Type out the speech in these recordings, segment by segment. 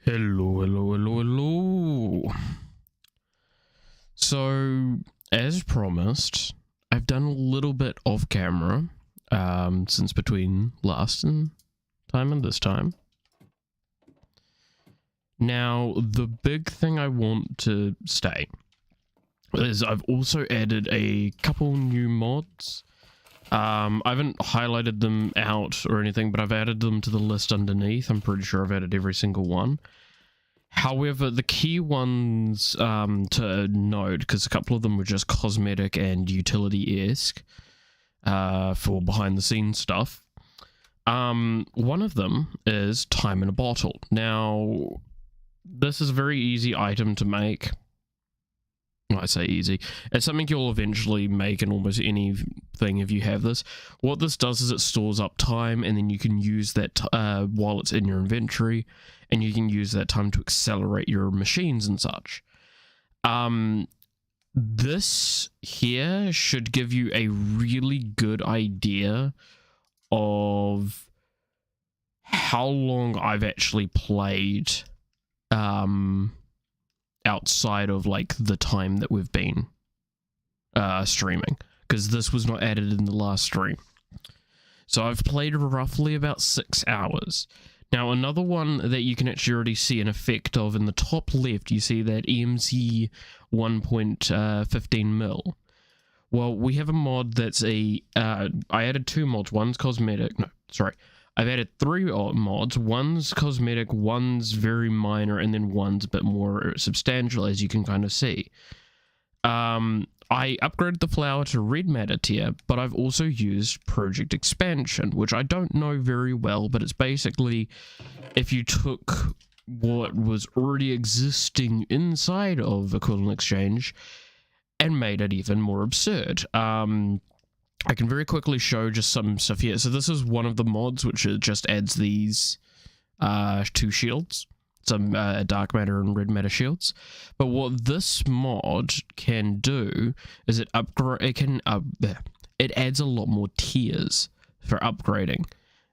Hello. So, as promised, I've done a little bit off camera since between last time and this time. Now, the big thing I want to state is I've also added a couple new mods. I haven't highlighted them out or anything, but I've added them to the list underneath. I'm pretty sure I've added every single one. However, the key ones to note, because a couple of them were just cosmetic and utility-esque for behind-the-scenes stuff. One of them is time in a bottle. Now, this is a very easy item to make. I say easy. It's something you'll eventually make in almost anything if you have this. What this does is it stores up time, and then you can use that while it's in your inventory, and you can use that time to accelerate your machines and such. This here should give you a really good idea of how long I've actually played outside of like the time that we've been streaming, because this was not added in the last stream. So I've played roughly about 6 hours. Now, another one that you can actually already see an effect of in the top left, you see that EMC 1.15 mil. Well, we have a mod that's I added two mods. One's cosmetic. No, sorry. I've added three mods. One's cosmetic, one's very minor, and then one's a bit more substantial, as you can kind of see. I upgraded the flower to red matter tier, but I've also used project expansion, which I don't know very well, but it's basically if you took what was already existing inside of Equivalent Exchange and made it even more absurd. I can very quickly show just some stuff here. So this is one of the mods, which just adds these two shields, some dark matter and red matter shields. But what this mod can do is it adds a lot more tiers for upgrading.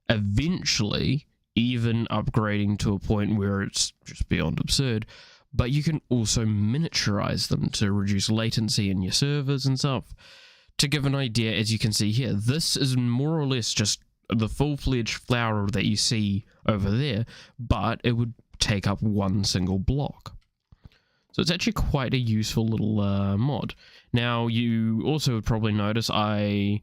Eventually, even upgrading to a point where it's just beyond absurd. But you can also miniaturize them to reduce latency in your servers and stuff. To give an idea, as you can see here, this is more or less just the full-fledged flower that you see over there, but it would take up one single block. So it's actually quite a useful little mod. Now, you also would probably notice I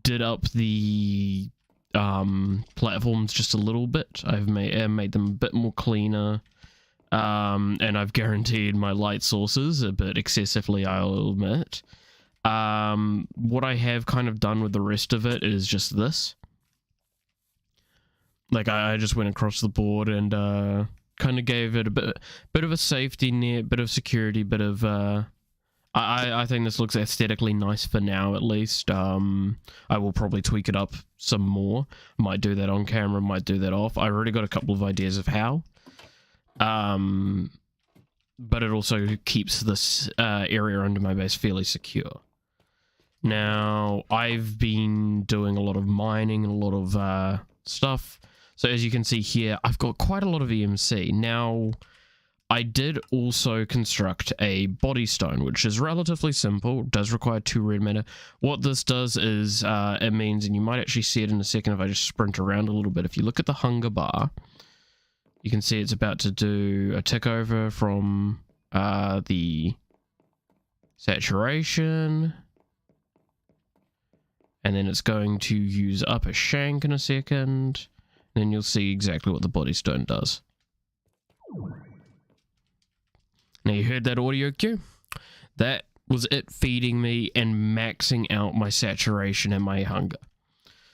did up the platforms just a little bit. I've made them a bit more cleaner, and I've guaranteed my light sources a bit excessively, I'll admit. What I have kind of done with the rest of it is just this. Like I just went across the board and kind of gave it a bit of a safety net, bit of security, bit of I think this looks aesthetically nice for now, at least. I will probably tweak it up some more. Might do that on camera, might do that off. I already got a couple of ideas of how. But it also keeps this area under my base fairly secure. Now, I've been doing a lot of mining and a lot of stuff. So as you can see here, I've got quite a lot of EMC. Now, I did also construct a body stone, which is relatively simple. It does require 2 red matter. What this does is, it means, and you might actually see it in a second if I just sprint around a little bit. If you look at the hunger bar, you can see it's about to do a tick over from the saturation. And then it's going to use up a shank in a second. And then you'll see exactly what the body stone does. Now you heard that audio cue? That was it feeding me and maxing out my saturation and my hunger.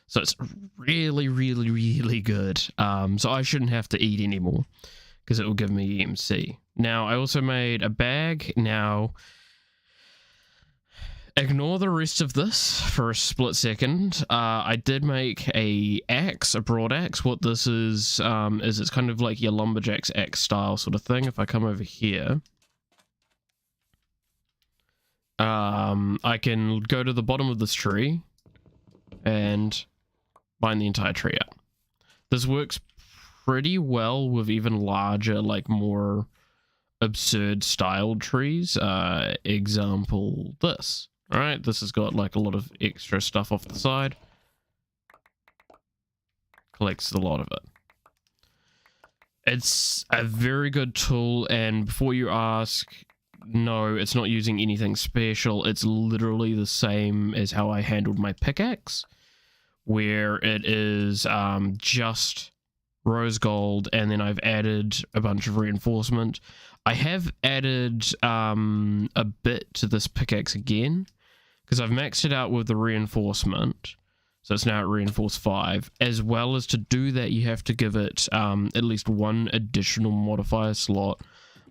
So it's really, really, really good. So I shouldn't have to eat anymore because it will give me EMC. Now I also made a bag. Now ignore the rest of this for a split second. I did make a broad axe. What this is it's kind of like your lumberjack's axe style sort of thing. If I come over here, I can go to the bottom of this tree and mine the entire tree out. This works pretty well with even larger, like more absurd styled trees. Example, this. All right, this has got like a lot of extra stuff off the side. Collects a lot of it. It's a very good tool, and before you ask, no, it's not using anything special. It's literally the same as how I handled my pickaxe, where it is just rose gold, and then I've added a bunch of reinforcement. I have added a bit to this pickaxe again, because I've maxed it out with the reinforcement. So it's now at reinforce 5. As well as to do that, you have to give it at least one additional modifier slot,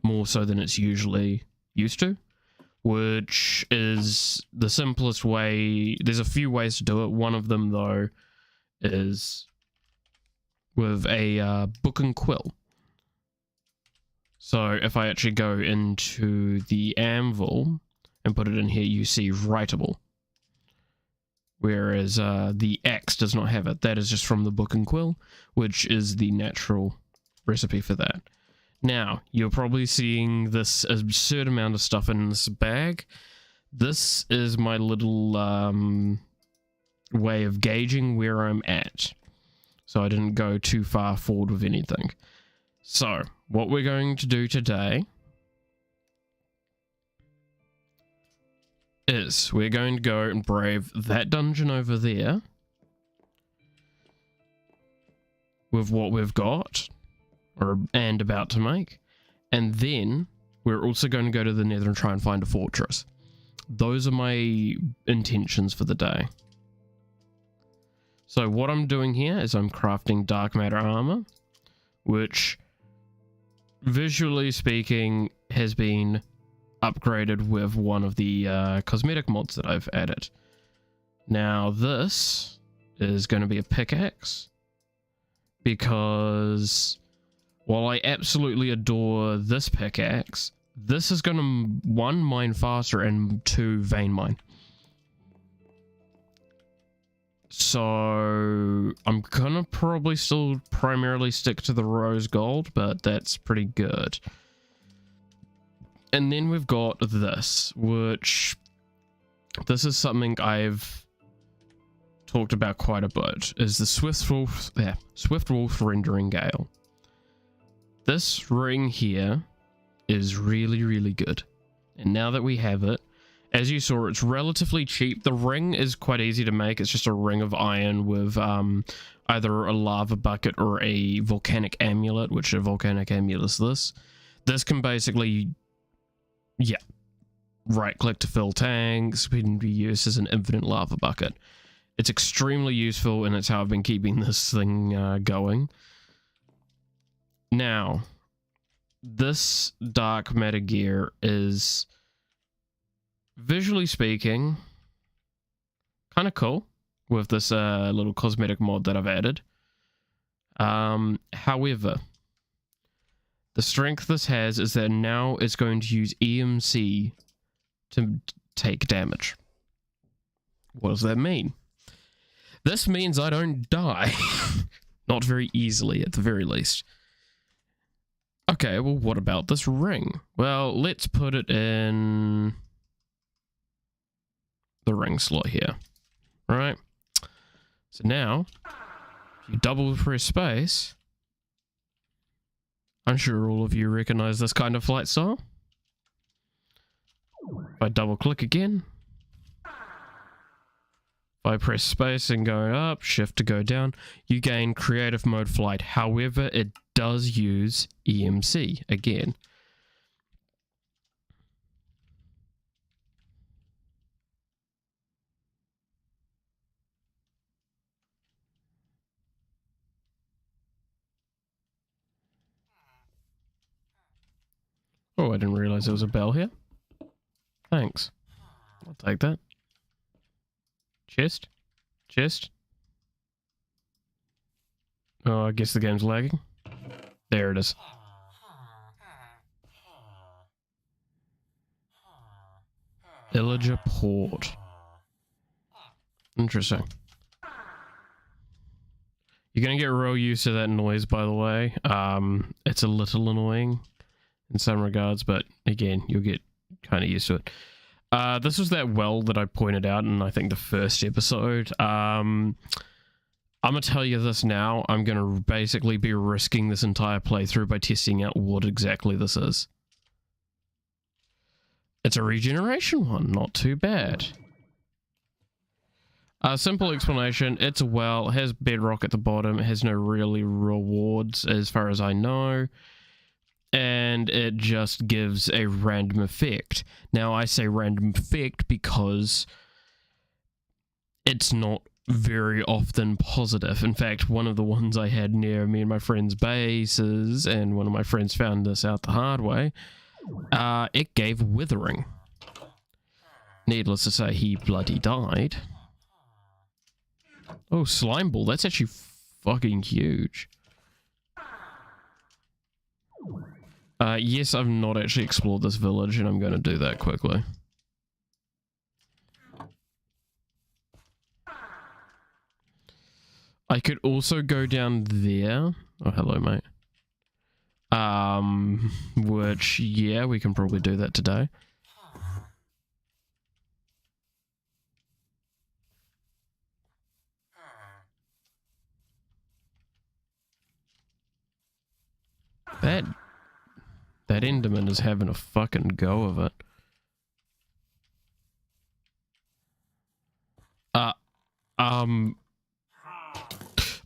more so than it's usually used to, which is the simplest way. There's a few ways to do it. One of them, though, is with a book and quill. So if I actually go into the anvil and put it in here, you see writable. Whereas the axe does not have it. That is just from the book and quill, which is the natural recipe for that. Now, you're probably seeing this absurd amount of stuff in this bag. This is my little way of gauging where I'm at. So I didn't go too far forward with anything. So, what we're going to do today is we're going to go and brave that dungeon over there with what we've got and about to make, and then we're also going to go to the Nether and try and find a fortress. Those are my intentions for the day. So what I'm doing here is I'm crafting dark matter armor, which visually speaking has been upgraded with one of the cosmetic mods that I've added. Now this is going to be a pickaxe, because while I absolutely adore this pickaxe, this is going to 1, mine faster, and 2, vein mine. So I'm gonna probably still primarily stick to the rose gold, but that's pretty good. And then we've got this, which this is something I've talked about quite a bit, is the Swift Wolf Rendering Gale. This ring here is really, really good. And now that we have it, as you saw, it's relatively cheap. The ring is quite easy to make. It's just a ring of iron with either a lava bucket or a volcanic amulet, which a volcanic amulet is this. This can basically, yeah, right click to fill tanks, can be used as an infinite lava bucket. It's extremely useful, and it's how I've been keeping this thing going. Now, this dark matter gear is, visually speaking, kind of cool with this little cosmetic mod that I've added. However, the strength this has is that now it's going to use EMC to take damage. What does that mean? This means I don't die. Not very easily, at the very least. Okay, well, what about this ring? Well, let's put it in the ring slot here. Right? So now, if you double press space, I'm sure all of you recognize this kind of flight style. If I double click again, if I press space and go up, shift to go down, you gain creative mode flight. However, it does use EMC again. Oh, I didn't realize there was a bell here. Thanks. I'll take that. Chest? Chest? Oh, I guess the game's lagging. There it is. Villager Port. Interesting. You're gonna get real used to that noise, by the way. It's a little annoying in some regards, but again, you'll get kind of used to it. This was that well that I pointed out in, I think, the first episode. I'm gonna tell you this now. I'm gonna basically be risking this entire playthrough by testing out what exactly this is. It's a regeneration one, not too bad. Simple explanation, it's a well, it has bedrock at the bottom, it has no really rewards as far as I know, and it just gives a random effect. Now I say random effect because it's not very often positive. In fact, one of the ones I had near me and my friend's bases, and one of my friends found this out the hard way, it gave withering. Needless to say, he bloody died. Oh, slime ball, that's actually fucking huge. Yes, I've not actually explored this village, and I'm going to do that quickly. I could also go down there. Oh, hello, mate. Which, yeah, we can probably do that today. That Enderman is having a fucking go of it.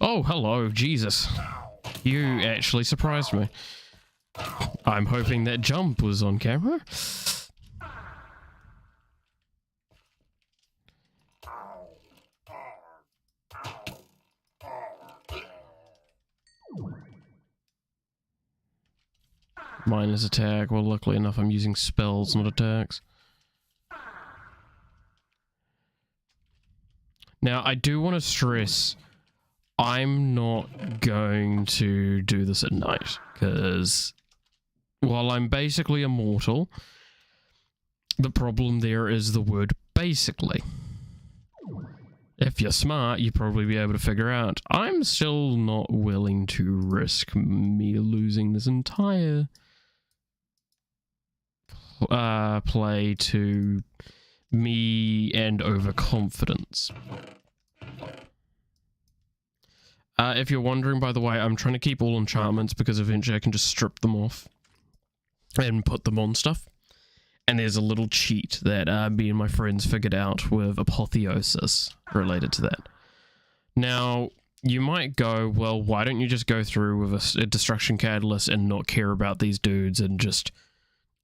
Oh, hello, Jesus. You actually surprised me. I'm hoping that jump was on camera. Minus attack. Well, luckily enough, I'm using spells, not attacks. Now, I do want to stress, I'm not going to do this at night, because while I'm basically immortal, the problem there is the word basically. If you're smart, you'd probably be able to figure out. I'm still not willing to risk me losing this entire play to me and overconfidence. If you're wondering, by the way, I'm trying to keep all enchantments because eventually I can just strip them off and put them on stuff. And there's a little cheat that me and my friends figured out with Apotheosis related to that. Now, you might go, well, why don't you just go through with a destruction catalyst and not care about these dudes and just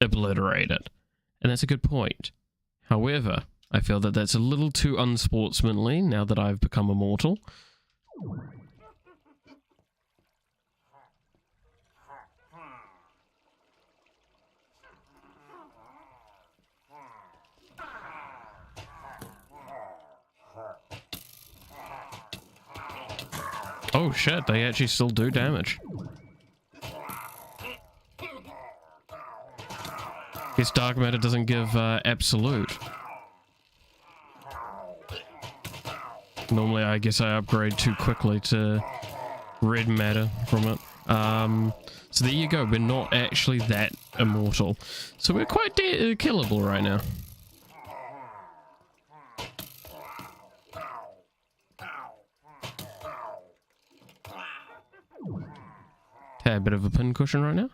obliterate it? And that's a good point. However, I feel that that's a little too unsportsmanly now that I've become immortal. Oh shit, they actually still do damage. Guess dark matter doesn't give absolute. Normally I guess I upgrade too quickly to red matter from it. So there you go, we're not actually that immortal. So we're quite killable right now. Tad bit of a pincushion right now.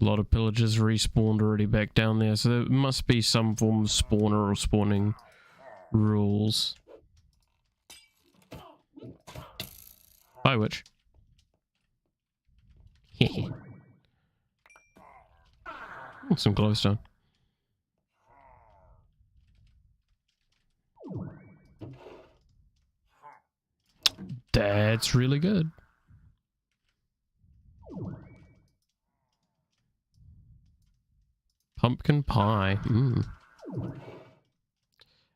A lot of pillagers respawned already back down there, so there must be some form of spawner or spawning rules. By which? Some glowstone. That's really good. Pumpkin pie.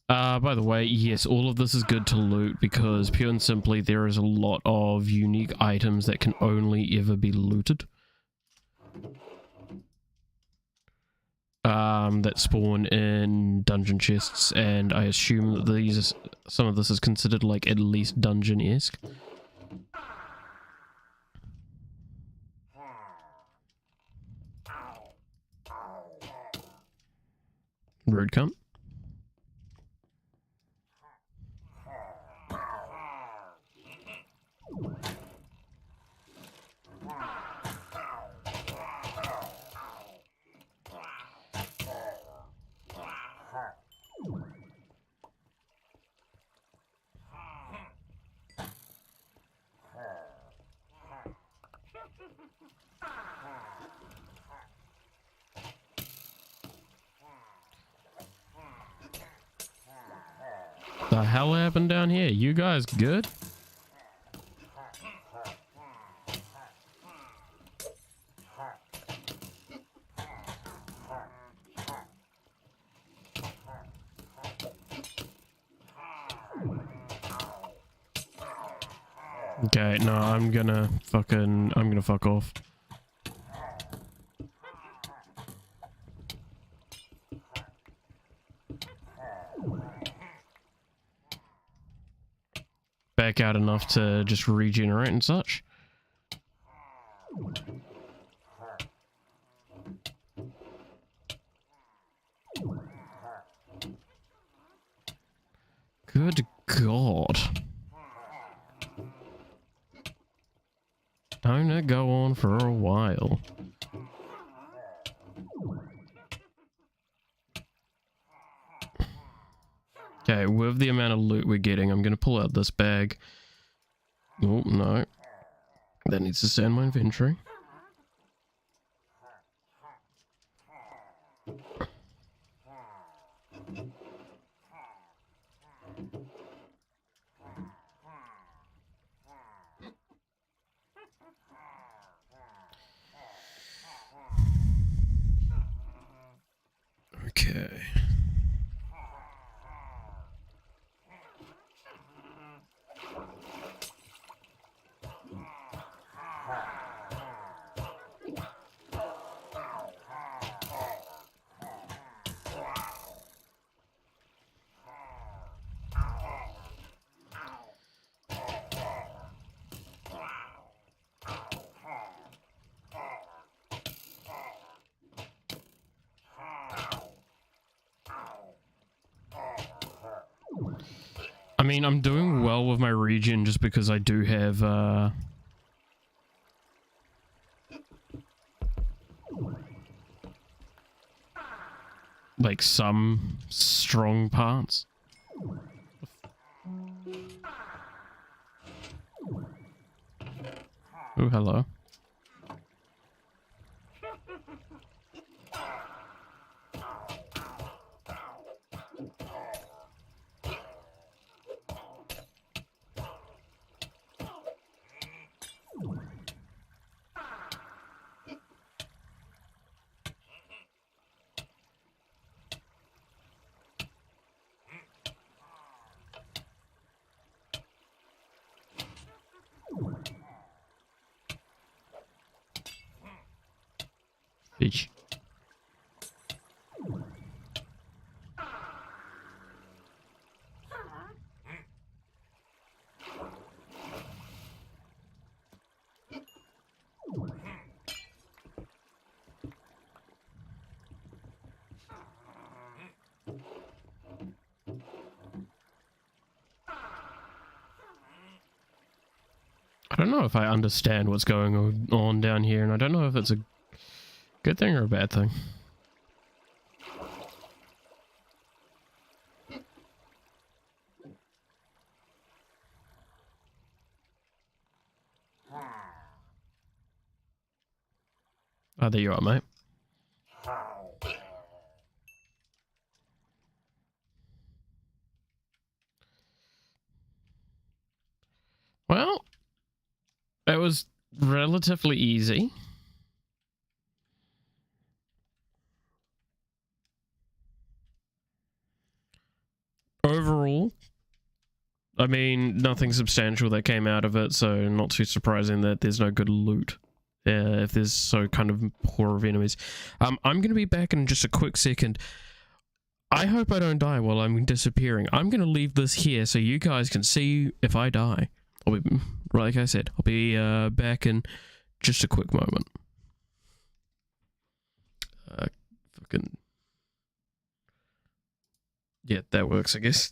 By the way, yes, all of this is good to loot because pure and simply there is a lot of unique items that can only ever be looted. That spawn in dungeon chests, and I assume that some of this is considered like at least dungeon-esque. Rude cunt. The hell happened down here? You guys good? Okay, no, I'm gonna fuck off. Back out enough to just regenerate and such. Good God. Time to go on for a while. Okay, with the amount of loot we're getting, I'm going to pull out this bag. Oh, no. That needs to stay in my inventory. Okay. I mean, I'm doing well with my regen just because I do have, like, some strong parts. Oh, hello. Bitch. I don't know if I understand what's going on down here, and I don't know if it's a good thing or a bad thing. Oh, there you are, mate. Well, it was relatively easy. overall, I mean, nothing substantial that came out of it, so not too surprising that there's no good loot. If there's so kind of poor of enemies. I'm going to be back in just a quick second. I hope I don't die while I'm disappearing. I'm going to leave this here so you guys can see if I die. I'll be, like I said, I'll be back in just a quick moment. Fucking... Yeah, that works, I guess.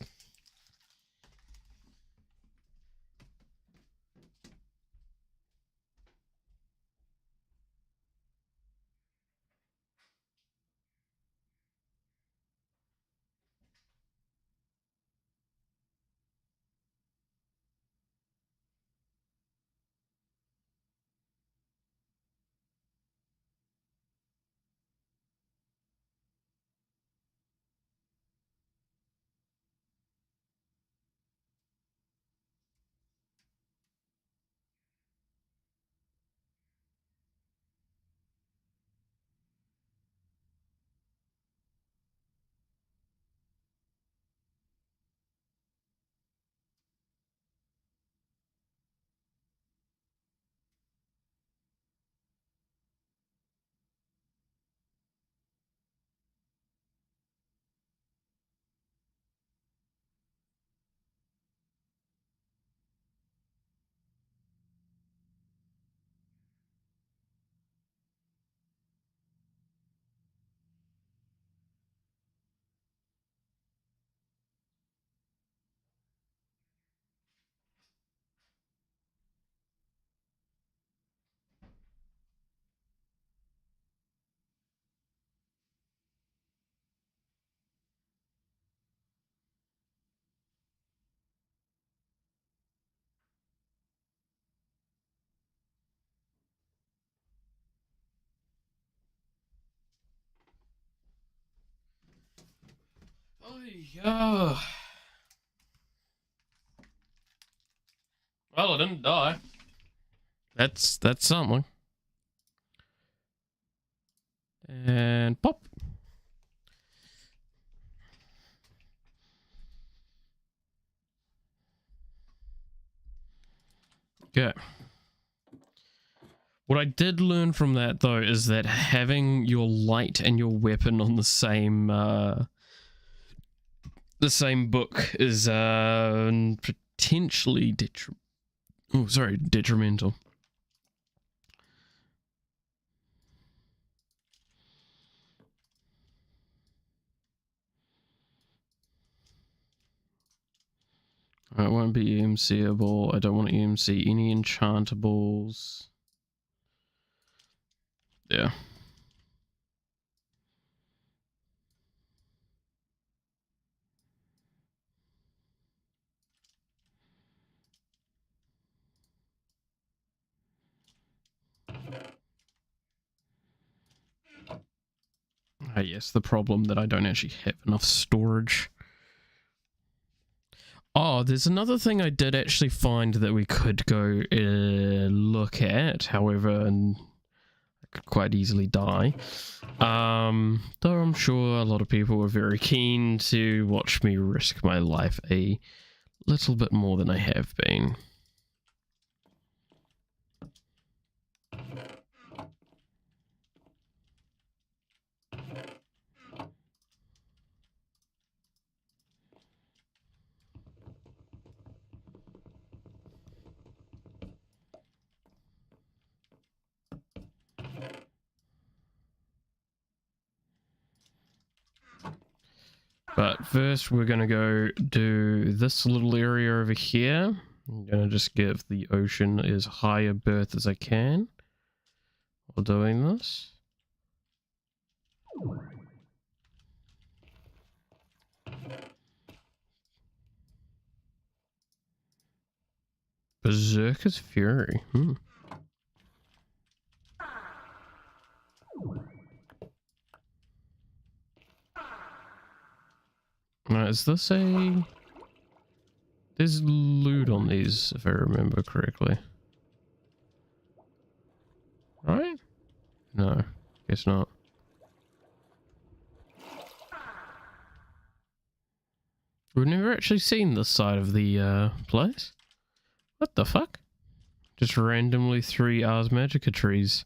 Oh, yeah. Well, I didn't die. That's something. And pop. Okay. What I did learn from that, though, is that having your light and your weapon on the same book is potentially detrimental. It won't be EMCable. I don't want to EMC any enchantables. Yeah. Ah, yes, the problem that I don't actually have enough storage. Oh, there's another thing I did actually find that we could go look at, however, and I could quite easily die. Though I'm sure a lot of people were very keen to watch me risk my life a little bit more than I have been. But first we're going to go do this little area over here. I'm going to just give the ocean as high a berth as I can while doing this. Berserker's Fury. Now, is this a... There's loot on these, if I remember correctly. Right? No, guess not. We've never actually seen this side of the place. What the fuck? Just randomly 3 Ars Magica trees.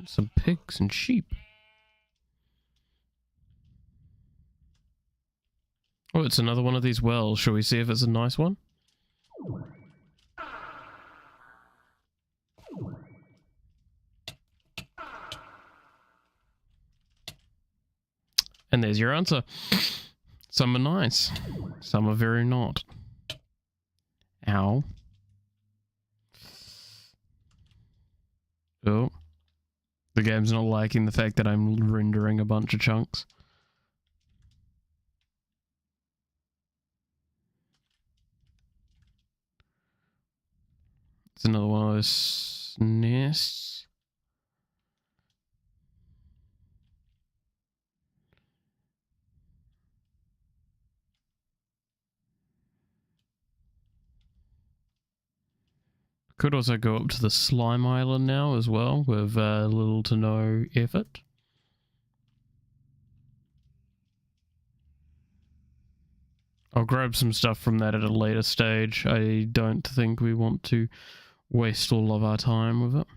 Some pigs and sheep. Oh, it's another one of these wells. Shall we see if it's a nice one? And there's your answer. Some are nice. Some are very not. Ow. Oh. The game's not liking the fact that I'm rendering a bunch of chunks. It's another one of those nests. Could also go up to the slime island now as well with little to no effort. I'll grab some stuff from that at a later stage. I don't think we want to waste all of our time with it.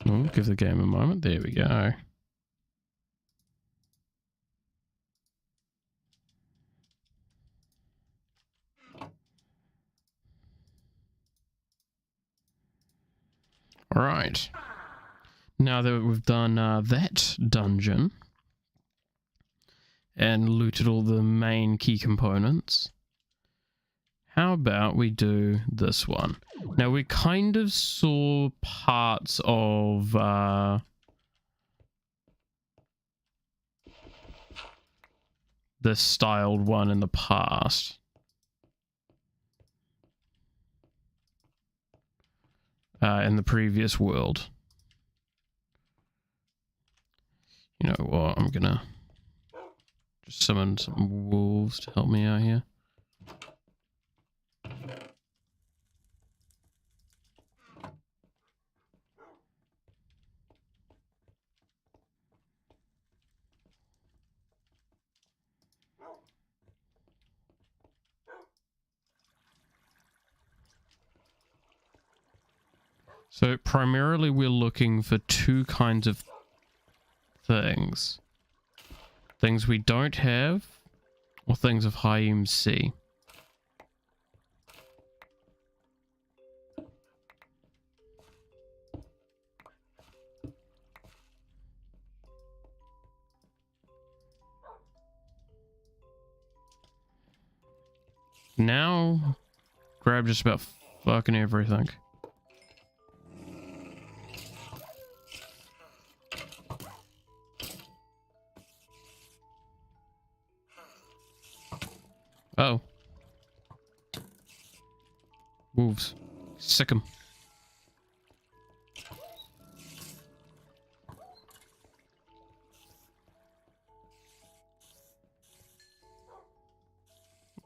Oh, give the game a moment. There we go. Alright. Now that we've done that dungeon and looted all the main key components, how about we do this one? Now we kind of saw parts of this styled one in the past. In the previous world. You know what, I'm gonna just summon some wolves to help me out here. So primarily we're looking for 2 kinds of things. Things we don't have, or things of high MC. Now, grab just about fucking everything. Oh. Wolves. Sick 'em.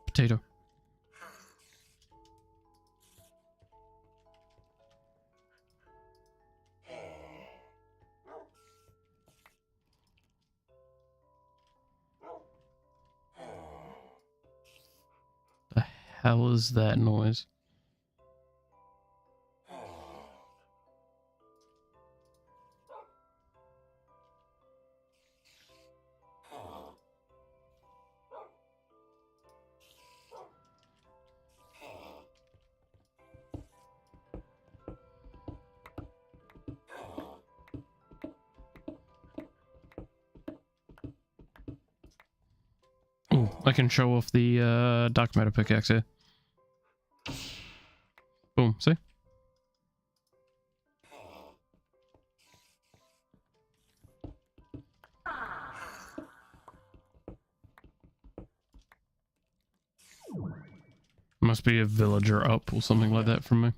Potato. The hell is that noise? Ooh, I can show off the dark matter pickaxe here. Boom, see? Must be a villager up or something like that from me.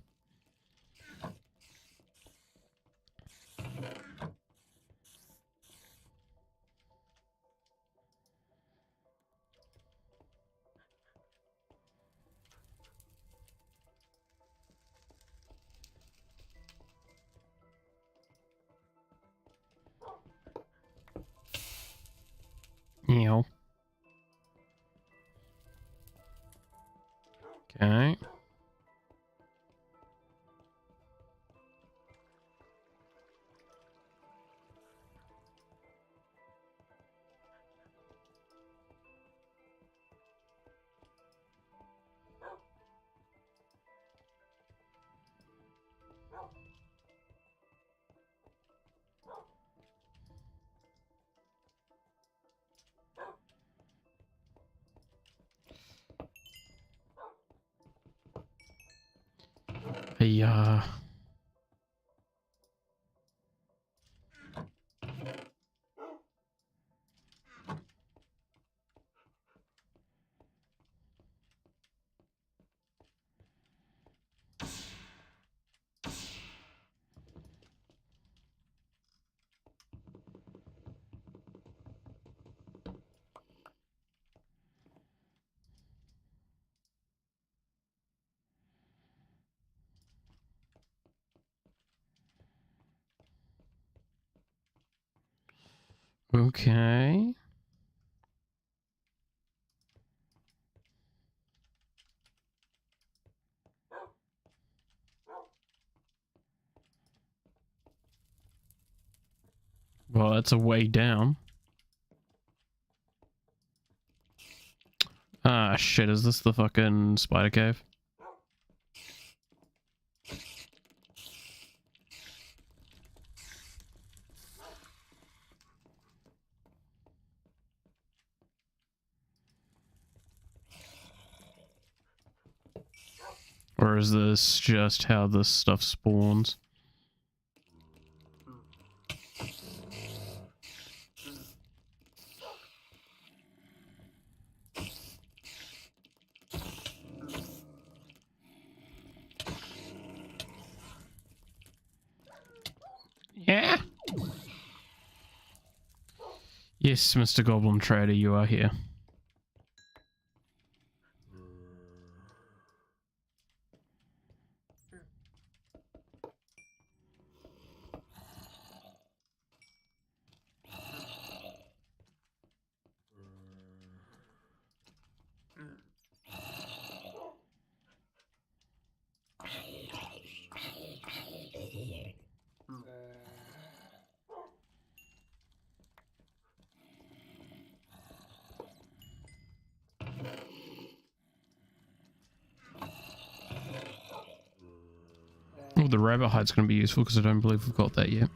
Yeah. Okay. Well, that's a way down. Ah, shit, is this the fucking spider cave? Or is this just how this stuff spawns? Yeah. Yes, Mr. Goblin Trader, you are here. Oh, the rabbit hide's going to be useful because I don't believe we've got that yet.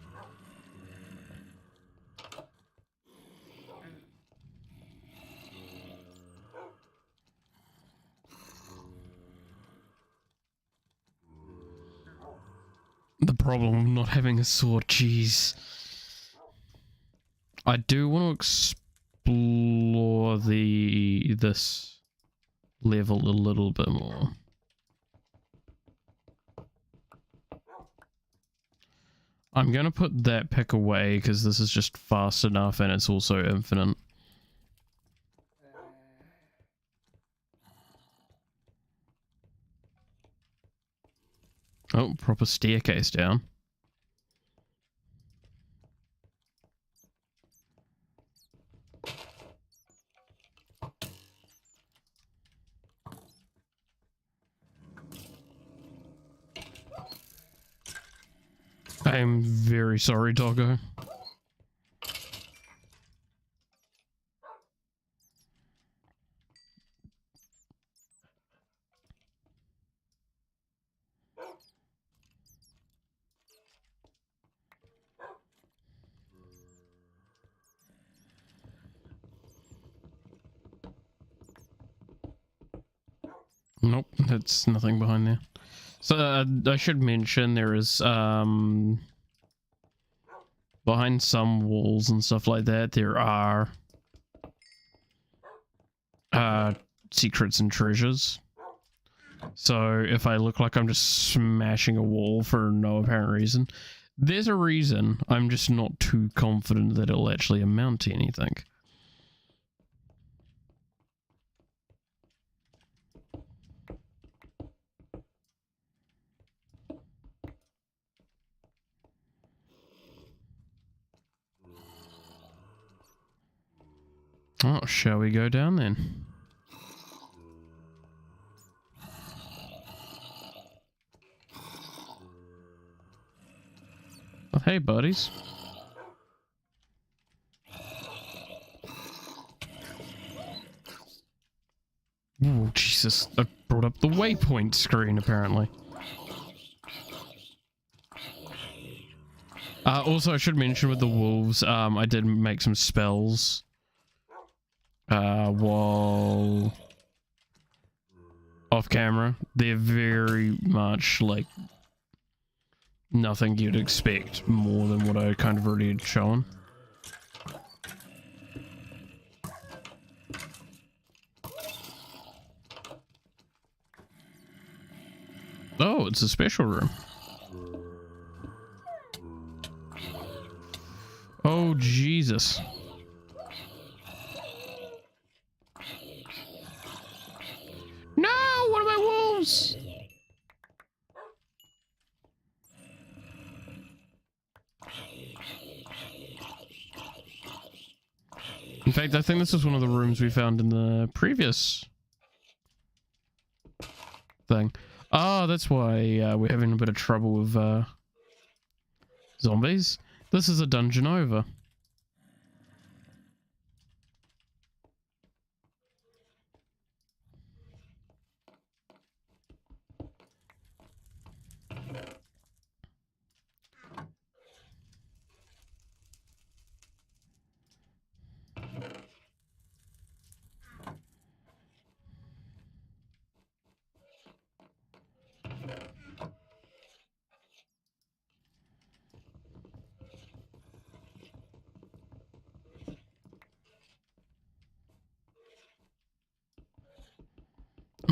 The problem of not having a sword, jeez. I do want to explore this level a little bit more. I'm going to put that pick away because this is just fast enough and it's also infinite. Oh, proper staircase down. I am very sorry, doggo. Nope, that's nothing behind there. So I should mention there is behind some walls and stuff like that there are secrets and treasures. So if I look like I'm just smashing a wall for no apparent reason, there's a reason. I'm just not too confident that it'll actually amount to anything. Oh, shall we go down then? Oh, hey, buddies. Oh, Jesus. I brought up the waypoint screen, apparently. Also, I should mention with the wolves, I did make some spells. While off camera. They're very much, like, nothing you'd expect more than what I kind of already had shown. Oh, it's a special room. Oh, Jesus. No, one of my wolves! In fact, I think this is one of the rooms we found in the previous thing. Oh, that's why we're having a bit of trouble with zombies. This is a dungeon over.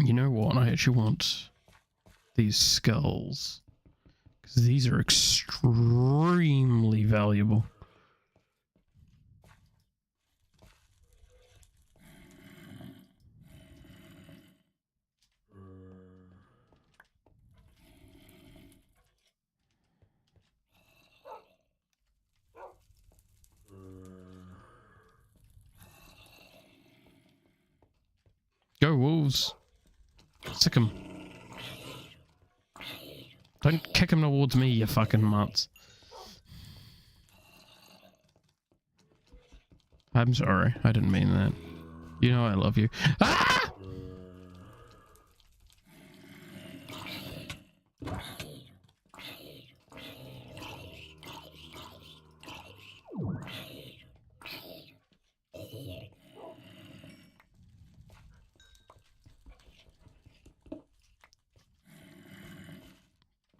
You know what? I actually want these skulls, because these are extremely valuable. Go wolves. Sick 'em. Don't kick him towards me, you fucking mutts. I'm sorry, I didn't mean that. You know I love you. Ah!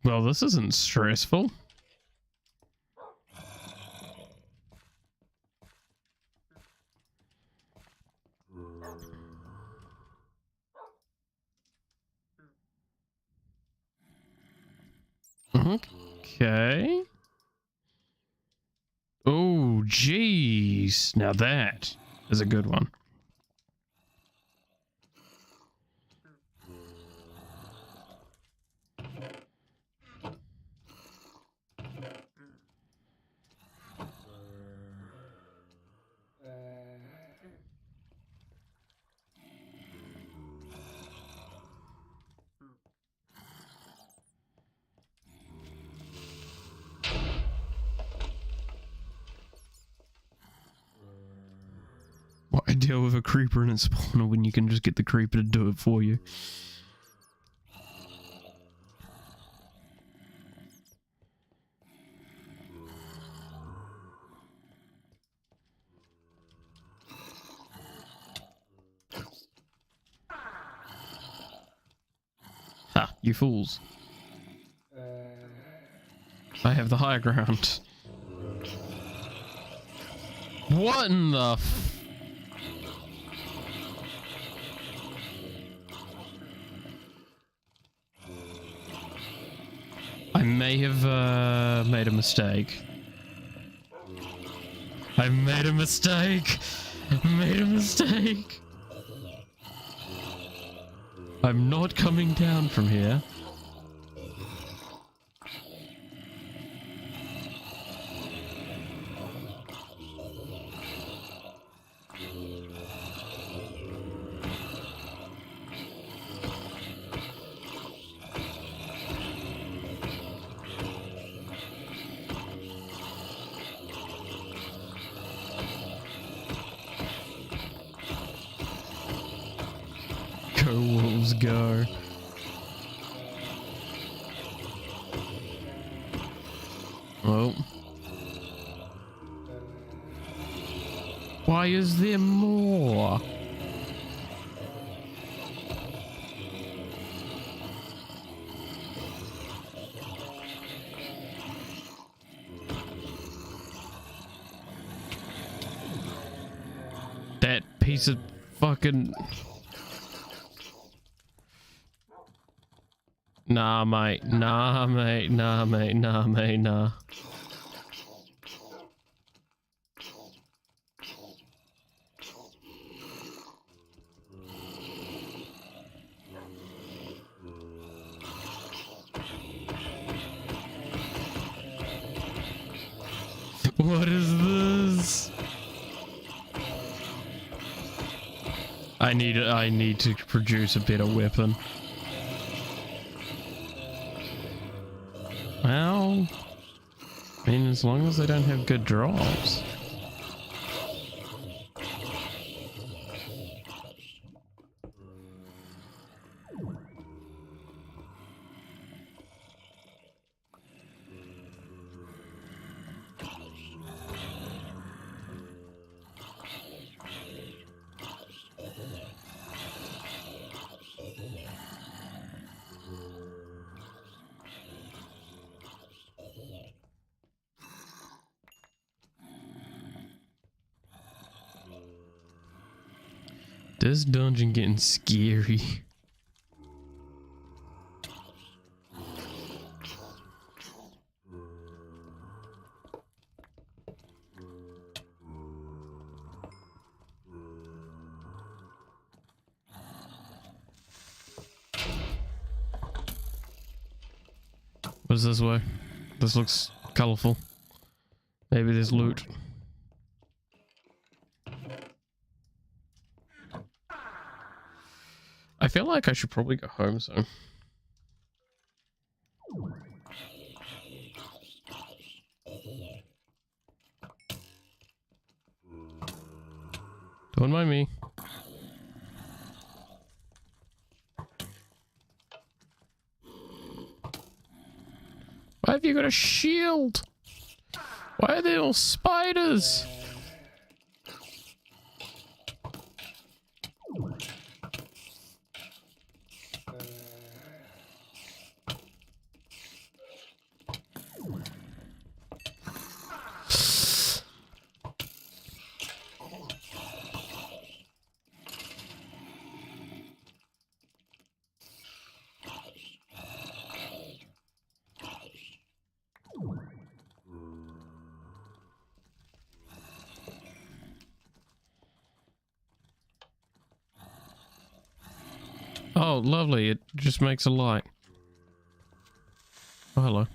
Well, this isn't stressful. Okay. Oh, jeez. Now that is a good one. What I deal with a creeper in its spawner when you can just get the creeper to do it for you. Ha, you fools. I have the high ground. What in the f... I may have made a mistake. I made a mistake. I made a mistake. I'm not coming down from here. Go wolves, go. Oh. Why is there more? piece of fucking... Nah, mate. Nah, mate. Nah, mate. Nah, mate. Nah. What is this? I need to produce a better weapon. Well, I mean, as long as they don't have good drops. This dungeon getting scary. What is this way? This looks colorful. Maybe there's loot. I feel like I should probably go home soon. Don't mind me. Why have you got a shield? Why are there all spiders? Oh, lovely. It just makes a light. Oh, hello.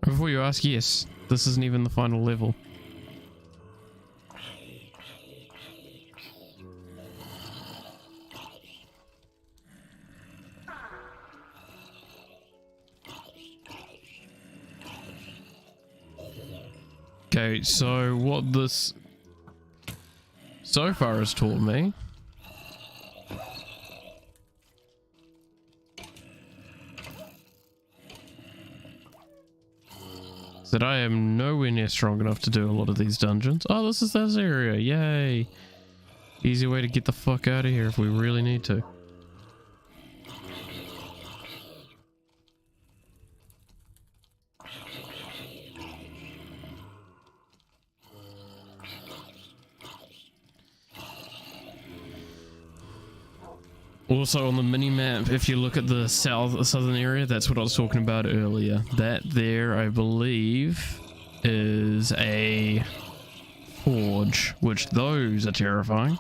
Before you ask, yes, this isn't even the final level. Okay, so what this so far has taught me is that I am nowhere near strong enough to do a lot of these dungeons. Oh, this is this area. Yay. Easy way to get the fuck out of here if we really need to. Also on the mini-map, if you look at the southern area, that's what I was talking about earlier. That there, I believe, is a forge, which those are terrifying.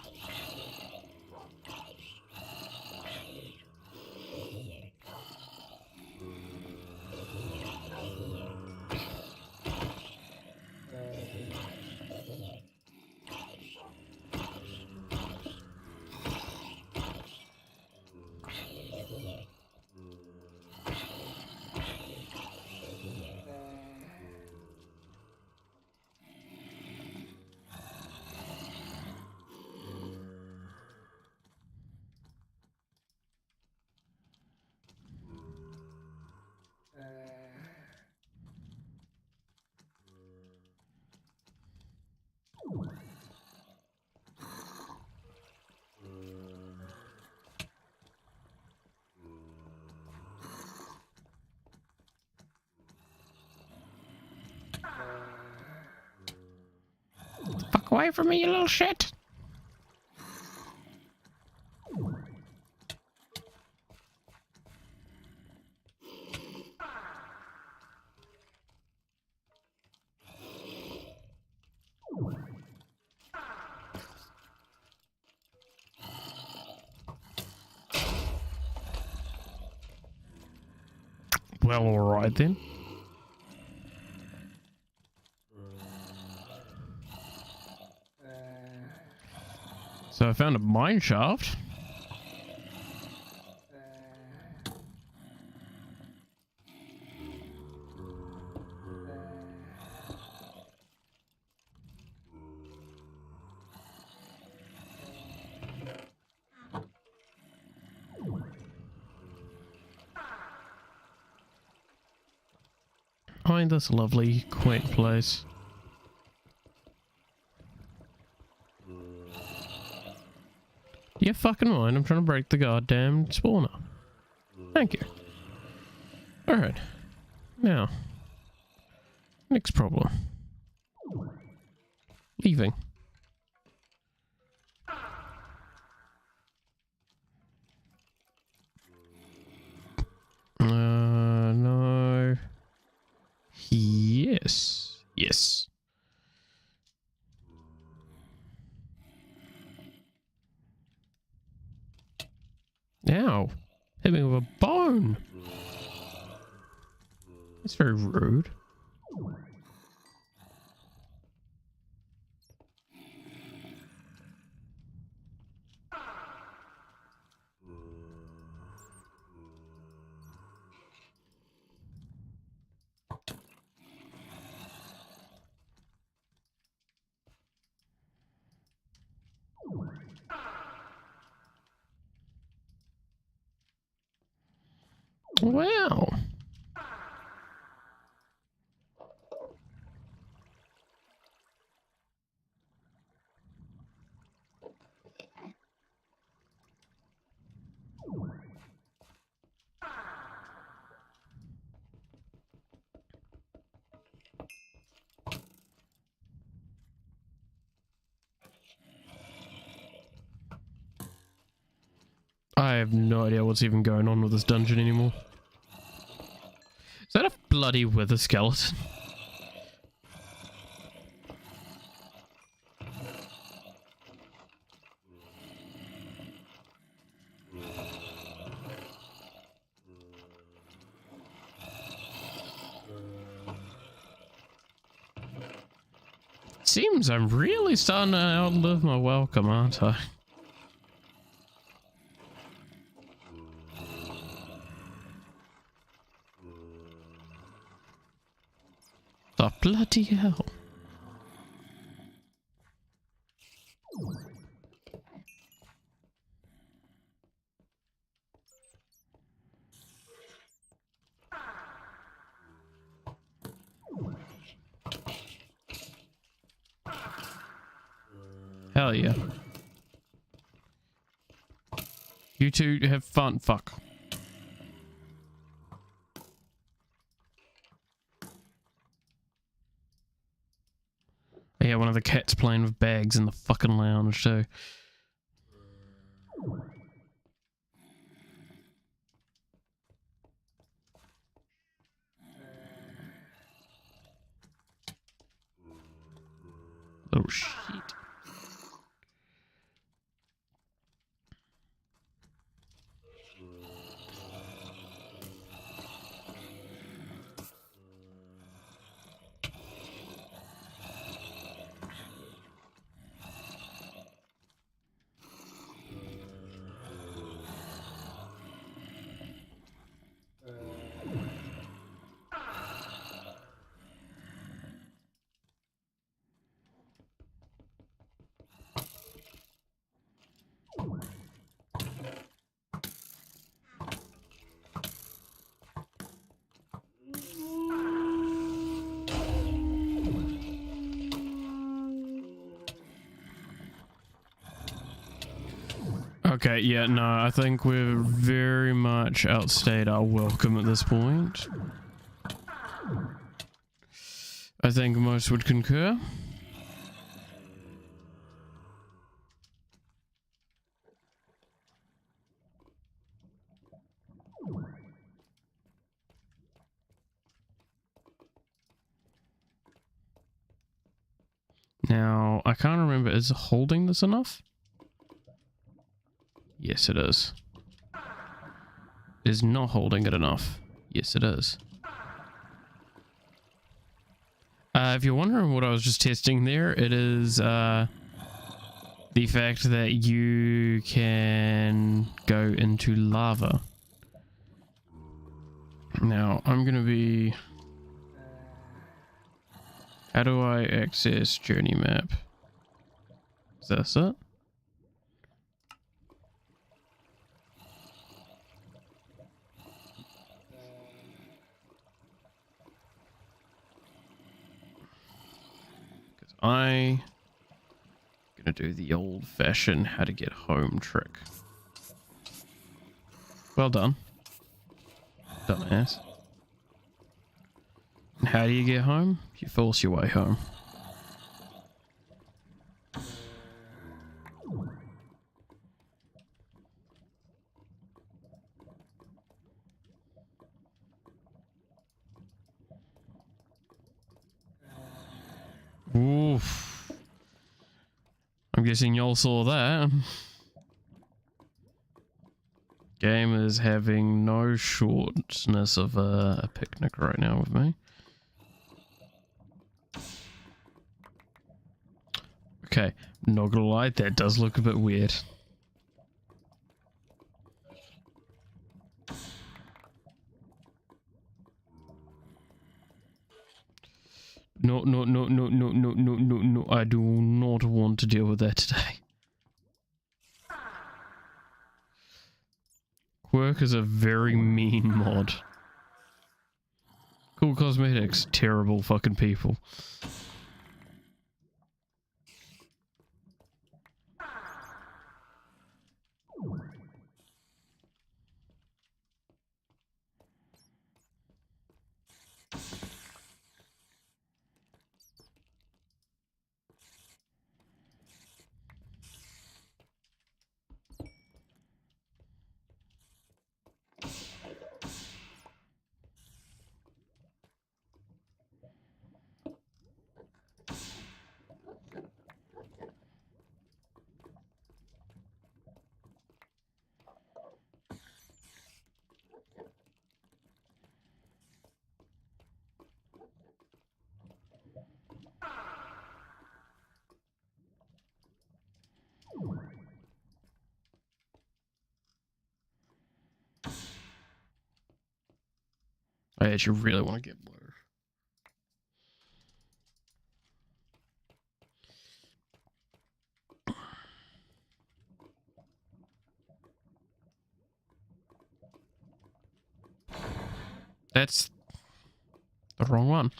fuck away from me, you little shit. Well, alright then. So I found a mine shaft. Find this lovely, quaint place. Yeah, fucking mind. I'm trying to break the goddamn spawner. Thank you. Alright. Now. Next problem. Leaving. No. Yes. Yes. Ow. Hit me with a bone. That's very rude. Wow. I have no idea what's even going on with this dungeon anymore. Is that a bloody wither skeleton? Seems I'm really starting to outlive my welcome, aren't I? The bloody hell. Hell yeah. You two have fun. Fuck. Yeah, one of the cats playing with bags in the fucking lounge too. Oh shit. Okay, yeah, no, I think we've very much outstayed our welcome at this point. I think most would concur. Now, I can't remember, is holding this enough? Yes, it is. Is not holding it enough. Yes, it is. If you're wondering what I was just testing there, it is the fact that you can go into lava. Now, I'm going to be... How do I access journey map? Is this it? Because I'm going to do the old-fashioned how to get home trick. Well done. Dumbass. And how do you get home? You force your way home. Oof. I'm guessing y'all saw that. Game is having no shortness of a picnic right now with me. Okay, not gonna lie, that does look a bit weird. No, no, no, no, no, no, no, no, no, I do not want to deal with that today. Quirk is a very mean mod. Cool Cosmetics, terrible fucking people. I actually really want to get blue. That's the wrong one.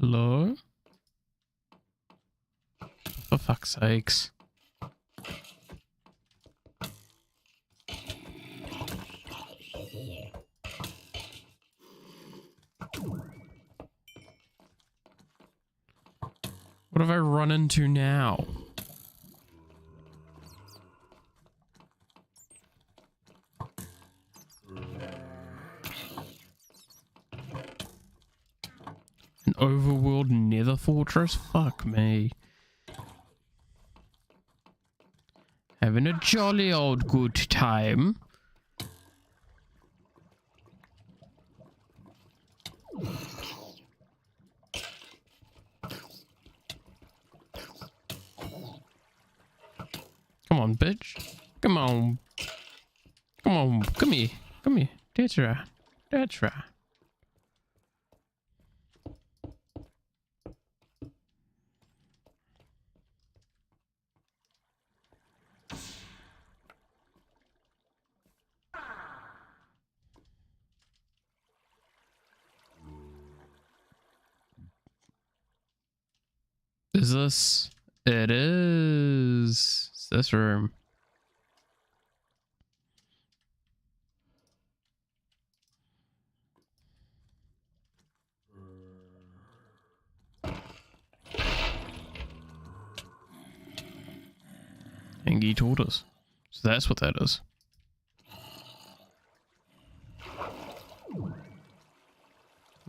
Hello? For fuck's sakes. What have I run into now? An overworld nether fortress? Fuck me. Having a jolly old good time. Come on, bitch. Come on. Come on. Come here. Come here. That's right. That's right. Is this? It is. It's this room. Angie tortoise. So that's what that is.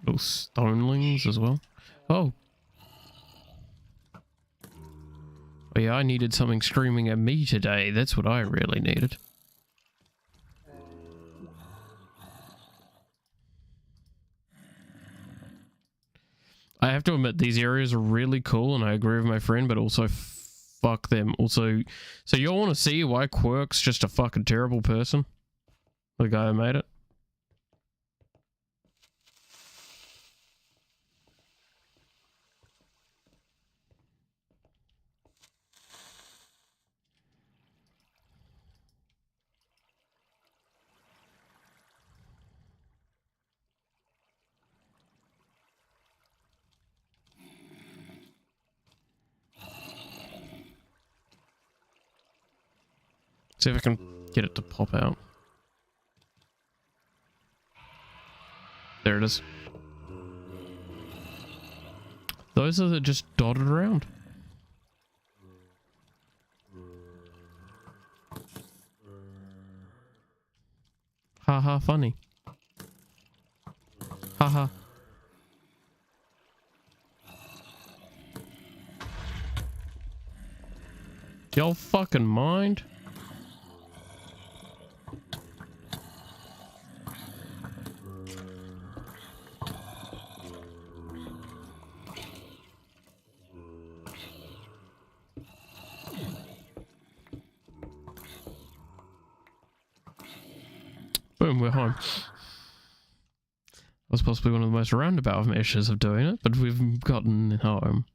Little stonelings as well. Oh. Oh yeah, I needed something screaming at me today. That's what I really needed. I have to admit, these areas are really cool, and I agree with my friend, but also fuck them. Also, so y'all want to see why Quirk's just a fucking terrible person? The guy who made it? See if I can get it to pop out. There it is. Those are just dotted around. Haha, funny. Haha. Y'all fucking mind? Boom, we're home. That was possibly one of the most roundabout measures of doing it, but we've gotten home.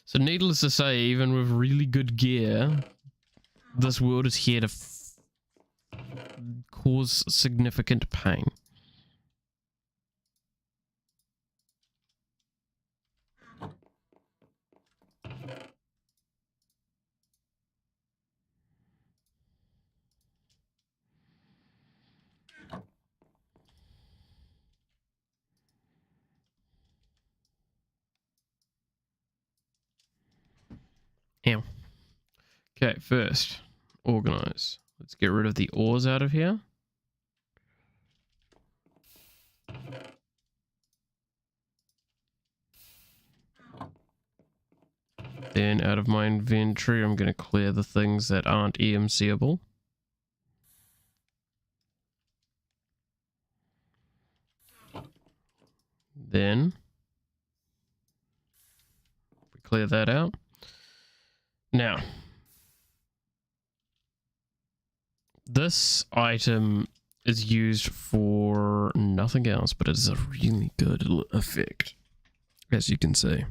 So needless to say, even with really good gear, this world is here to cause significant pain. Ow. Okay, first, organize. Let's get rid of the ores out of here. Then out of my inventory, I'm going to clear the things that aren't EMCable. Then we clear that out. Now, this item is used for nothing else, but it is a really good effect, as you can see.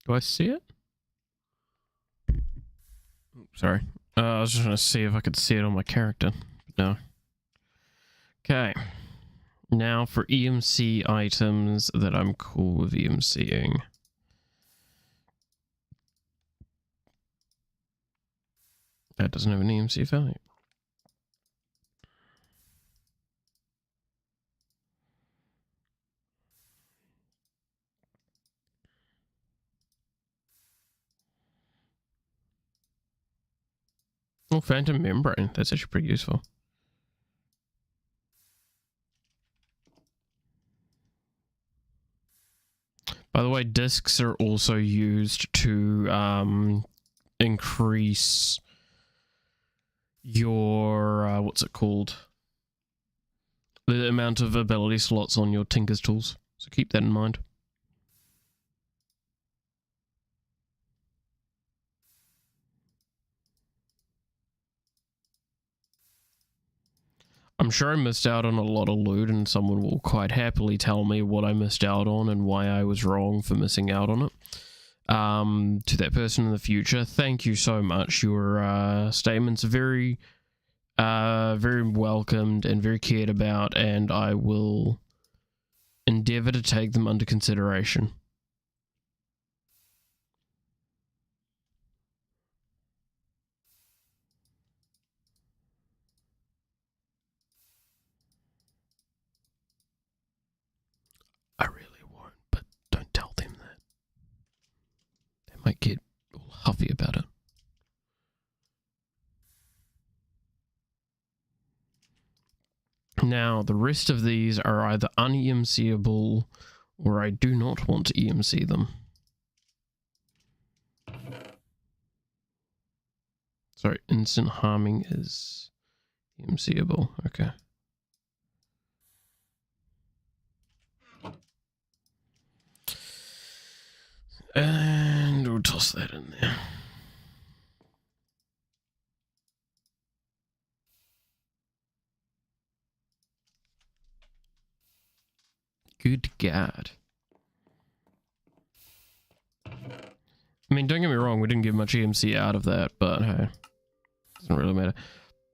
Do I see it? Sorry. I was just trying to see if I could see it on my character. No. Okay. Now for EMC items that I'm cool with EMCing. That doesn't have an EMC value. Oh, phantom membrane. That's actually pretty useful. By the way, discs are also used to increase your what's it called? The amount of ability slots on your Tinker's tools. So keep that in mind. I'm sure I missed out on a lot of loot, and someone will quite happily tell me what I missed out on and why I was wrong for missing out on it. To that person in the future, thank you so much. Your statements are very welcomed and very cared about, and I will endeavor to take them under consideration. I really won't, but don't tell them that. They might get all huffy about it. Now, the rest of these are either un-EMCable or I do not want to EMC them. Sorry, instant harming is EMCable. Okay. And we'll toss that in there. Good God. I mean, don't get me wrong, we didn't get much EMC out of that, but hey, doesn't really matter.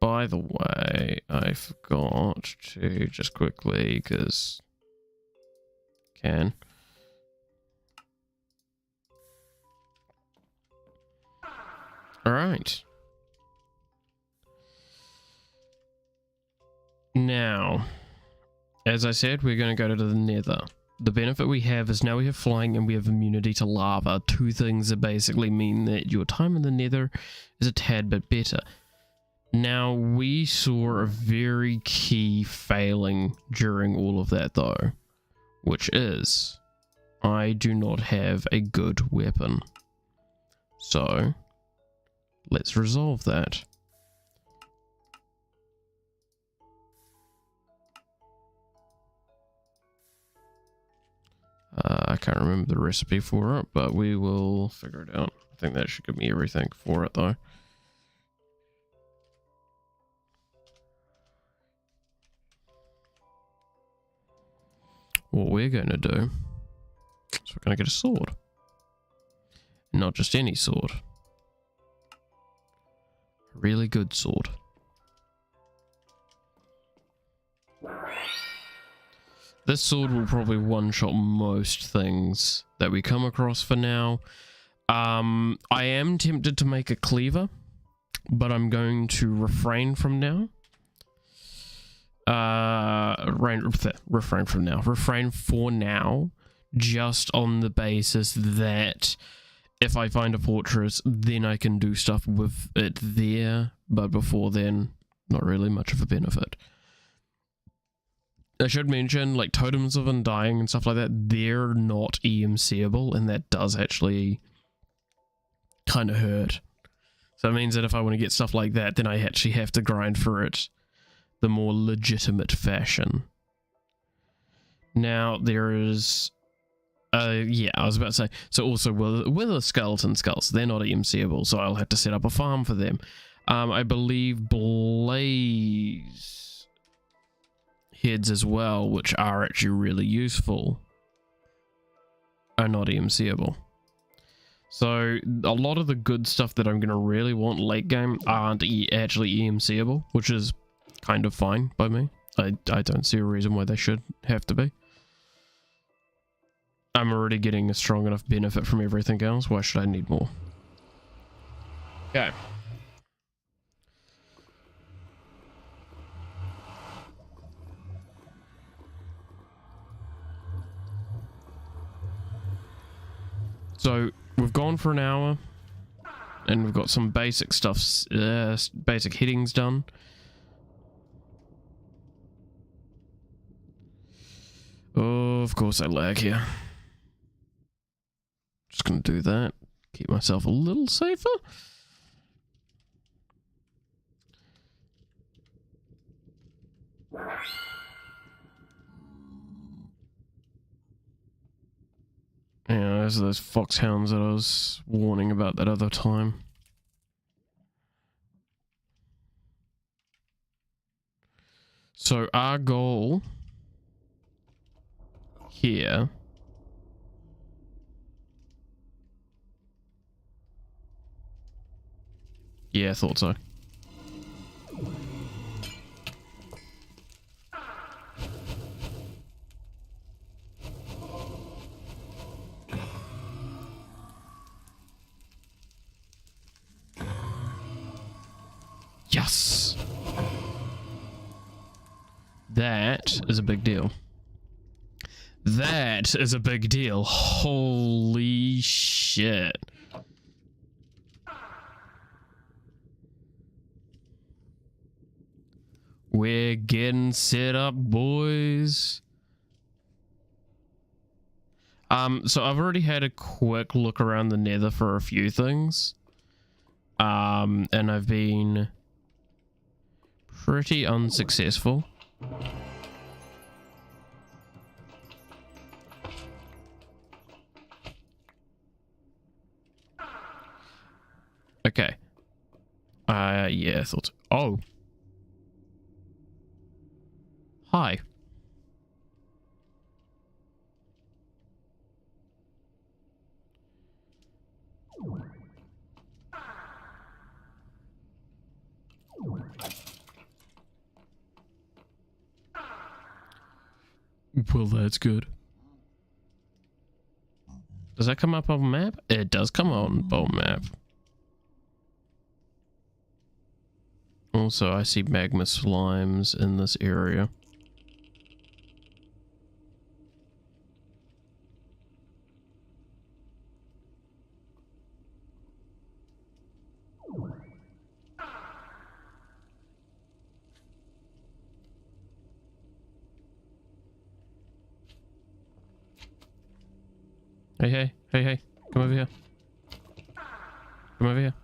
By the way, I forgot to just quickly, because can. Alright. Now, as I said, we're going to go to the Nether. The benefit we have is now we have flying and we have immunity to lava. Two things that basically mean that your time in the Nether is a tad bit better. Now, we saw a very key failing during all of that though, which is I do not have a good weapon. So, let's resolve that. I can't remember the recipe for it, but we will figure it out. I think that should give me everything for it, though. What we're going to do is we're going to get a sword. Not just any sword. A really good sword. This sword will probably one-shot most things that we come across for now. I am tempted to make a cleaver, but I'm going to refrain from now. Refrain for now, just on the basis that if I find a fortress, then I can do stuff with it there, but before then, not really much of a benefit. I should mention, like, totems of undying and stuff like that, they're not EMCable, and that does actually kind of hurt. So it means that if I want to get stuff like that, then I actually have to grind for it the more legitimate fashion. Now, there is... yeah, I was about to say, so also with the skeleton skulls, they're not EMCable, so I'll have to set up a farm for them. I believe blaze heads as well, which are actually really useful, are not EMCable. So a lot of the good stuff that I'm going to really want late game aren't actually EMCable, which is kind of fine by me. I don't see a reason why they should have to be. I'm already getting a strong enough benefit from everything else. Why should I need more? Okay. So we've gone for an hour. And we've got some basic stuff, basic headings done. Oh, of course I lag here. Just gonna do that. Keep myself a little safer. Yeah, those are those foxhounds that I was warning about that other time. So our goal here yeah, I thought so. Yes! That is a big deal. That is a big deal. Holy shit. We're getting set up, boys. So I've already had a quick look around the Nether for a few things. And I've been pretty unsuccessful. Okay. Yeah, I thought so. Oh. Hi. Well, that's good. Does that come up on map? It does come on map. Also, I see magma slimes in this area. Hey, come over here. Come over here.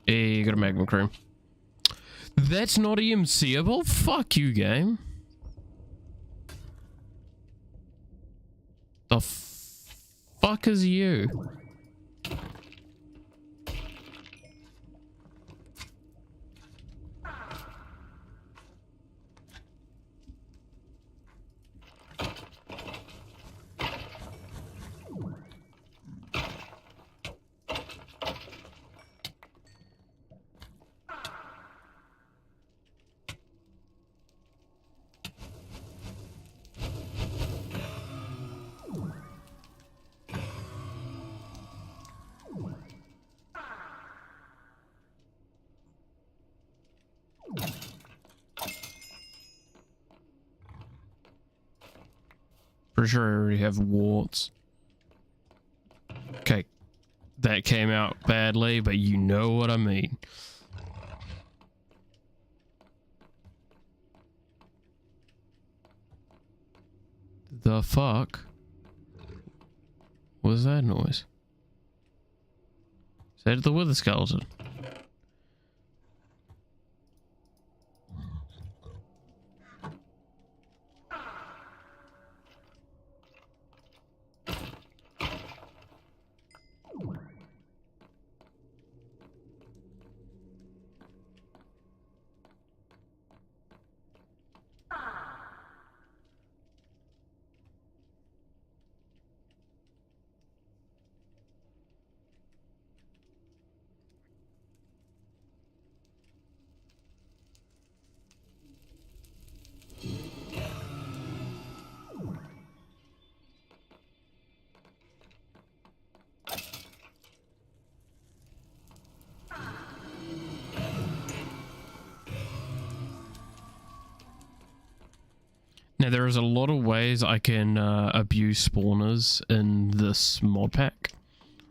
Hey, you got a magma cream. That's not EMCable? Fuck you, game. The fuck is you? Pretty sure I already have warts. Okay, that came out badly, but you know what I mean. The fuck? What was that noise? Is that the wither skeleton? Now, there is a lot of ways I can abuse spawners in this mod pack.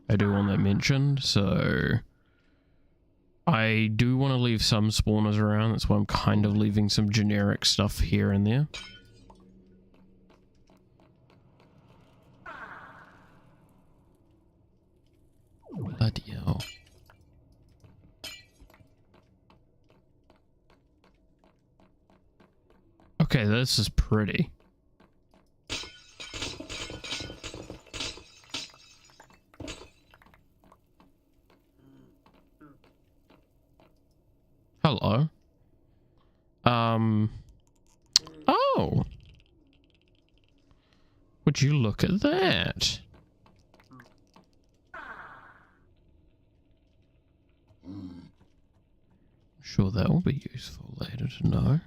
I do want that mentioned, so I do want to leave some spawners around. That's why I'm kind of leaving some generic stuff here and there. Bloody hell. Okay, this is pretty. Hello. Oh. Would you look at that? Sure, that will be useful later to know.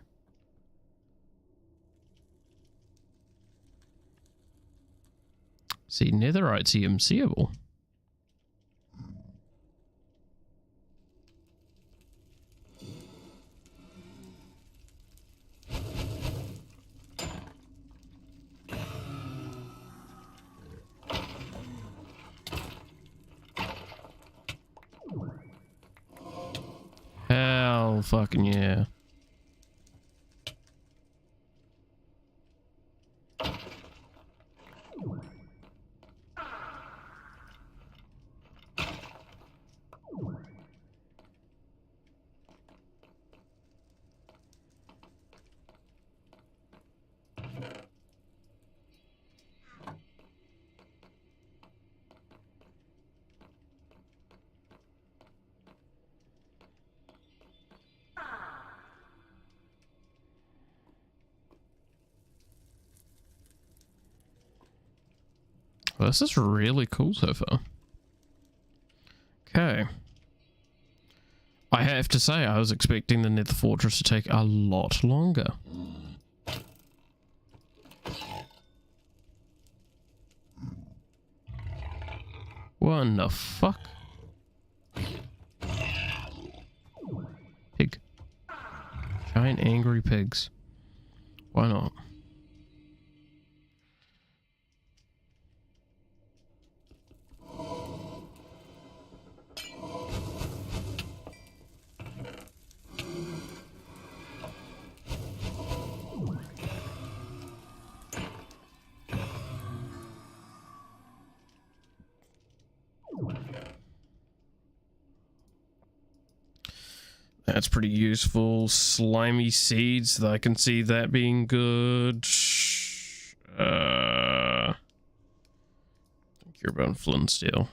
See, netherite's EMCable. Hell fucking yeah. Well, this is really cool so far. Okay. I have to say, I was expecting the Nether Fortress to take a lot longer. What in the fuck? Pig. Giant angry pigs. Why not? That's pretty useful. Slimy seeds, I can see that being good. I think you're about flint steel.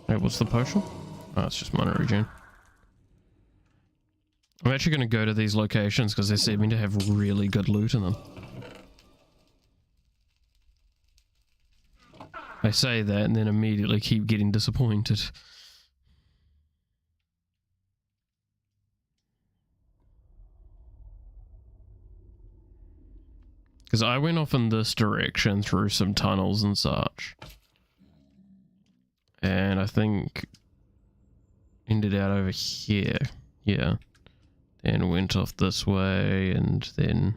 Hey, what's the potion? Oh, it's just mana regen. I'm actually going to go to these locations because they seem to have really good loot in them. I say that and then immediately keep getting disappointed. Because I went off in this direction through some tunnels and such. And I think ended out over here. Yeah. And went off this way, and then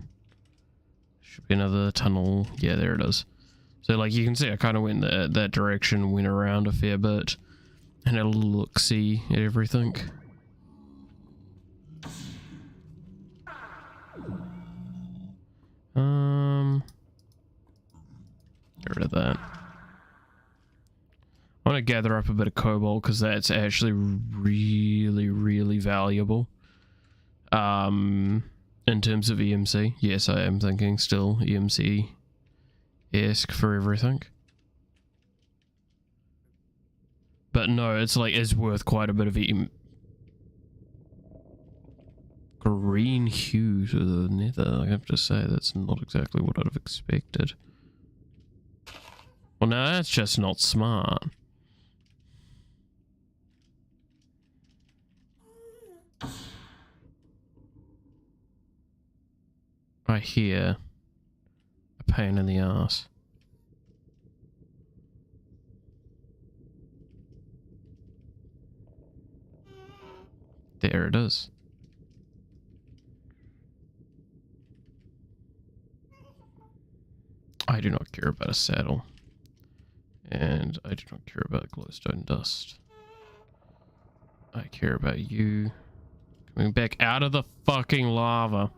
should be another tunnel. Yeah, there it is. So, like, you can see I kind of went that direction, went around a fair bit, and a look-see at everything. Get rid of that. I want to gather up a bit of cobalt, because that's actually really, really valuable. In terms of EMC, yes, I am thinking still EMC-esque for everything. But no, it's like, it's worth quite a bit of green hue to the nether, I have to say. That's not exactly what I'd have expected. Well, no, that's just not smart. I here a pain in the ass. There it is. I do not care about a saddle. And I do not care about glowstone dust. I care about you coming back out of the fucking lava.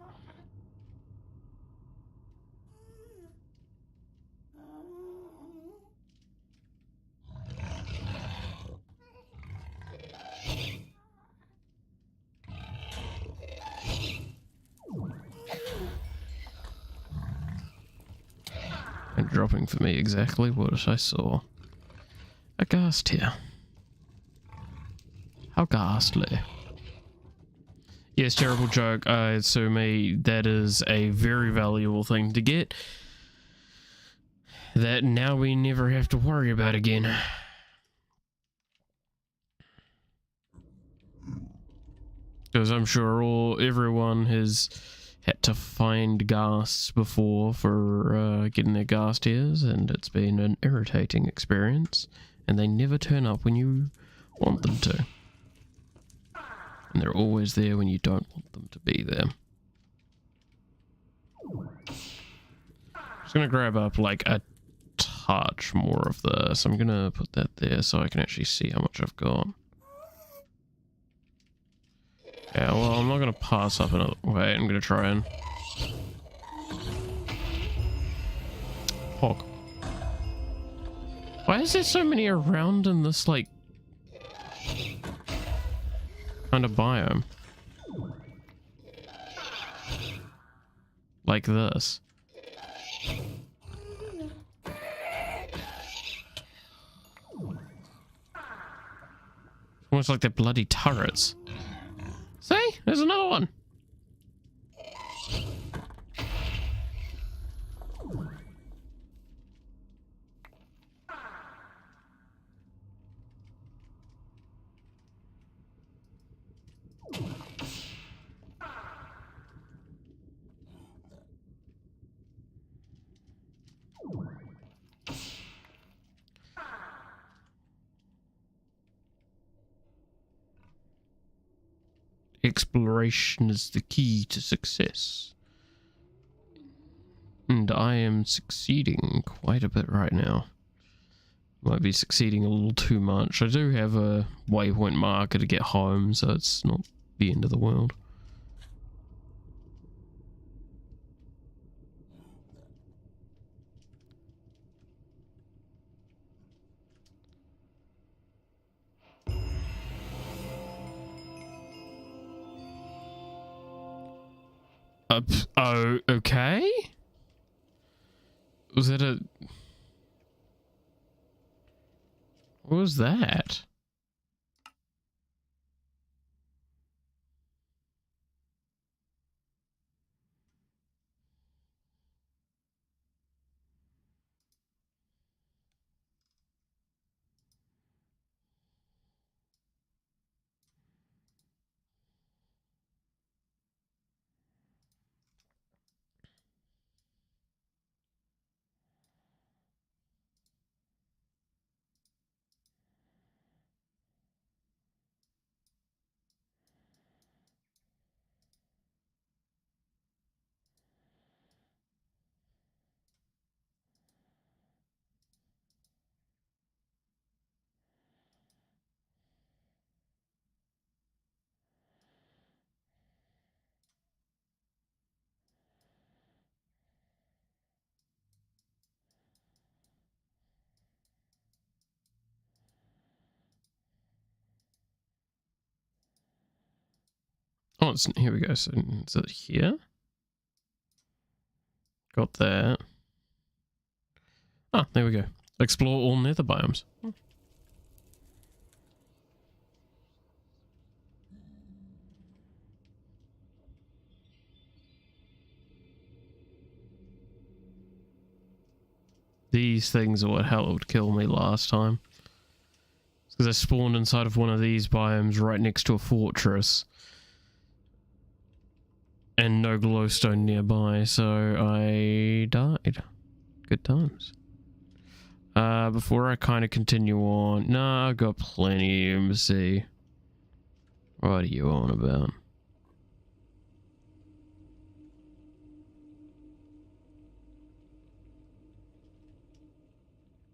And dropping for me exactly what I saw. A ghast here. How ghastly. Yes, terrible joke. So me, that is a very valuable thing to get. That now we never have to worry about again. Because I'm sure everyone has had to find ghasts before for getting their ghast ears, and it's been an irritating experience, and they never turn up when you want them to. And they're always there when you don't want them to be there. Just gonna grab up like a touch more of this. I'm gonna put that there so I can actually see how much I've got. Yeah, well, I'm not gonna pass up another way. I'm gonna try and hog. Why is there so many around in this like kind of biome? Like this. Almost like they're bloody turrets. See? There's another one. Exploration is the key to success. And I am succeeding quite a bit right now. Might be succeeding a little too much. I do have a waypoint marker to get home, so it's not the end of the world. Oh, okay. Was that a... What was that? Oh, it's, here we go. So is it here? Got that. Ah, there we go. Explore all nether biomes. These things are what helped kill me last time. Because I spawned inside of one of these biomes right next to a fortress. and no glowstone nearby, so I died. Good times. Before I kind of continue on, nah, I've got plenty of MC. What are you on about?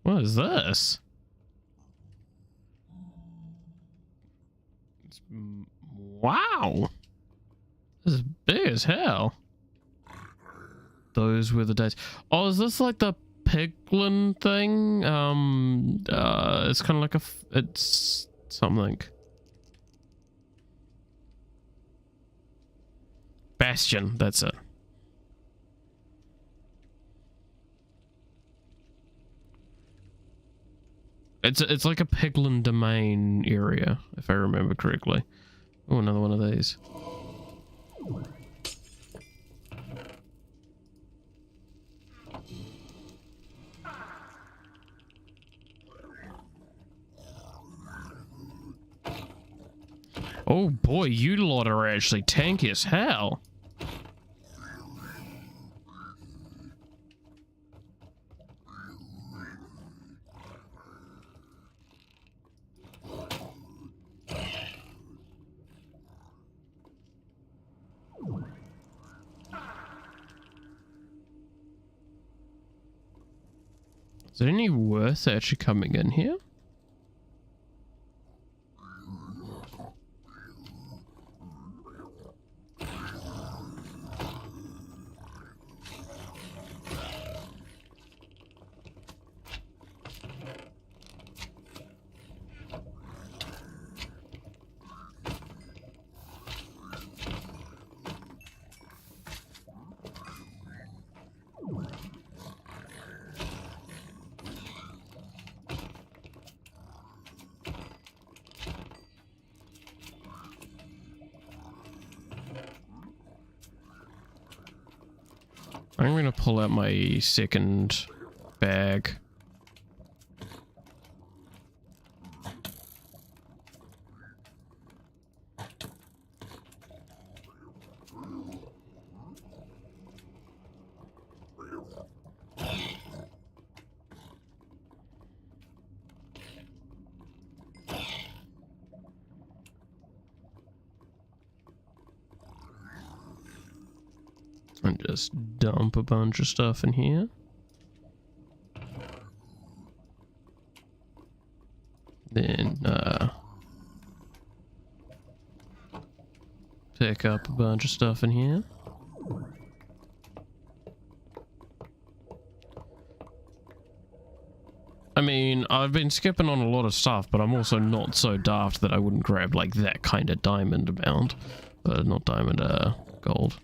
What is this? Wow! This is big as hell. Those were the days. Oh, is this like the piglin thing? It's kind of like it's something. Bastion, that's it. It's like a piglin domain area, if I remember correctly. Oh, another one of these. Oh boy, you lot are actually tanky as hell. Is it any worth actually coming in here? I'm going to pull out my second bag. And just dump a bunch of stuff in here. Then, pick up a bunch of stuff in here. I mean, I've been skipping on a lot of stuff, but I'm also not so daft that I wouldn't grab, like, that kind of diamond amount. Not diamond, gold.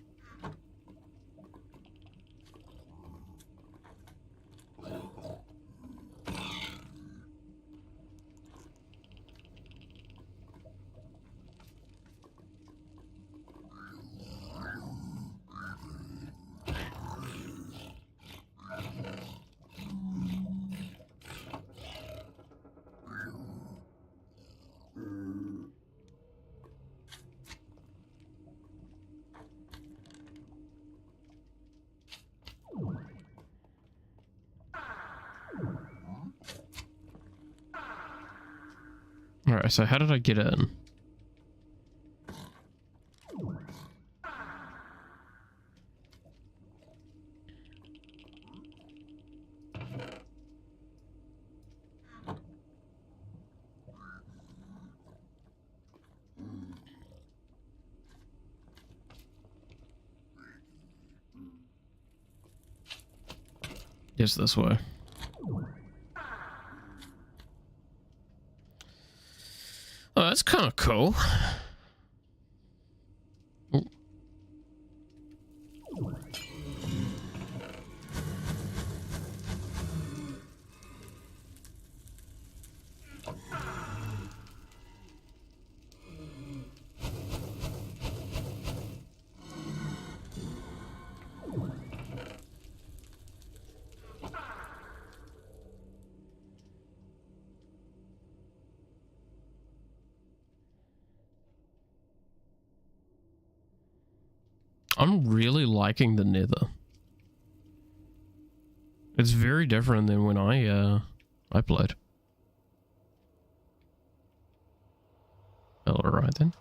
Alright, so how did I get in? Yes, this way. Oh, that's kind of cool. Ooh. I'm really liking the Nether. It's very different than when I played. All right then.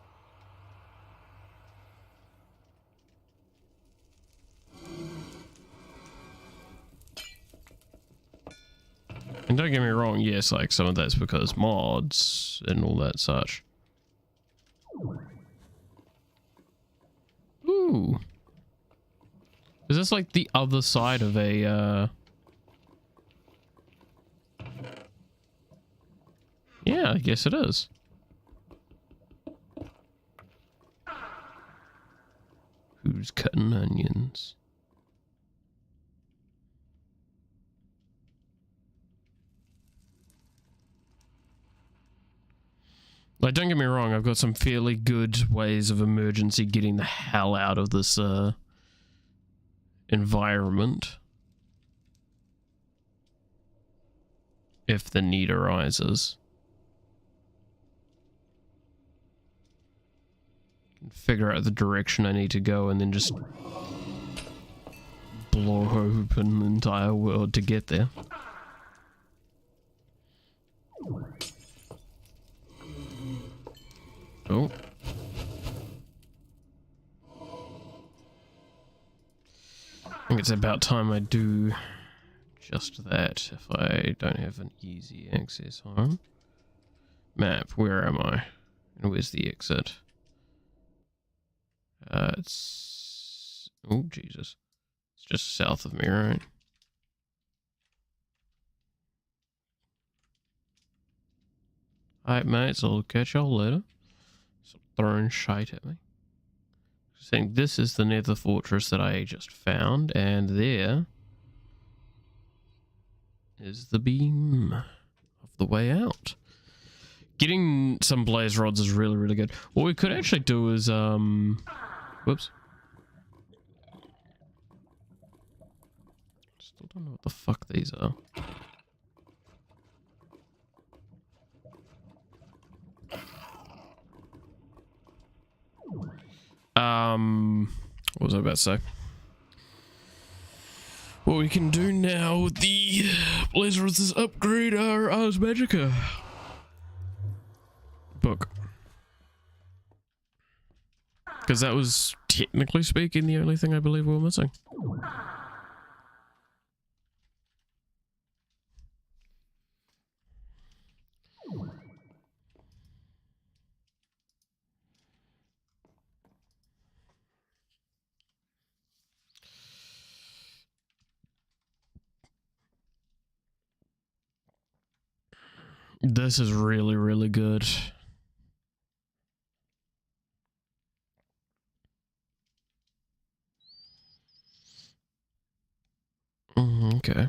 And don't get me wrong, yes, like some of that's because mods and all that such. Ooh. Is this like the other side of a, Yeah, I guess it is. Who's cutting onions? Like, don't get me wrong, I've got some fairly good ways of emergency getting the hell out of this, environment. If the need arises. Figure out the direction I need to go and then just blow open the entire world to get there. Oh. I think it's about time I do just that if I don't have an easy access home. Map, where am I? And where's the exit? It's... Oh, Jesus. It's just south of me, right? Alright, mates, I'll catch y'all later. Stop throwing shite at me. Saying this is the Nether fortress that I just found, and there is the beam of the way out. Getting some blaze rods is really, really good. What we could actually do is, whoops. Still don't know what the fuck these are. What was I about to say? What we can do now with the blaze rods is upgrade our Ars Magica book. Because that was, technically speaking, the only thing I believe we were missing. This is really, really good. Okay.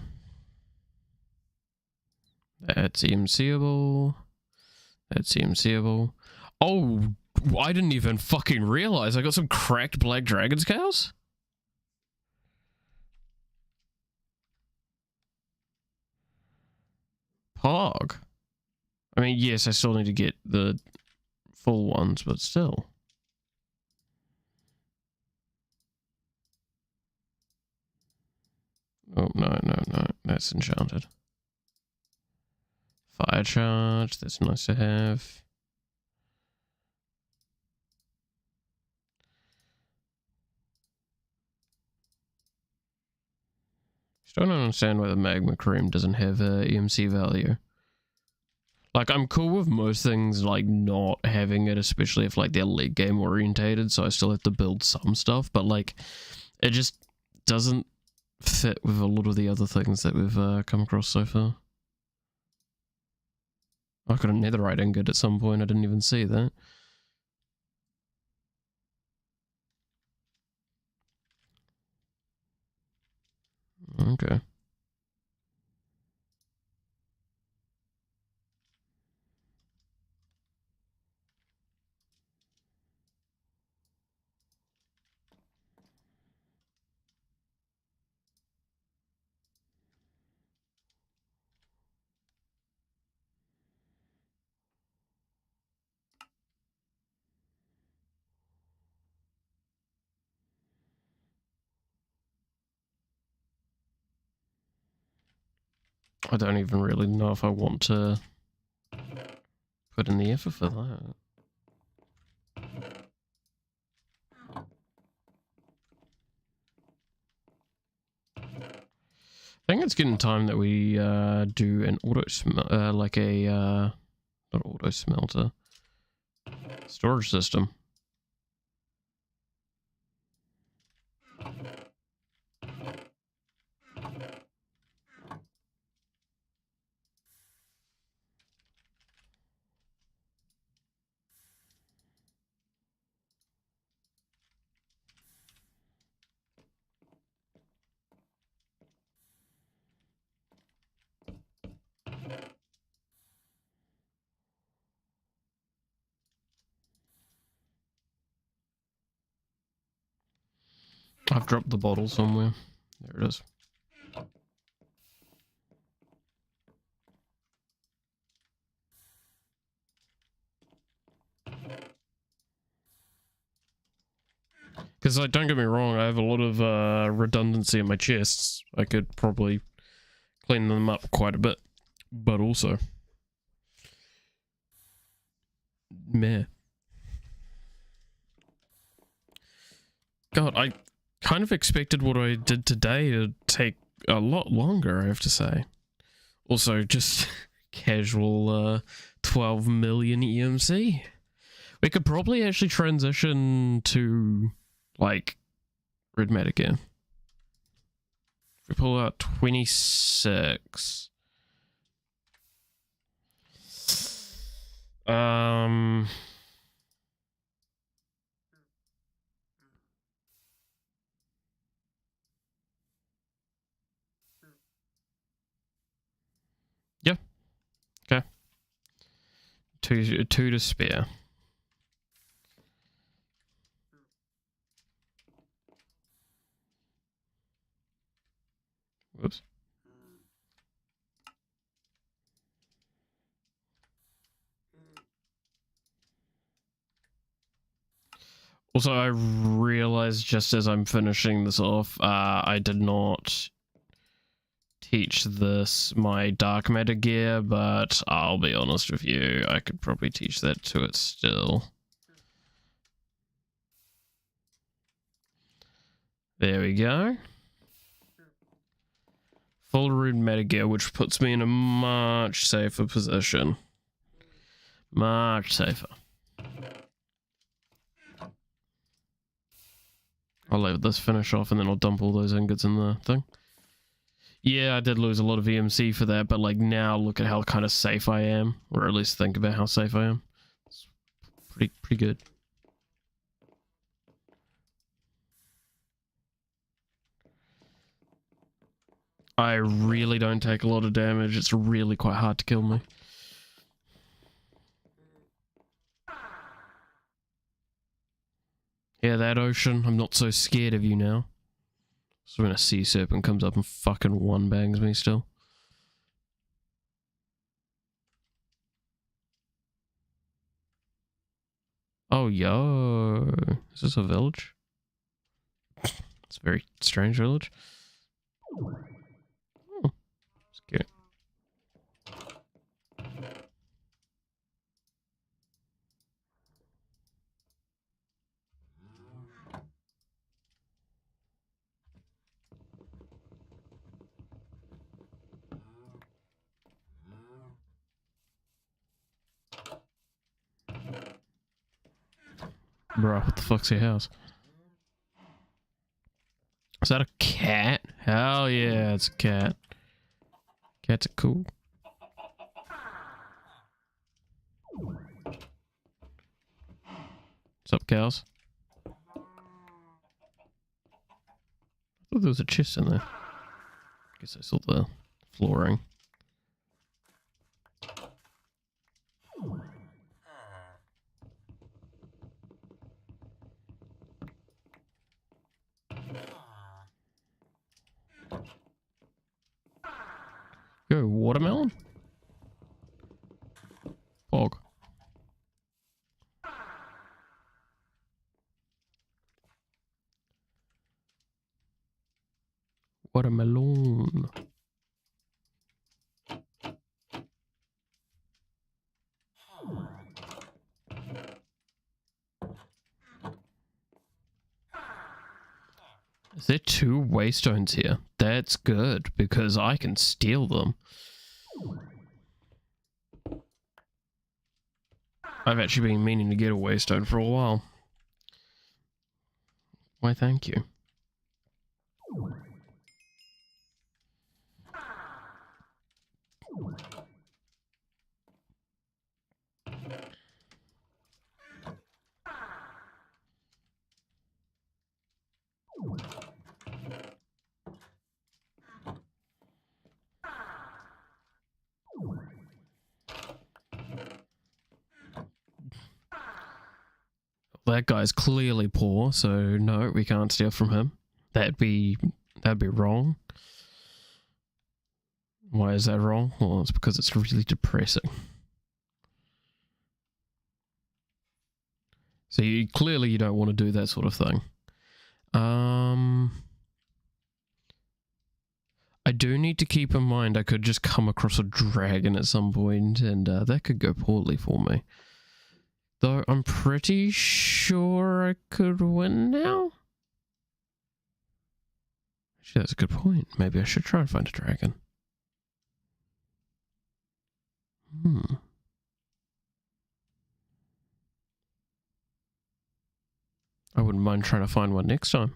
That's EMCable. That's EMCable. Oh, I didn't even fucking realize I got some cracked black dragon's cows. Pog. I mean, yes, I still need to get the full ones, but still. Oh, no, no, no. That's enchanted. Fire charge. That's nice to have. Still don't understand why the magma cream doesn't have a EMC value. Like, I'm cool with most things, like, not having it, especially if, like, they're late game orientated, so I still have to build some stuff, but, like, it just doesn't fit with a lot of the other things that we've come across so far. I got a netherite ingot at some point, I didn't even see that. Okay. I don't even really know if I want to put in the effort for that. I think it's getting time that we do an like a not auto smelter storage system. I've dropped the bottle somewhere. There it is. Because, like, don't get me wrong, I have a lot of redundancy in my chests. I could probably clean them up quite a bit. But also... meh. God, I kind of expected what I did today to take a lot longer, I have to say. Also, just casual 12 million EMC. We could probably actually transition to, like, red matter again. If we pull out 26... Yeah. Okay. Two to spare. Whoops. Also, I realized just as I'm finishing this off, I did not teach this my dark matter gear, but I'll be honest with you, I could probably teach that to it still. There we go. Full red matter gear, which puts me in a much safer position. Much safer. I'll let this finish off and then I'll dump all those ingots in the thing. Yeah, I did lose a lot of EMC for that, but like now look at how kind of safe I am, or at least think about how safe I am. It's pretty good. I really don't take a lot of damage. It's really quite hard to kill me. Yeah, that ocean, I'm not so scared of you now. So when a sea serpent comes up and fucking one bangs me still. Oh, yo. Is this a village? It's a very strange village. Oh, it's cute. Bro, what the fuck's your house? Is that a cat? Hell yeah, it's a cat. Cats are cool. What's up, cows? I thought there was a chest in there. Guess I saw the flooring. Yo, watermelon? Pog. Watermelon. Is there 2 waystones here? That's good, because I can steal them. I've actually been meaning to get a waystone for a while. Why, thank you. That guy's clearly poor, so no, we can't steal from him. That'd be wrong. Why is that wrong? Well, it's because it's really depressing. So clearly you don't want to do that sort of thing. I do need to keep in mind I could just come across a dragon at some point, and that could go poorly for me. Though I'm pretty sure I could win now. Actually, that's a good point. Maybe I should try and find a dragon. I wouldn't mind trying to find one next time.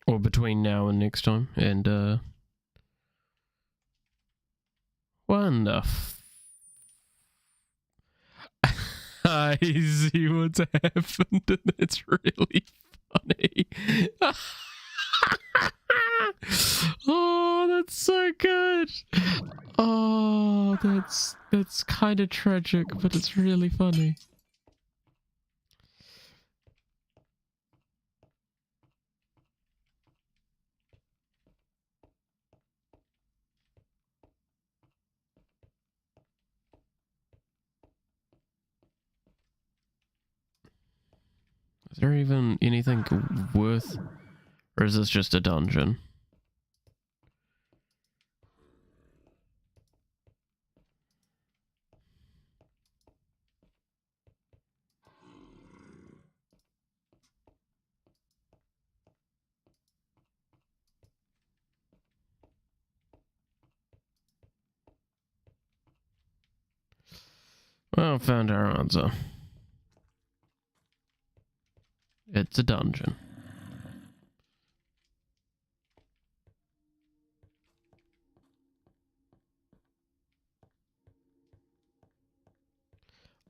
Or between now and next time. And, wonderful. I see what's happened, and it's really funny. Oh, that's so good. Oh, that's kind of tragic, but it's really funny. Is there even anything worth, or is this just a dungeon? Well, found our answer. It's a dungeon.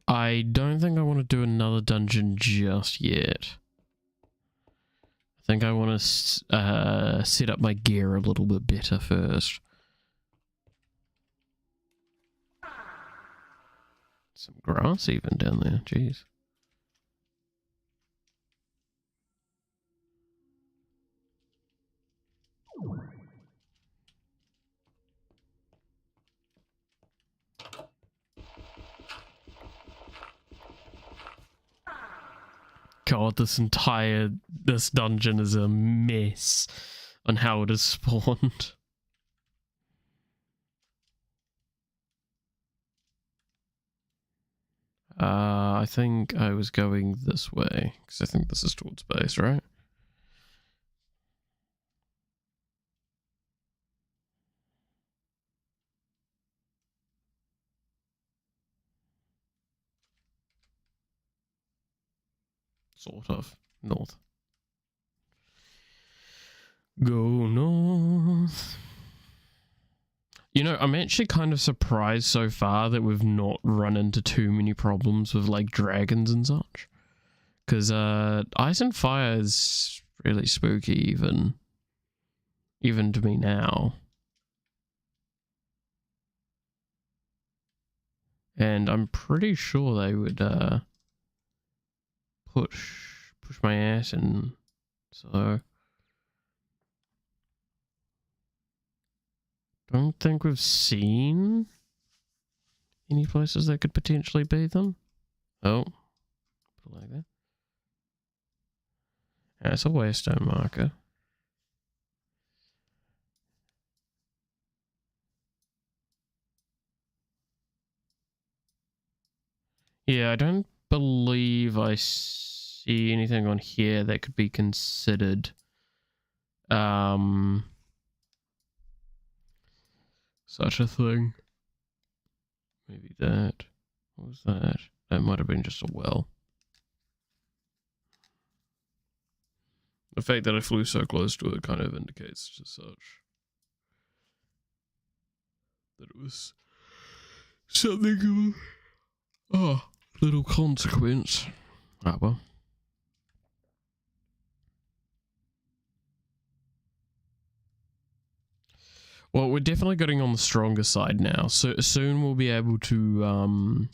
I don't think I want to do another dungeon just yet. I think I want to set up my gear a little bit better first. Some grass even down there, jeez. God, this dungeon is a mess on how it is spawned. I think I was going this way, because I think this is towards base, right? Sort of. North. Go north. You know, I'm actually kind of surprised so far that we've not run into too many problems with, like, dragons and such. Because, Ice and Fire is really spooky, even to me now. And I'm pretty sure they would, push my ass, and so... Don't think we've seen any places that could potentially be them. Oh, put it like that. That's a waystone marker. Yeah, I don't believe I see anything on here that could be considered such a thing. Maybe that. What was that? That might have been just a well. The fact that I flew so close to it kind of indicates to such that it was something of a little consequence. Ah, well. Well, we're definitely getting on the stronger side now. So soon we'll be able to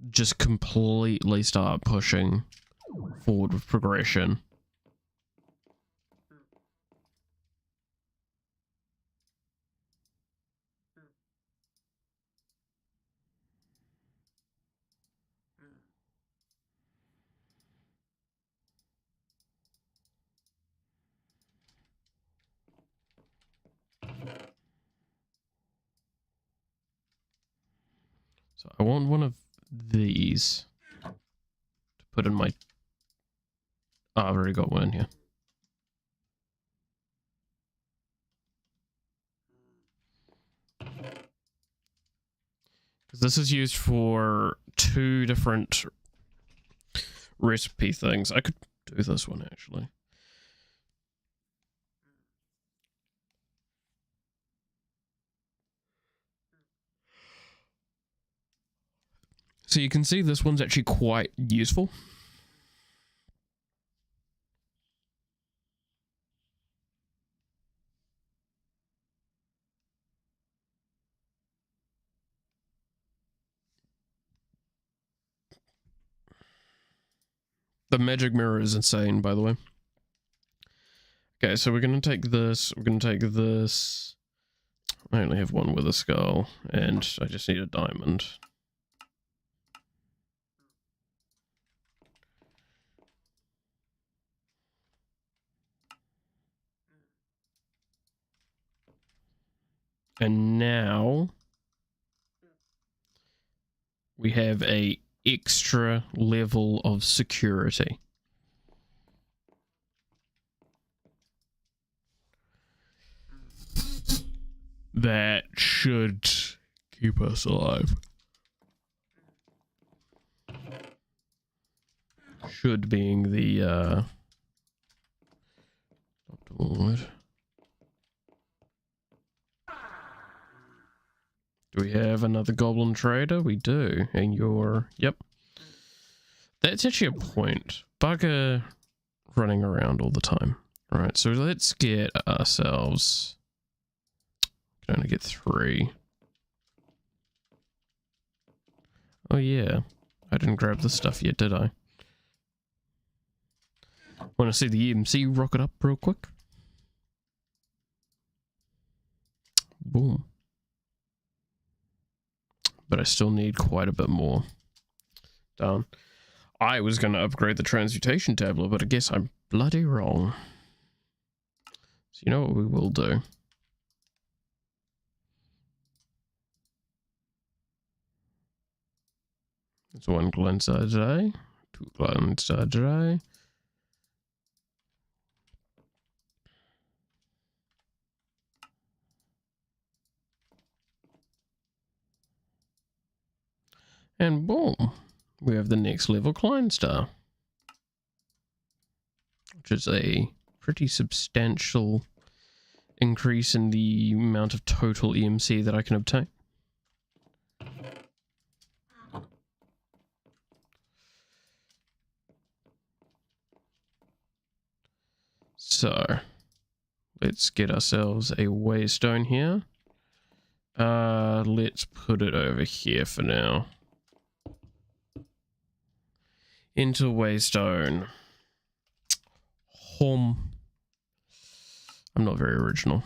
just completely start pushing forward with progression. So I want one of these to put in my... Oh, I've already got one in here. Because this is used for 2 different recipe things. I could do this one actually. So you can see this one's actually quite useful. The magic mirror is insane, by the way. Okay, so we're going to take this. We're going to take this. I only have one with a skull, and I just need a diamond. And now we have a extra level of security. That should keep us alive. Should being the optimal word. Do we have another goblin trader? We do. And you're... Yep. That's actually a point. Bugger running around all the time. Alright, so let's get ourselves... Can only get 3. Oh yeah. I didn't grab this stuff yet, did I? Want to see the EMC rocket up real quick? Boom. But I still need quite a bit more. Done. I was going to upgrade the transmutation tablet, but I guess I'm bloody wrong. So you know what we will do? It's 1 cleanse a day, 2 cleanse a day. And boom, we have the next level Kleinstar, which is a pretty substantial increase in the amount of total EMC that I can obtain. So, let's get ourselves a waystone here. Let's put it over here for now. Into waystone. Home. I'm not very original.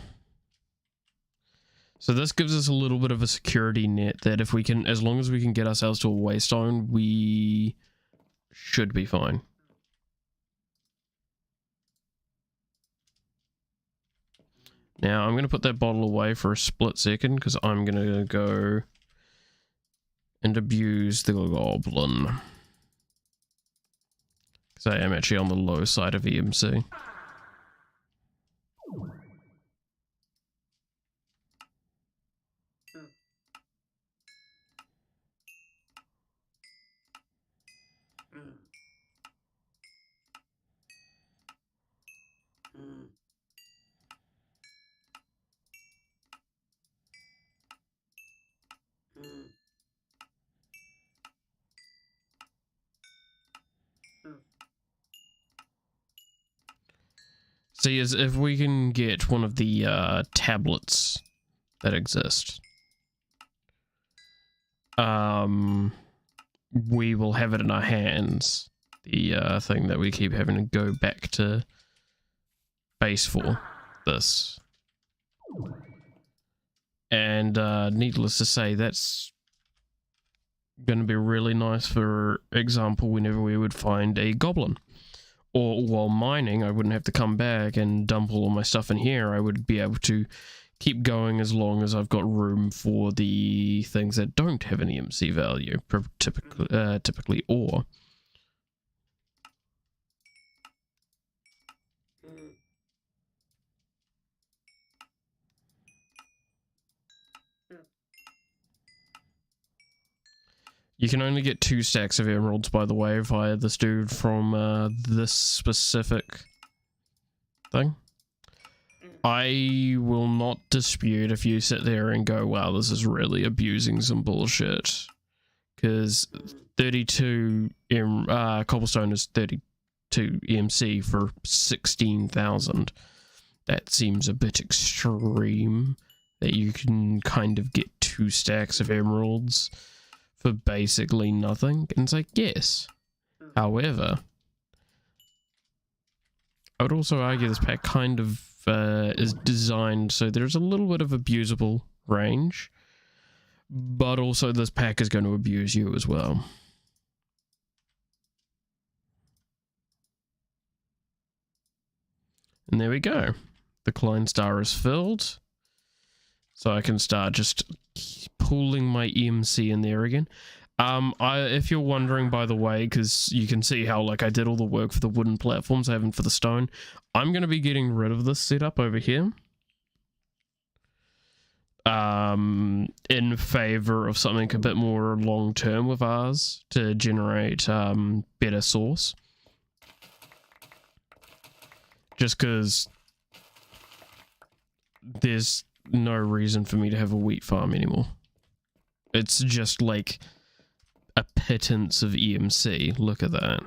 So this gives us a little bit of a security net that if we can, as long as we can get ourselves to a waystone, we should be fine. Now I'm going to put that bottle away for a split second because I'm going to go and abuse the goblin. Because I am actually on the low side of EMC. See, as if we can get one of the tablets that exist, we will have it in our hands. The thing that we keep having to go back to base for this. And needless to say, that's going to be really nice. For example, whenever we would find a goblin. Or while mining, I wouldn't have to come back and dump all of my stuff in here. I would be able to keep going as long as I've got room for the things that don't have an EMC value, typically ore. You can only get 2 stacks of emeralds, by the way, via this dude from this specific thing. I will not dispute if you sit there and go, wow, this is really abusing some bullshit. Because 32 cobblestone is 32 EMC for 16,000. That seems a bit extreme, that you can kind of get 2 stacks of emeralds for basically nothing. And it's like, yes. However, I would also argue this pack kind of is designed so there's a little bit of abusable range, but also this pack is going to abuse you as well. And there we go. The Klein star is filled. So I can start just pulling my EMC in there again. If you're wondering, by the way, because you can see how like I did all the work for the wooden platforms, I haven't for the stone. I'm going to be getting rid of this setup over here. In favor of something a bit more long-term with ours to generate better source. Just because there's no reason for me to have a wheat farm anymore. It's just like a pittance of EMC. Look at that.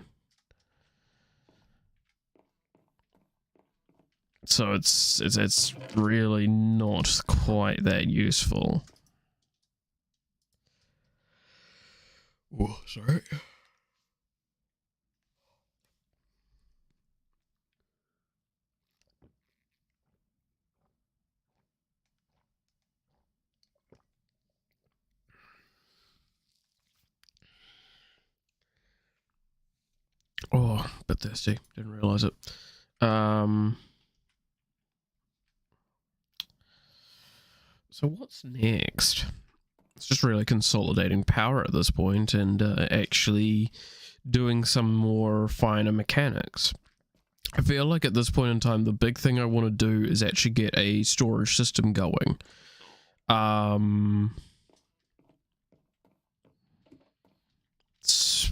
So it's really not quite that useful. Oh, sorry. Oh, a bit thirsty. Didn't realize it. So what's next? It's just really consolidating power at this point and actually doing some more finer mechanics. I feel like at this point in time, the big thing I want to do is actually get a storage system going.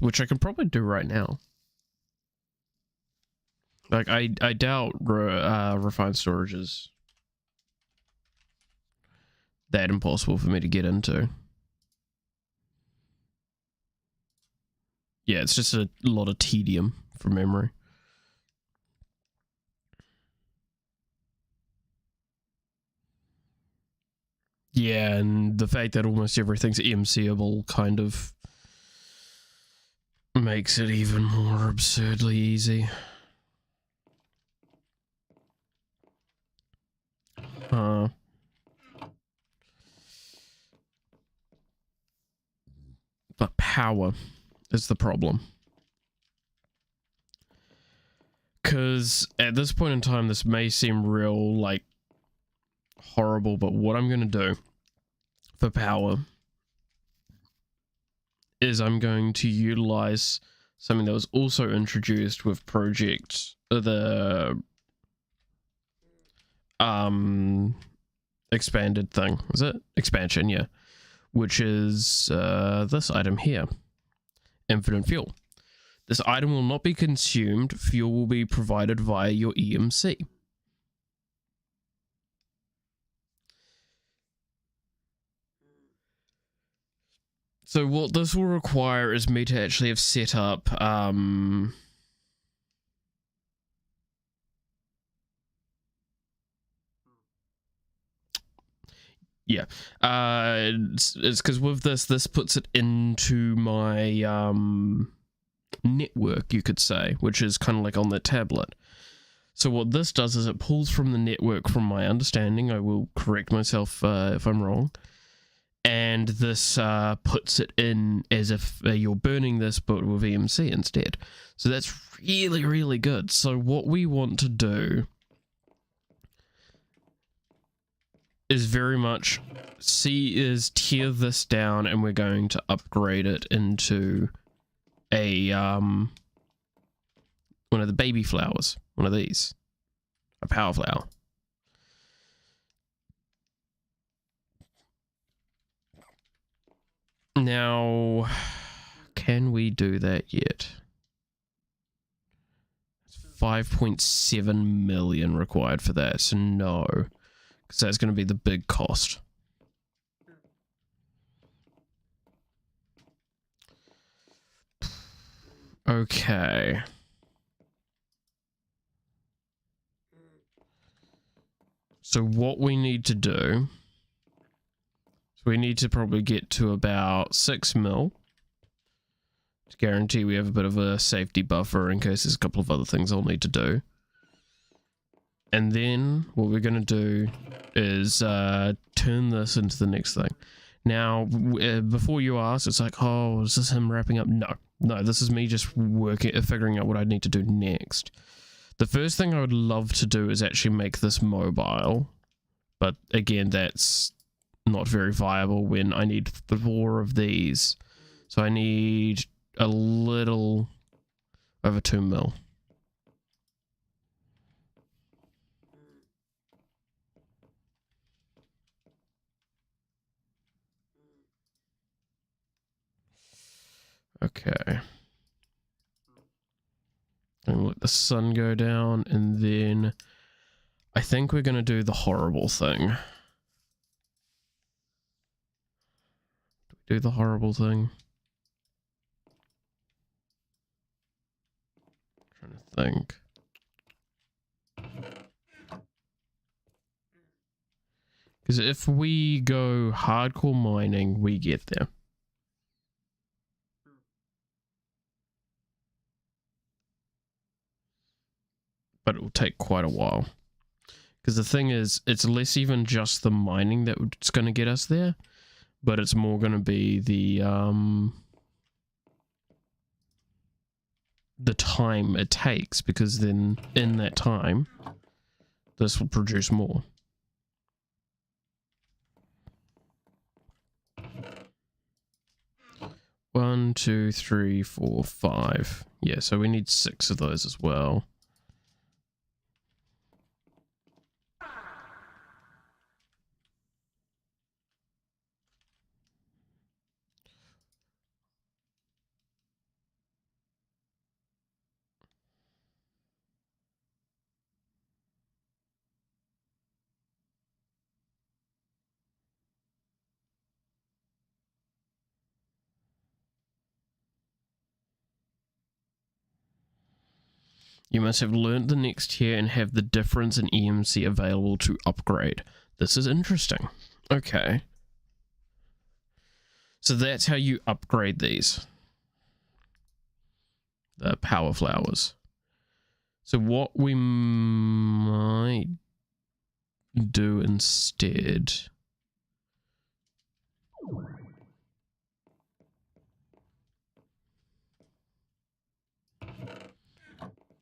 Which I can probably do right now. Like, I doubt refined storage is that impossible for me to get into. Yeah, it's just a lot of tedium from memory. Yeah, and the fact that almost everything's EMCable kind of makes it even more absurdly easy. But power is the problem. Because at this point in time, this may seem real, like, horrible, but what I'm going to do for power is I'm going to utilize something that was also introduced with project the expanded thing. Is it expansion? Yeah, which is this item here, infinite fuel. This item will not be consumed. Fuel will be provided via your EMC. So what this will require is me to actually have set up yeah, it's because with this puts it into my network, you could say, which is kind of like on the tablet. So what this does is it pulls from the network, from my understanding. I will correct myself if I'm wrong. And this puts it in as if you're burning this, but with EMC instead. So that's really, really good. So what we want to do is very much tear this down, and we're going to upgrade it into a one of the baby flowers, one of these, a power flower. Now, can we do that yet? 5.7 million required for that, so no, because that's going to be the big cost. Okay. So what we need to do, we need to probably get to about 6 mil to guarantee we have a bit of a safety buffer in case there's a couple of other things I'll need to do. And then what we're going to do is turn this into the next thing. Now, before you ask, it's like, oh, is this him wrapping up? No, this is me just figuring out what I need to do next. The first thing I would love to do is actually make this mobile. But again, that's not very viable when I need 4 of these. So I need a little over 2 mil. Okay. And let the sun go down, and then I think we're going to do the horrible thing. Do the horrible thing. I'm trying to think. Because if we go hardcore mining, we get there. But it will take quite a while. Because the thing is, it's less even just the mining that's going to get us there, but it's more going to be the time it takes, because then in that time, this will produce more. One, 2, 3, 4, 5. Yeah, so we need 6 of those as well. You must have learnt the next tier and have the difference in EMC available to upgrade. This is interesting. Okay. So that's how you upgrade these. The power flowers. So what we might do instead...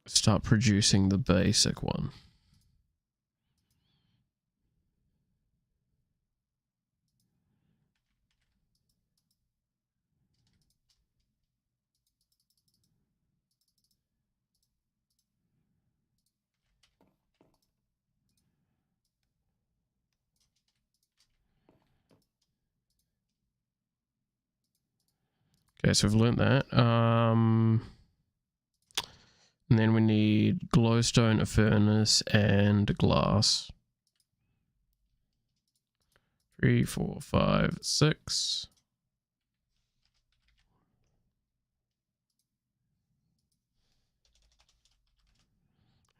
start producing the basic one. Okay, so we've learnt that. And then we need glowstone, a furnace, and glass. 3, 4, 5, 6.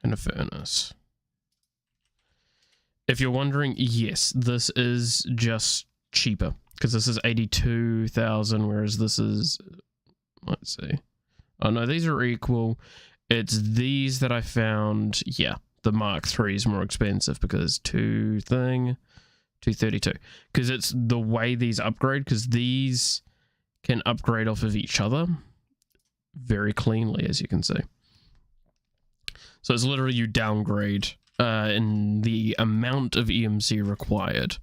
And a furnace. If you're wondering, yes, this is just cheaper because this is 82,000, whereas this is, let's see. Oh no, these are equal. It's these that I found. Yeah, the Mark III is more expensive because 232. Because it's the way these upgrade, because these can upgrade off of each other very cleanly, as you can see. So it's literally you downgrade in the amount of EMC required.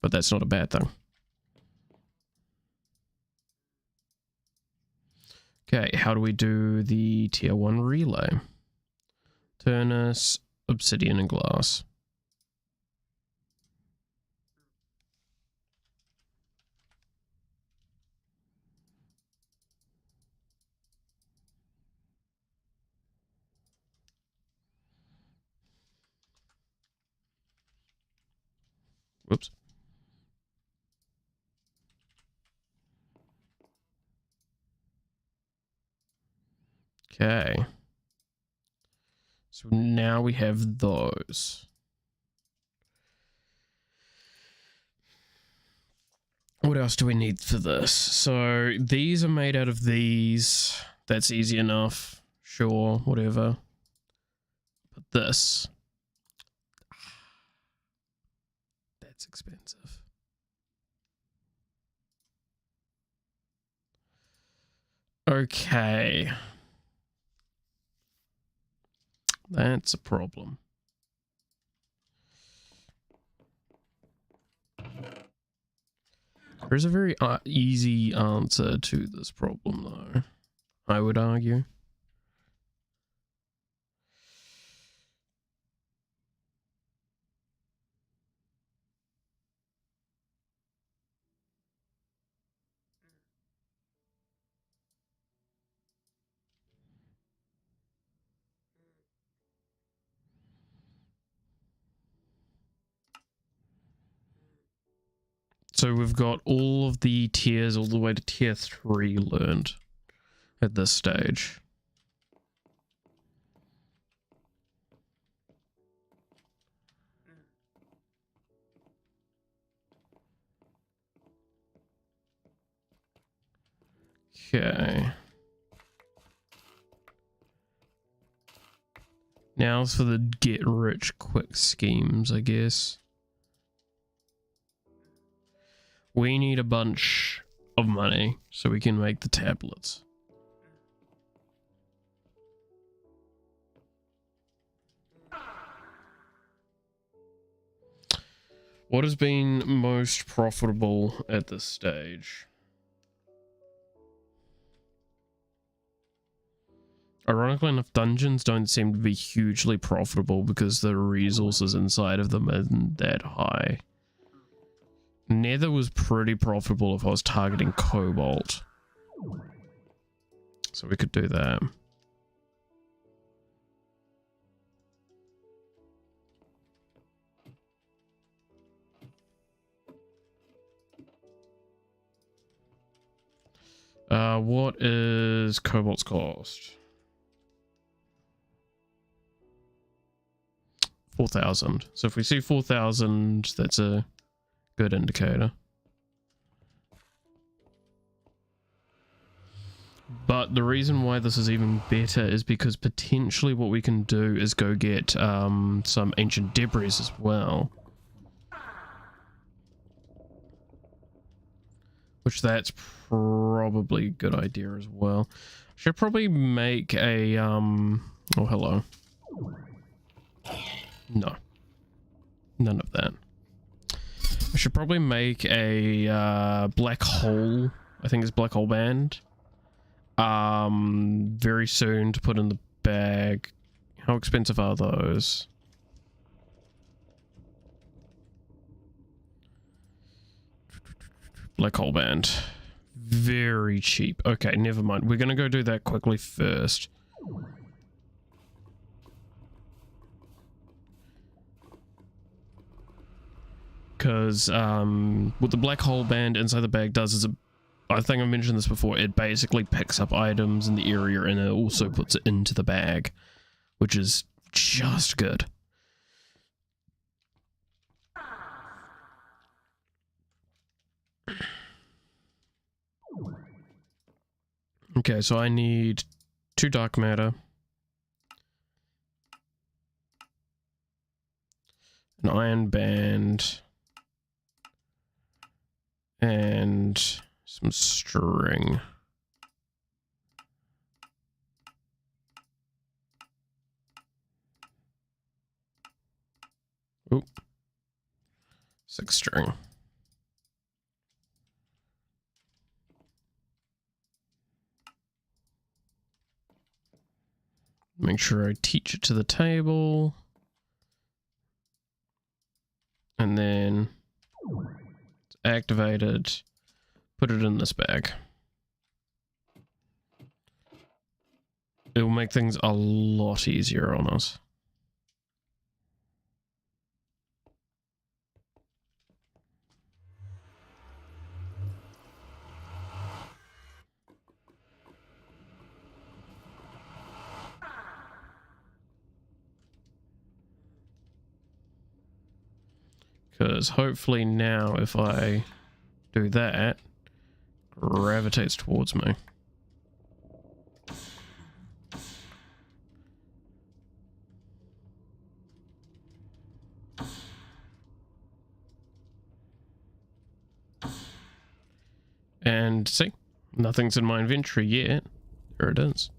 But that's not a bad thing. Okay, how do we do the tier 1 relay? Furnace, obsidian, and glass. Whoops. Okay. So now we have those. What else do we need for this? So these are made out of these. That's easy enough. Sure, whatever. But this. That's expensive. Okay. That's a problem. There's a very easy answer to this problem, though, I would argue. So we've got all of the tiers all the way to tier 3 learned at this stage. Okay. Now it's for the get rich quick schemes, I guess. We need a bunch of money so we can make the tablets. What has been most profitable at this stage? Ironically enough, dungeons don't seem to be hugely profitable because the resources inside of them aren't that high. Nether was pretty profitable if I was targeting cobalt. So we could do that. What is cobalt's cost? 4,000. So if we see 4,000, that's a good indicator. But the reason why this is even better is because potentially what we can do is go get some ancient debris as well. Which that's probably a good idea as well. Should probably make a oh hello. No. None of that. I should probably make a black hole. I think it's black hole band. Very soon to put in the bag. How expensive are those? black hole band. Very cheap. Okay, never mind. We're gonna go do that quickly first. Because what the black hole band inside the bag does is, I think I mentioned this before, it basically picks up items in the area and it also puts it into the bag, which is just good. Okay, so I need 2 dark matter, an iron band, and some string. Oop. 6 string. Make sure I teach it to the table. And then it's activated. Put it in this bag. It will make things a lot easier on us. Because hopefully now if I do that, gravitates towards me. And see, nothing's in my inventory yet. There it is.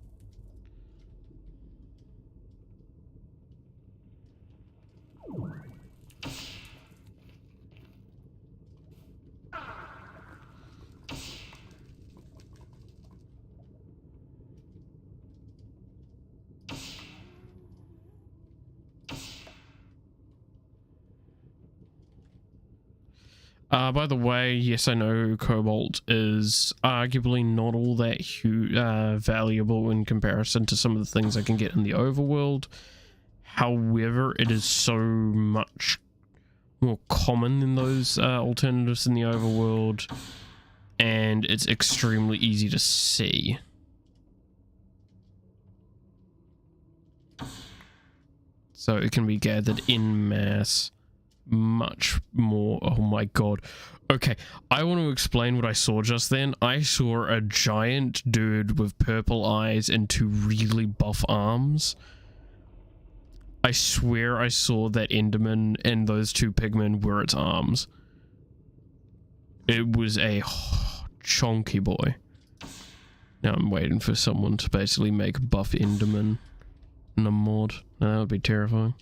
By the way, yes, I know Cobalt is arguably not all that valuable in comparison to some of the things I can get in the overworld. However, it is so much more common than those alternatives in the overworld, and it's extremely easy to see. So it can be gathered in mass. Much more. Oh my god. Okay, I want to explain what I saw just then. I saw a giant dude with purple eyes and 2 really buff arms. I swear I saw that Enderman and those 2 pigmen were its arms. It was a chonky boy. Now I'm waiting for someone to basically make buff Enderman in a mod. That would be terrifying.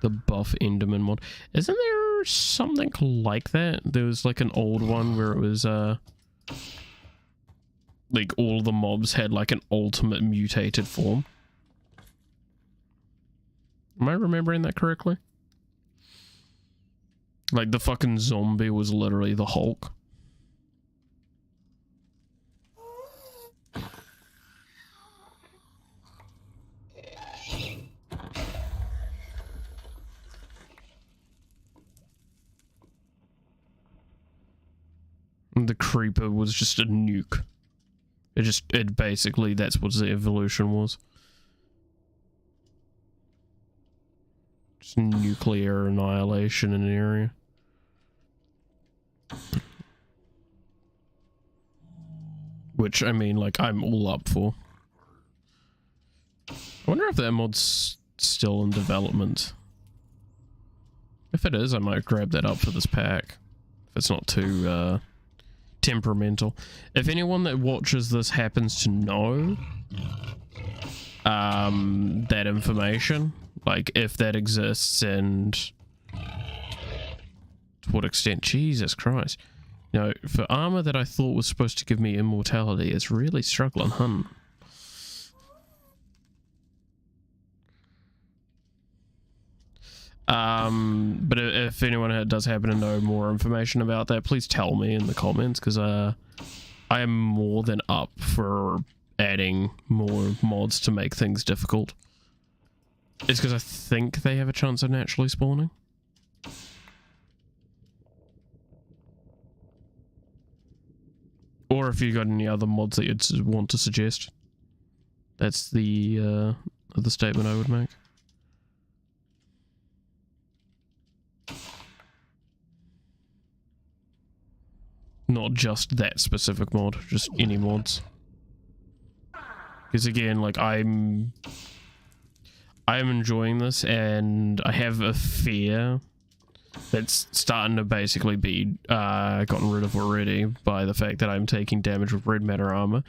The buff Enderman mod. Isn't there something like that? There was like an old one where it was like all the mobs had like an ultimate mutated form. Am I remembering that correctly? Like the fucking zombie was literally the Hulk. The creeper was just a nuke. It basically, that's what the evolution was. Just nuclear annihilation in an area. Which, I mean, like, I'm all up for. I wonder if that mod's still in development. If it is, I might grab that up for this pack. If it's not too, temperamental. If anyone that watches this happens to know that information, like if that exists and to what extent, Jesus Christ, you know, for armor that I thought was supposed to give me immortality, it's really struggling, huh? But if anyone does happen to know more information about that, please tell me in the comments, because I am more than up for adding more mods to make things difficult. It's because I think they have a chance of naturally spawning. Or if you got any other mods that you'd want to suggest. That's the statement I would make. Not just that specific mod, just any mods. Because again, like I am enjoying this, and I have a fear that's starting to basically be gotten rid of already by the fact that I'm taking damage with red matter armor.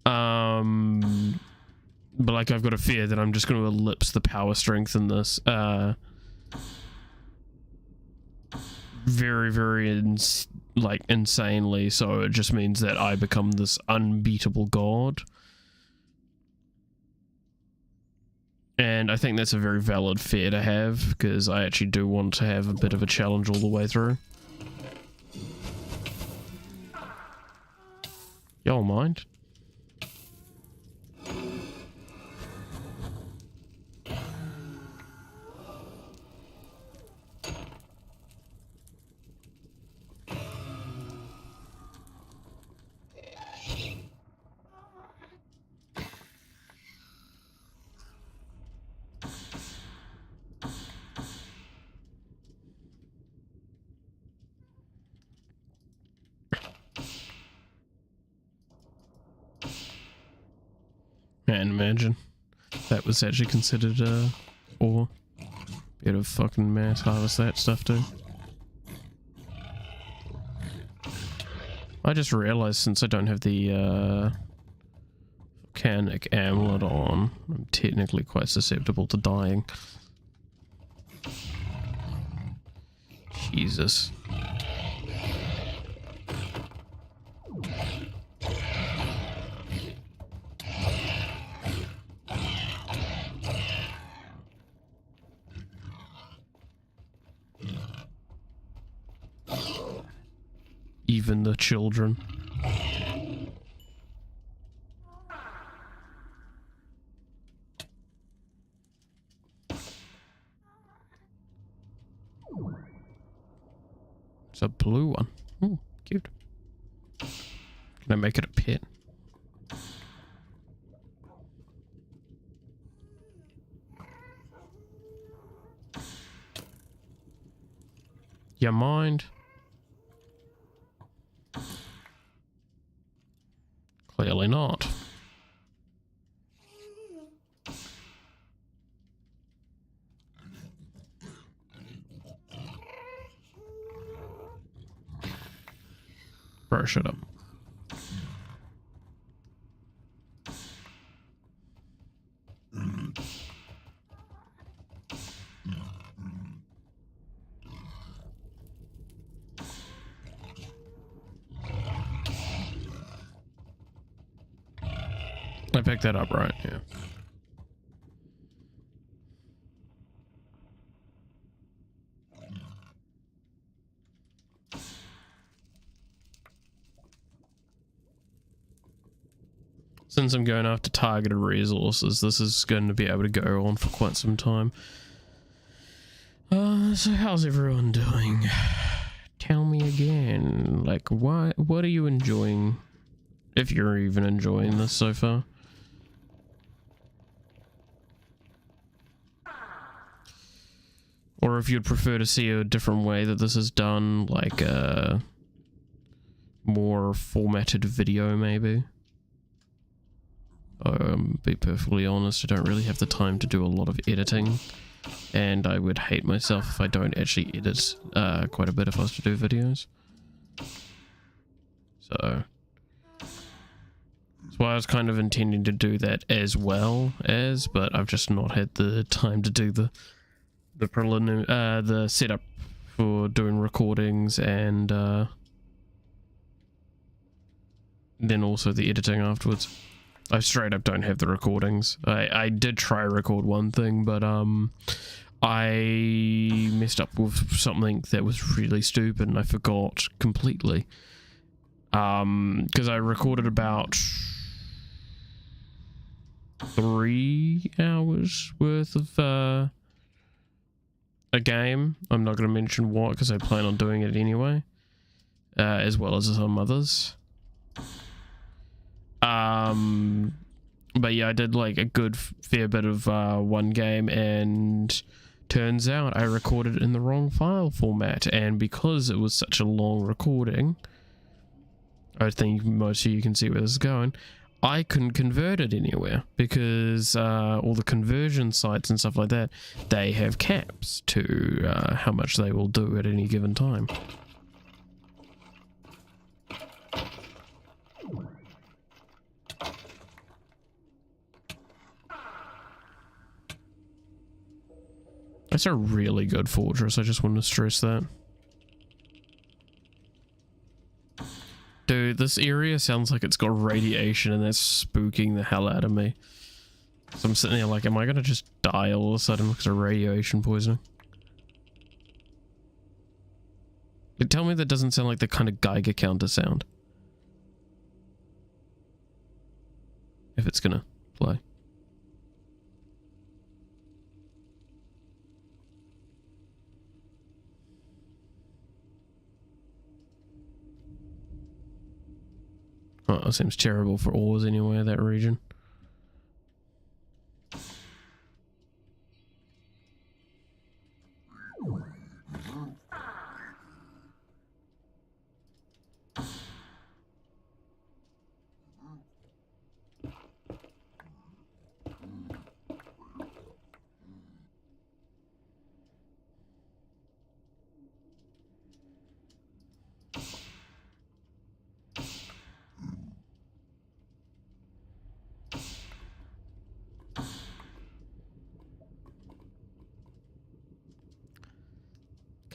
But like I've got a fear that I'm just going to ellipse the power strength in this very, very insanely, so it just means that I become this unbeatable god. And I think that's a very valid fear to have, because I actually do want to have a bit of a challenge all the way through. Y'all mind? Man, imagine that was actually considered ore. Be able to fucking mass harvest that stuff too. I just realized, since I don't have the volcanic amulet on, I'm technically quite susceptible to dying. Jesus. Even the children. It's a blue one. Oh, cute. Can I make it a pit? You mind? Clearly not. Bro, shut up. I picked that up right, yeah. Since I'm going after targeted resources, this is going to be able to go on for quite some time. So how's everyone doing? Tell me again, like, what are you enjoying? If you're even enjoying this so far. Or if you'd prefer to see a different way that this is done, like a more formatted video maybe. Be perfectly honest, I don't really have the time to do a lot of editing, and I would hate myself if I don't actually edit quite a bit if I was to do videos. So that's why I was kind of intending to do that as well as, but I've just not had the time to do the preliminary, the setup for doing recordings, and then also the editing afterwards. I straight up don't have the recordings. I did try record one thing, but I messed up with something that was really stupid and I forgot completely. Because I recorded about 3 hours worth of a game. I'm not going to mention what because I plan on doing it anyway, as well as some others. But yeah, I did like a good fair bit of one game, and turns out I recorded it in the wrong file format, and because it was such a long recording, I think most of you can see where this is going, I couldn't convert it anywhere because all the conversion sites and stuff like that, they have caps to how much they will do at any given time. That's a really good fortress, I just want to stress that. Dude, this area sounds like it's got radiation and that's spooking the hell out of me. So I'm sitting there like, am I going to just die all of a sudden because of radiation poisoning? But tell me that doesn't sound like the kind of Geiger counter sound. If it's going to play. Oh, that seems terrible for ores anyway, that region.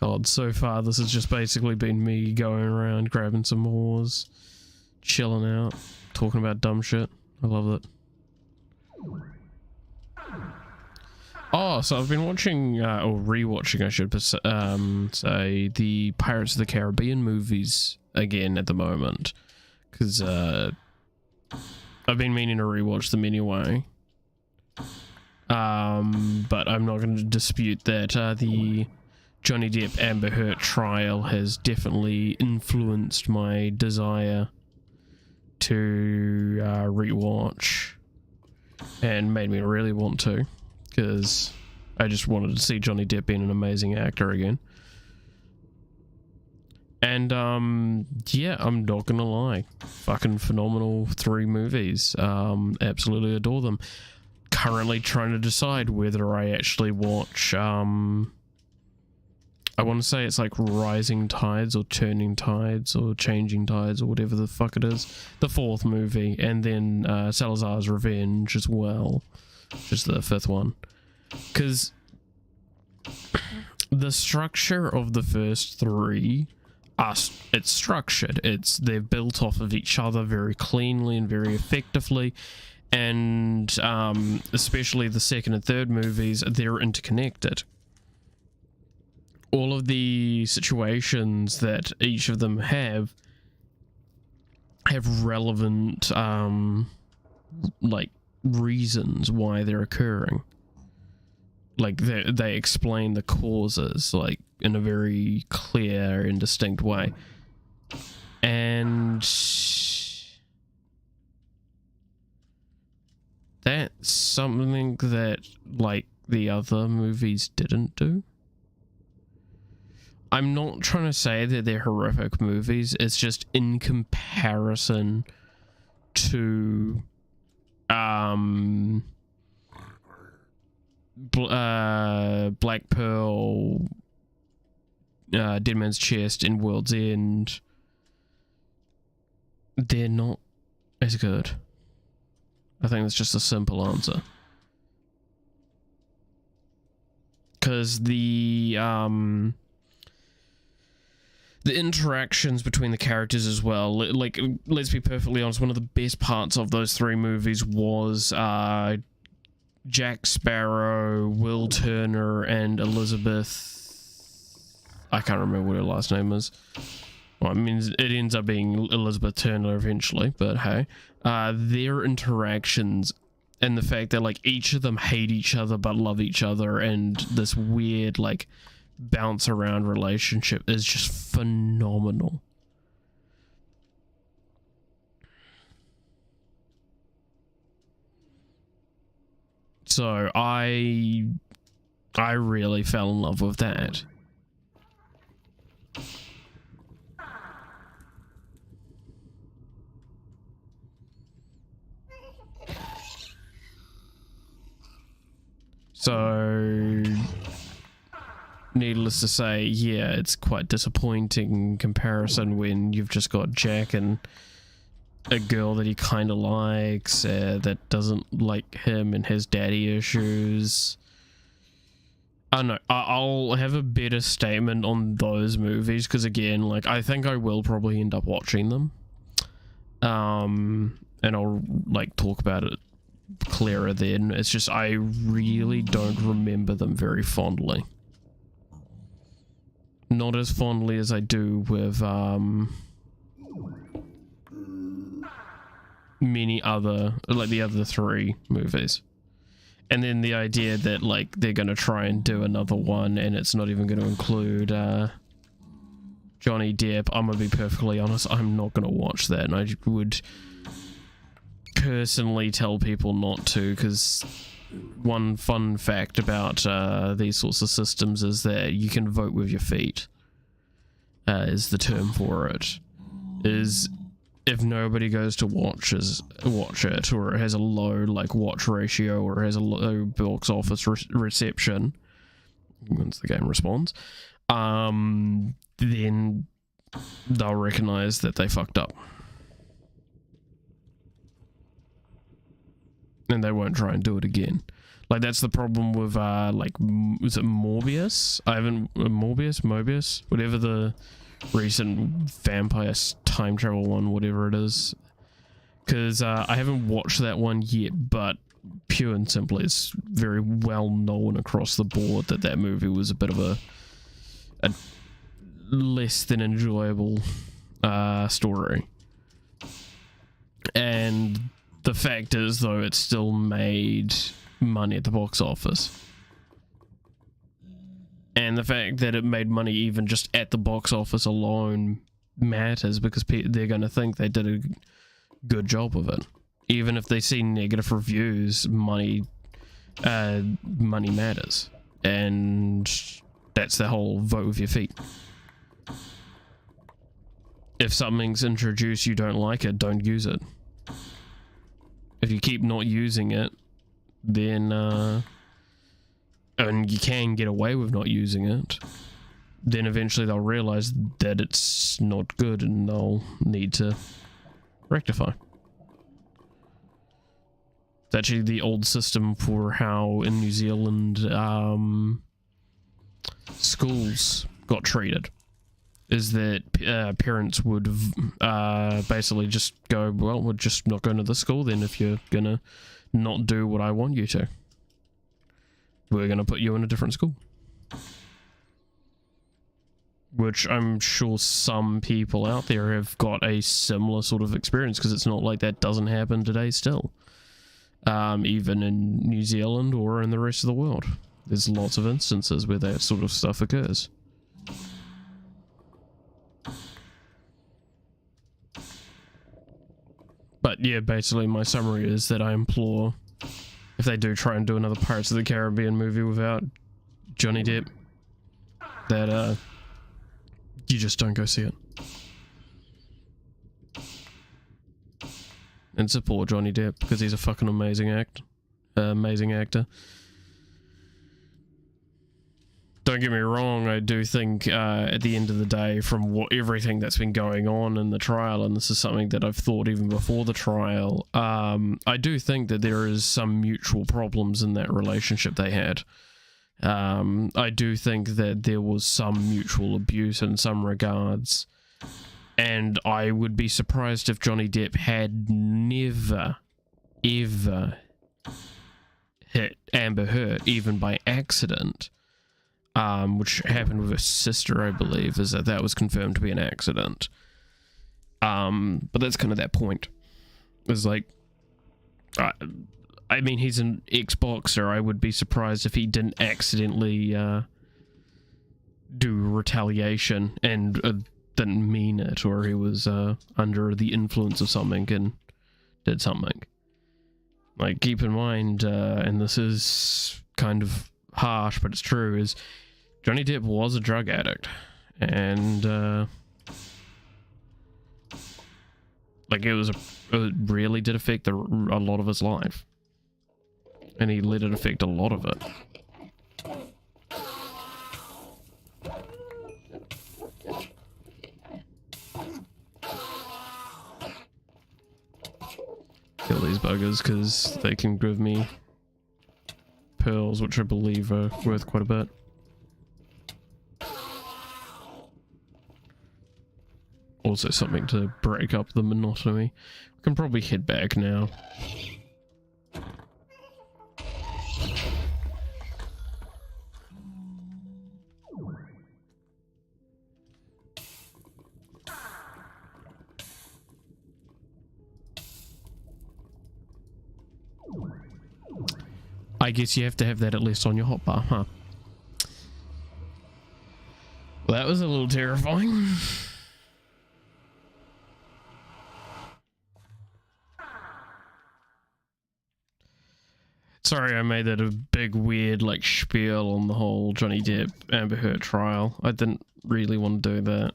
God, so far this has just basically been me going around grabbing some ores, chilling out, talking about dumb shit. I love it. Oh, so I've been watching, or rewatching I should say, the Pirates of the Caribbean movies again at the moment. Because I've been meaning to rewatch them anyway. But I'm not going to dispute that the Johnny Depp Amber Heard trial has definitely influenced my desire to rewatch and made me really want to, because I just wanted to see Johnny Depp being an amazing actor again. And yeah, I'm not gonna lie, fucking phenomenal 3 movies. Absolutely adore them. Currently trying to decide whether I actually watch I want to say it's like Rising Tides or Turning Tides or Changing Tides or whatever the fuck it is. The 4th movie, and then Salazar's Revenge as well, which is the 5th one. Because the structure of the first 3 it's structured. They're built off of each other very cleanly and very effectively, and especially the 2nd and 3rd movies, they're interconnected. All of the situations that each of them have relevant like reasons why they're occurring. Like they explain the causes like in a very clear and distinct way. And that's something that like the other movies didn't do. I'm not trying to say that they're horrific movies, it's just in comparison to Black Pearl, Dead Man's Chest, and World's End, they're not as good. I think that's just a simple answer. Because the interactions between the characters as well, like, let's be perfectly honest, one of the best parts of those 3 movies was Jack Sparrow, Will Turner, and Elizabeth. I can't remember what her last name is. Well, I mean, it ends up being Elizabeth Turner eventually, but hey. Their interactions and the fact that, like, each of them hate each other but love each other, and this weird, like, bounce around relationship is just phenomenal. So I really fell in love with that. So, needless to say, yeah, it's quite disappointing in comparison when you've just got Jack and a girl that he kind of likes, that doesn't like him and has daddy issues. I don't know, I'll have a better statement on those movies, because again, like, I think I will probably end up watching them. And I'll, like, talk about it clearer then. It's just I really don't remember them very fondly. Not as fondly as I do with many other, like the other three movies. And then the idea that, like, they're gonna try and do another one and it's not even gonna include Johnny Depp, I'm gonna be perfectly honest, I'm not gonna watch that, and I would personally tell people not to, because one fun fact about these sorts of systems is that you can vote with your feet, is the term for it. Is if nobody goes to watch it, or it has a low, like, watch ratio, or has a low box office reception once the game responds, then they'll recognize that they fucked up. And they won't try and do it again. Like, that's the problem with, like, is it Morbius? Mobius? Whatever the recent vampire time travel one, whatever it is. Because I haven't watched that one yet, but pure and simply, it's very well known across the board that that movie was a bit of a less than enjoyable story. And the fact is, though, it still made money at the box office. And the fact that it made money even just at the box office alone matters, because they're going to think they did a good job of it. Even if they see negative reviews, money matters. And that's the whole vote with your feet. If something's introduced, you don't like it, don't use it. If you keep not using it, then, and you can get away with not using it, then eventually they'll realize that it's not good and they'll need to rectify. It's actually the old system for how in New Zealand schools got treated. Is that parents would basically just go, well, we're just not going to the school then if you're gonna not do what I want you to. We're gonna put you in a different school. Which I'm sure some people out there have got a similar sort of experience, because it's not like that doesn't happen today still. Even in New Zealand or in the rest of the world. There's lots of instances where that sort of stuff occurs. But yeah, basically my summary is that I implore, if they do try and do another Pirates of the Caribbean movie without Johnny Depp, that you just don't go see it. And support Johnny Depp, because he's a fucking amazing actor. Don't get me wrong, I do think at the end of the day, from everything that's been going on in the trial, and this is something that I've thought even before the trial, I do think that there is some mutual problems in that relationship they had. I do think that there was some mutual abuse in some regards, and I would be surprised if Johnny Depp had never, ever hit Amber hurt, even by accident, which happened with her sister, I believe, is that was confirmed to be an accident. But that's kind of that point. It's like, I mean, he's an Xboxer. I would be surprised if he didn't accidentally do retaliation and didn't mean it, or he was under the influence of something and did something. Like, keep in mind, and this is kind of harsh, but it's true, is Johnny Depp was a drug addict, and like it really did affect a lot of his life, and he let it affect a lot of it. Kill these buggers because they can give me pearls, which I believe are worth quite a bit. Also something to break up the monotony. We can probably head back now. I guess you have to have that at least on your hotbar, huh? Well, that was a little terrifying. Sorry, I made that a big weird like spiel on the whole Johnny Depp Amber Heard trial. I didn't really want to do that.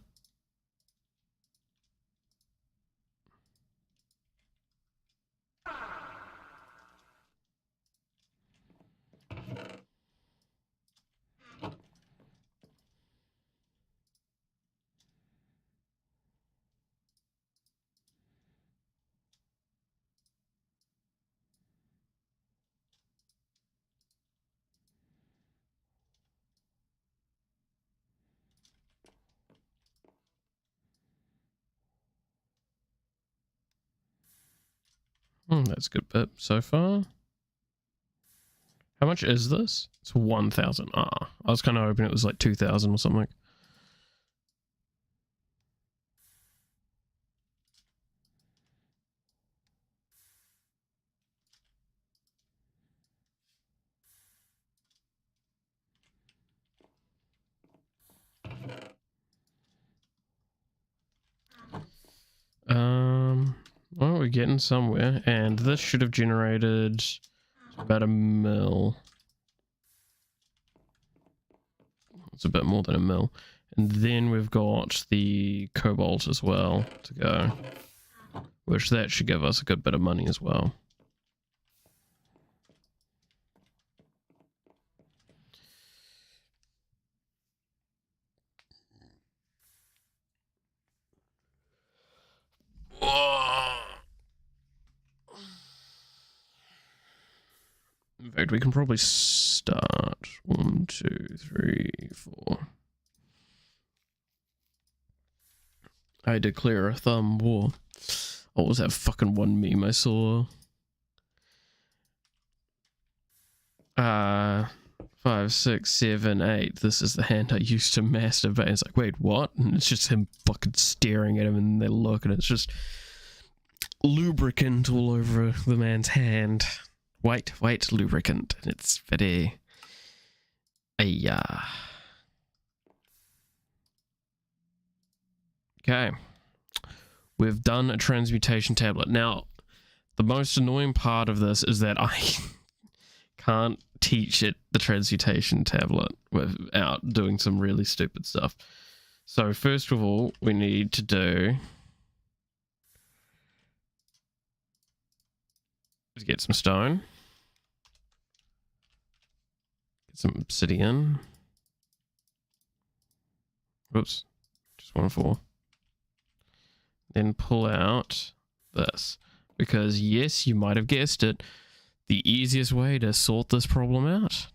That's a good bit so far. How much is this? It's 1,000. Ah, I was kind of hoping it was like 2,000 or something. Well, we're getting somewhere, and this should have generated about $1 mil. It's a bit more than $1 mil. And then we've got the cobalt as well to go, which that should give us a good bit of money as well. In fact, we can probably start 1, 2, 3, 4. I declare a thumb war. What was that fucking one meme I saw? 5, 6, 7, 8. This is the hand I used to masturbate. It's like, wait, what? And it's just him fucking staring at him, and they look, and it's just lubricant all over the man's hand. White lubricant, and it's very okay. We've done a transmutation tablet. Now, the most annoying part of this is that I can't teach it the transmutation tablet without doing some really stupid stuff. So first of all, we need to do is get some stone. Some obsidian. Oops, just 1 4. Then pull out this, because yes, you might have guessed it, the easiest way to sort this problem out,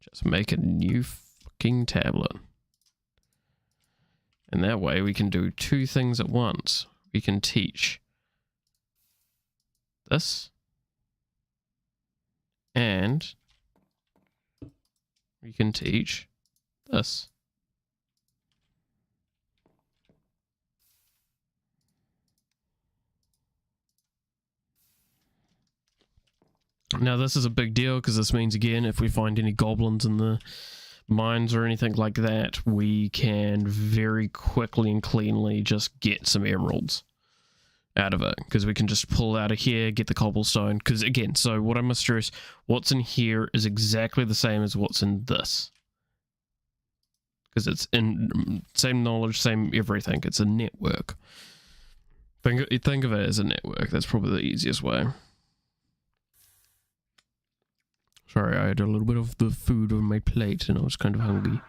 just make a new fucking tablet. And that way we can do 2 things at once. We can teach this, and and we can teach this. Now this is a big deal because this means, again, if we find any goblins in the mines or anything like that, we can very quickly and cleanly just get some emeralds out of it, because we can just pull out of here, get the cobblestone. Because again, so what I must stress, what's in here is exactly the same as what's in this, because it's in same knowledge, same everything. It's a network. Think of it as a network. That's probably the easiest way. Sorry, I had a little bit of the food on my plate and I was kind of hungry.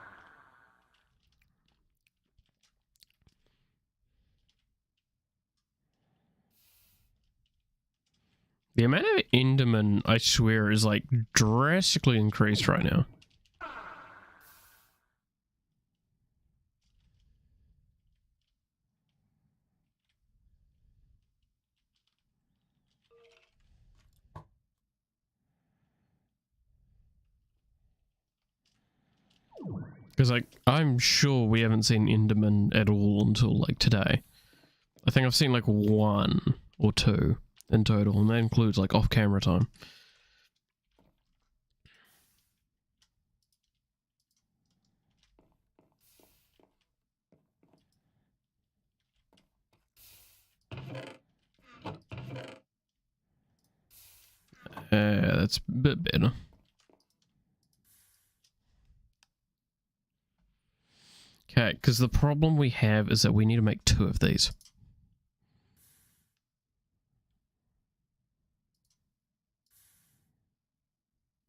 The amount of Enderman, I swear, is like drastically increased right now. Because, like, I'm sure we haven't seen Enderman at all until, like, today. I think I've seen, like, 1 or 2 in total, and that includes, like, off-camera time. That's a bit better. Okay, because the problem we have is that we need to make 2 of these.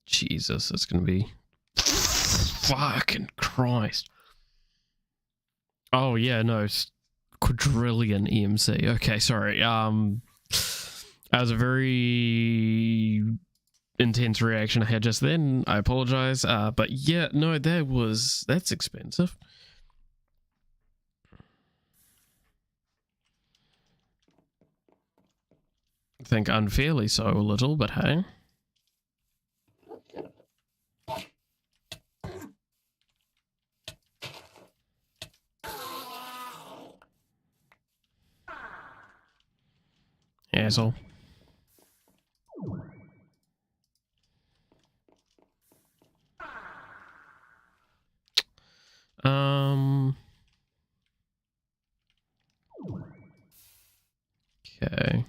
Jesus, that's gonna be... Fucking Christ. Oh, yeah, no, it's quadrillion EMC. Okay, sorry. That was a very intense reaction I had just then. I apologize. But yeah, no, that's expensive. I think unfairly so a little, but hey. Asshole. Okay.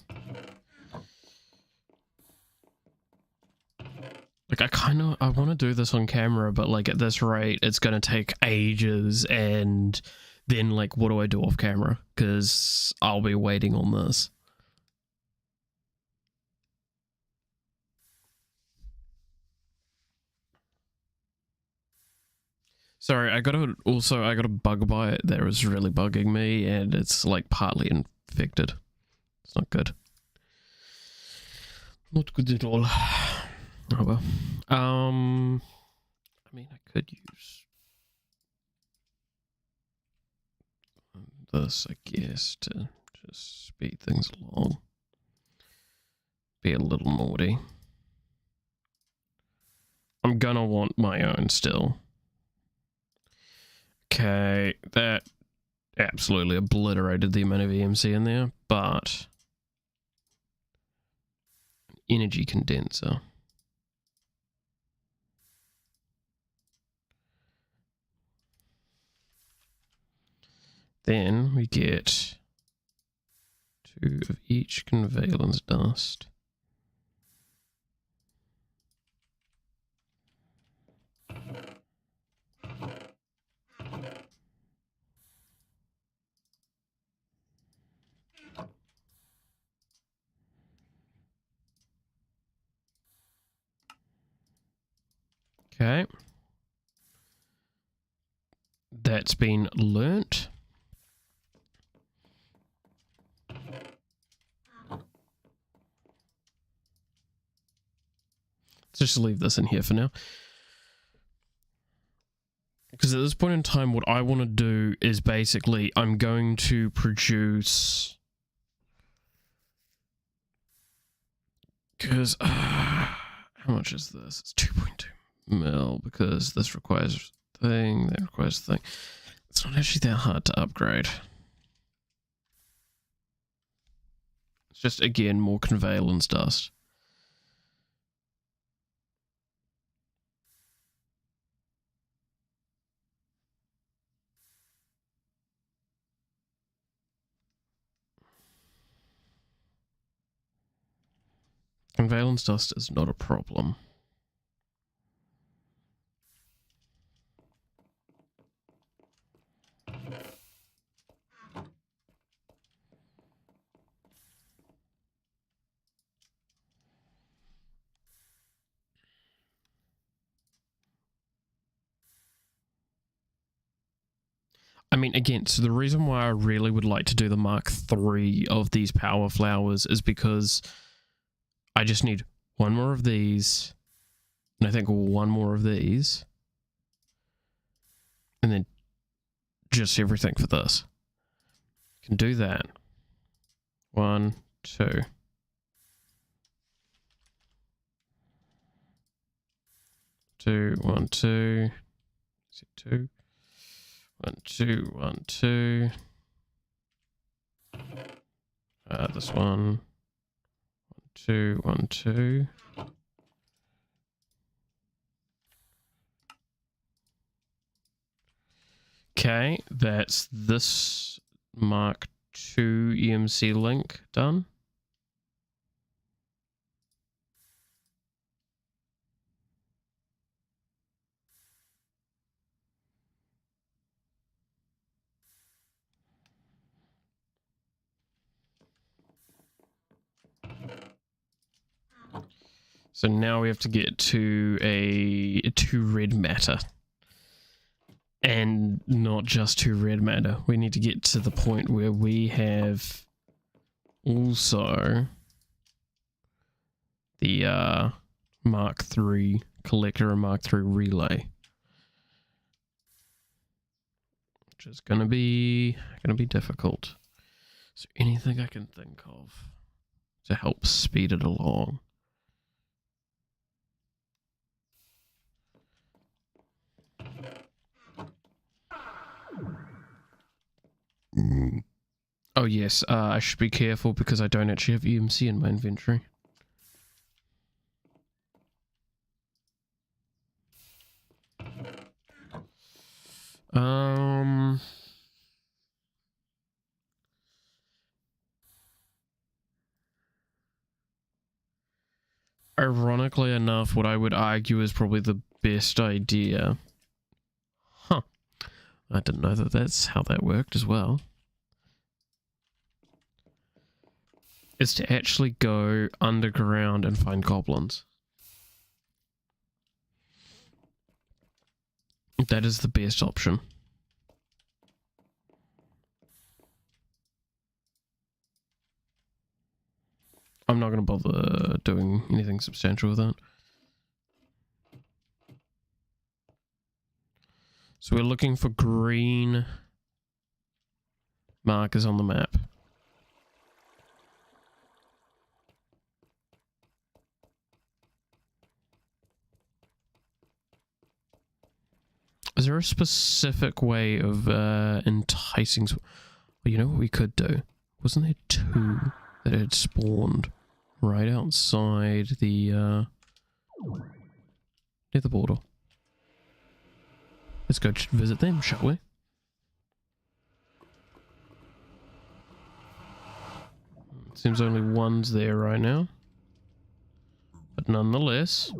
Like, I want to do this on camera, but like at this rate, it's going to take ages, and then like, what do I do off camera? Because I'll be waiting on this. Sorry, I got a bug bite that was really bugging me, and it's like partly infected. It's not good. Not good at all. Oh well. I mean, I could use this, I guess, to just speed things along. Be a little naughty. I'm gonna want my own still. Okay, that absolutely obliterated the amount of EMC in there, but energy condenser. Then we get 2 of each convalence dust. Okay. That's been learnt. Let's just leave this in here for now. Because at this point in time, what I want to do is basically, I'm going to produce... Because... How much is this? It's 2.2 mil because this requires a thing, that requires a thing. It's not actually that hard to upgrade. It's just, again, more conveylance dust. Conveylance dust is not a problem. I mean, again, so the reason why I really would like to do the Mark III of these power flowers is because I just need one more of these, and I think one more of these, and then just everything for this. Can do that. 1, 2. 2, 1, 2. Is it 2? 1, 2, 1, 2. This one. 1, 2, 1, 2. Okay, that's this Mark II EMC link done. So now we have to get to to red matter. And not just to red matter. We need to get to the point where we have also the Mark III collector and Mark III relay. Which is gonna be difficult. Is there anything I can think of to help speed it along? Oh yes, I should be careful because I don't actually have EMC in my inventory. Ironically enough, what I would argue is probably the best idea. Huh. I didn't know that that's how that worked as well. Is to actually go underground and find goblins. That is the best option. I'm not going to bother doing anything substantial with that. So we're looking for green markers on the map. Is there a specific way of enticing... Well, you know what we could do? Wasn't there 2 that had spawned right outside the Nether portal? Let's go visit them, shall we? Seems only one's there right now. But nonetheless...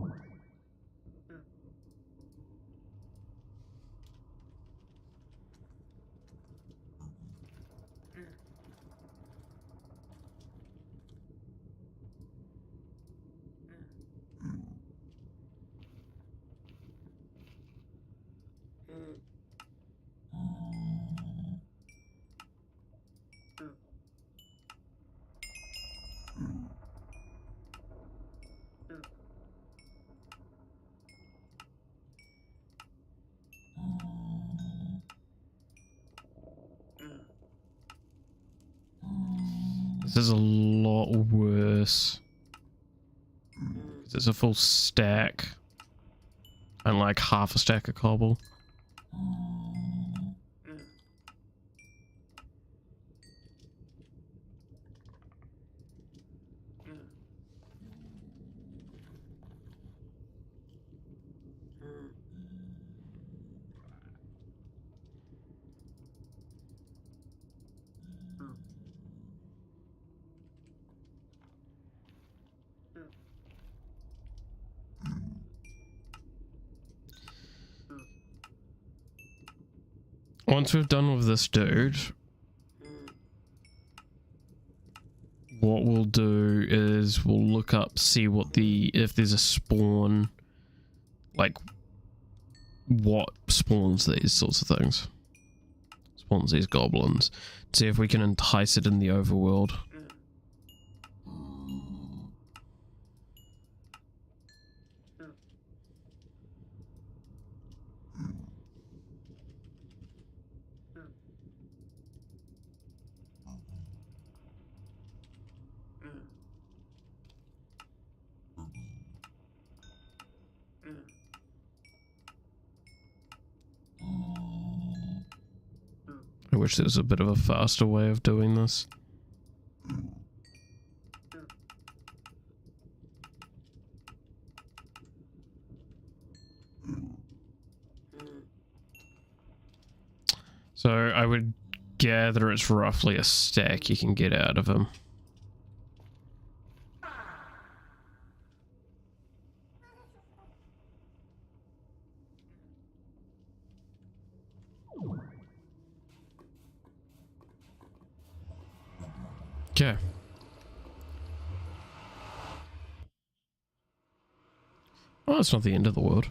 This is a lot worse. There's a full stack and like half a stack of cobble. Once we've done with this dude, what we'll do is we'll look up, see what if there's a spawn, like what spawns these sorts of things. Spawns these goblins. See if we can entice it in the overworld. I wish there was a bit of a faster way of doing this. So I would gather it's roughly a stack you can get out of him. Okay. Oh, it's not the end of the world.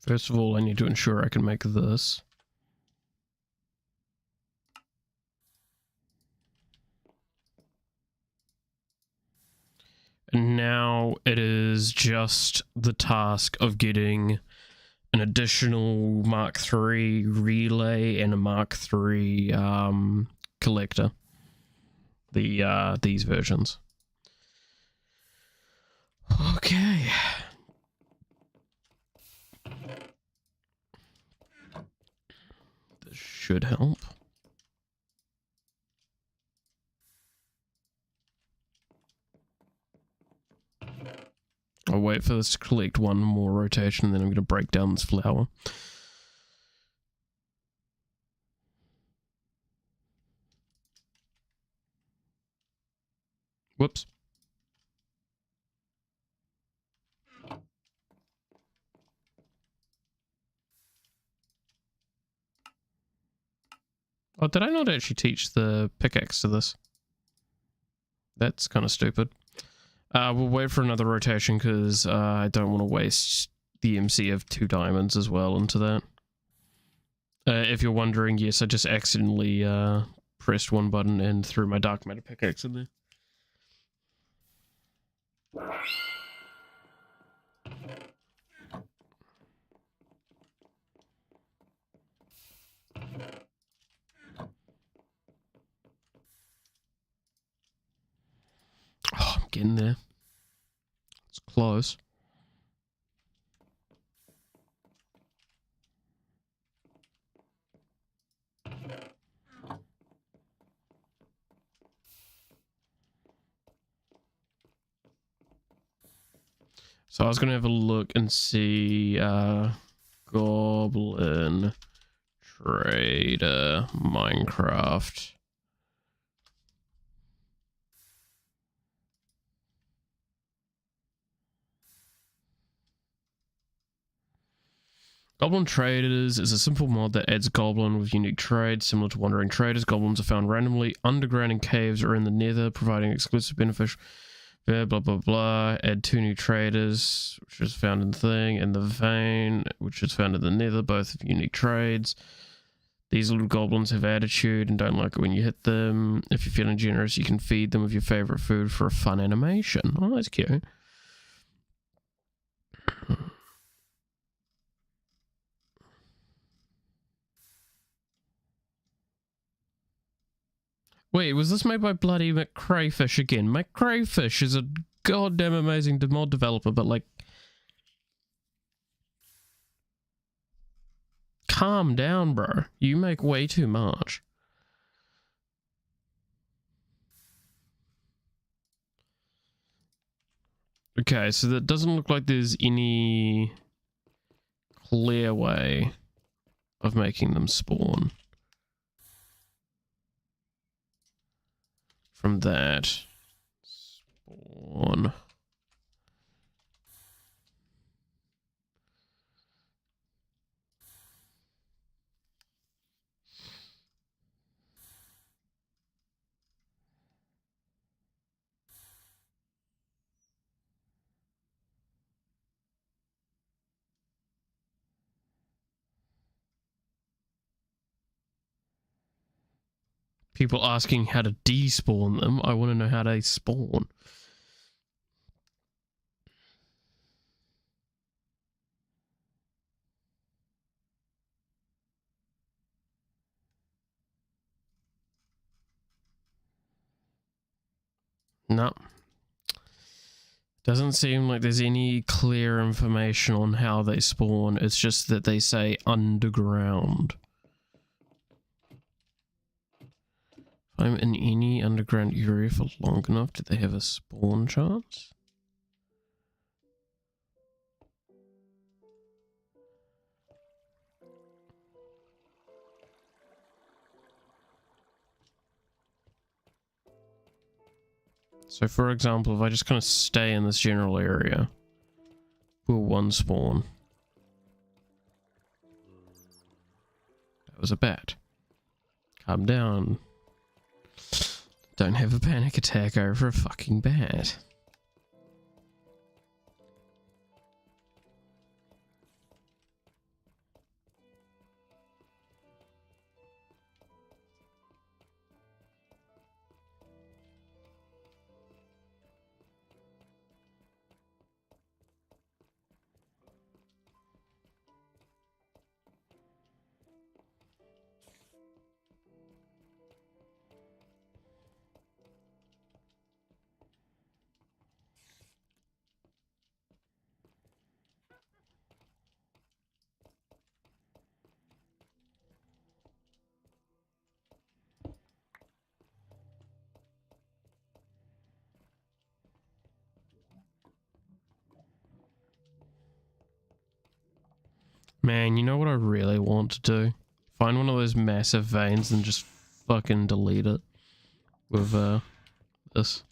First of all, I need to ensure I can make this. And now it is just the task of getting an additional Mark III relay and a Mark III collector. These versions. Okay. This should help. I'll wait for this to collect one more rotation, and then I'm going to break down this flower. Whoops. Oh, did I not actually teach the pickaxe to this? That's kind of stupid. We'll wait for another rotation because I don't want to waste the MC of 2 diamonds as well into that. If you're wondering, yes, I just accidentally pressed one button and threw my dark matter pickaxe in there. Oh, I'm getting there. It's close. So I was going to have a look and see Goblin Trader Minecraft. Goblin Traders is a simple mod that adds goblin with unique trades. Similar to Wandering Traders, goblins are found randomly underground in caves or in the Nether, providing exclusive blah blah blah. Add 2 new traders, which was found in the thing, and the vein, which was found in the Nether, both unique trades. These little goblins have attitude and don't like it when you hit them. If you're feeling generous, you can feed them with your favorite food for a fun animation. Oh, that's cute. Wait, was this made by bloody McCrayfish again? McCrayfish is a goddamn amazing mod developer, but like... calm down, bro. You make way too much. Okay, so that doesn't look like there's any clear way of making them spawn. From that, spawn. People asking how to despawn them. I want to know how they spawn. No. Doesn't seem like there's any clear information on how they spawn. It's just that they say underground. If I'm in any underground area for long enough, do they have a spawn chance? So for example, if I just kind of stay in this general area, will one spawn? That was a bat. Calm down. Don't have a panic attack over a fucking bat. Man, you know what I really want to do? Find one of those massive veins and just fucking delete it with this.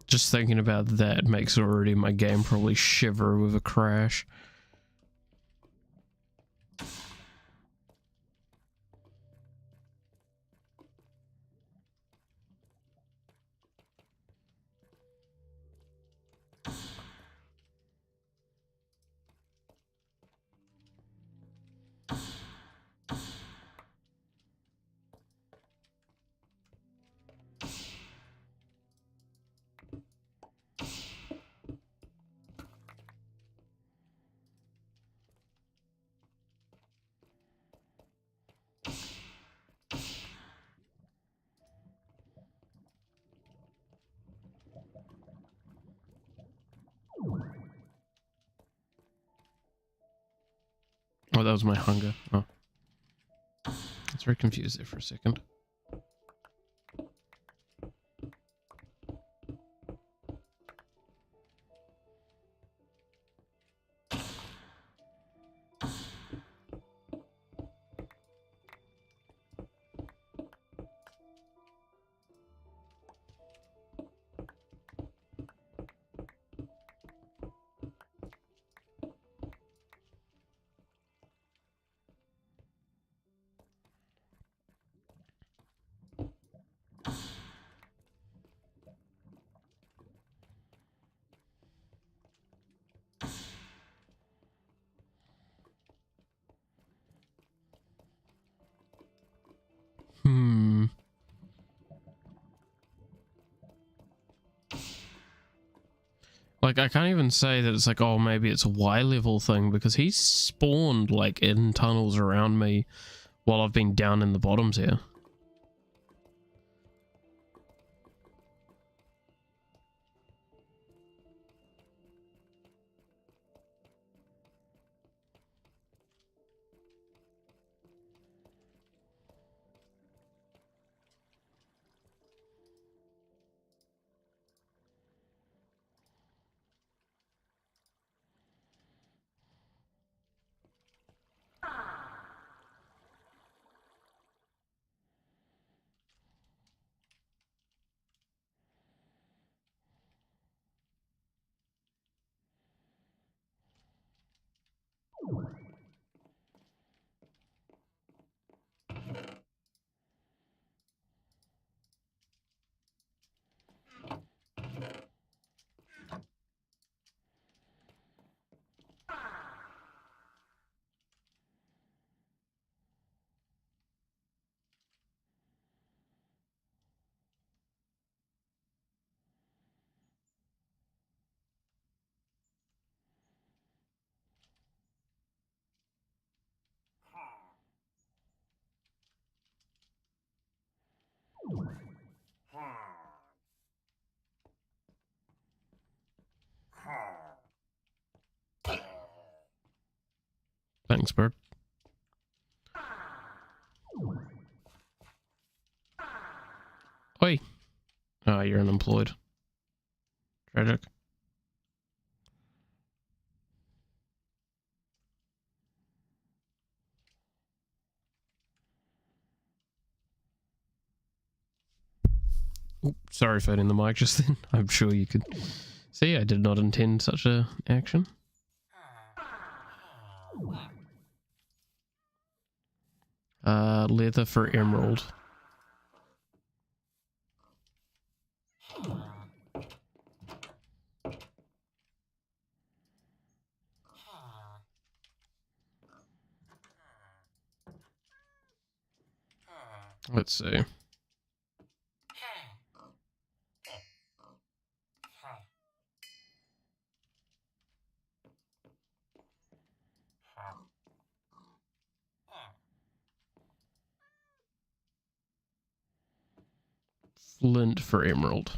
Just thinking about that makes already my game probably shiver with a crash. Oh, that was my hunger. Oh. I was very confused there for a second. like, I can't even say that it's like, oh, maybe it's a Y level thing, because he's spawned like in tunnels around me while I've been down in the bottoms here. Thanks, bird. Oi! Oh, you're unemployed. Tragic. Oops, sorry for hitting the mic just then. I'm sure you could see I did not intend such a action. Leather for emerald. Let's see. Flint for emerald.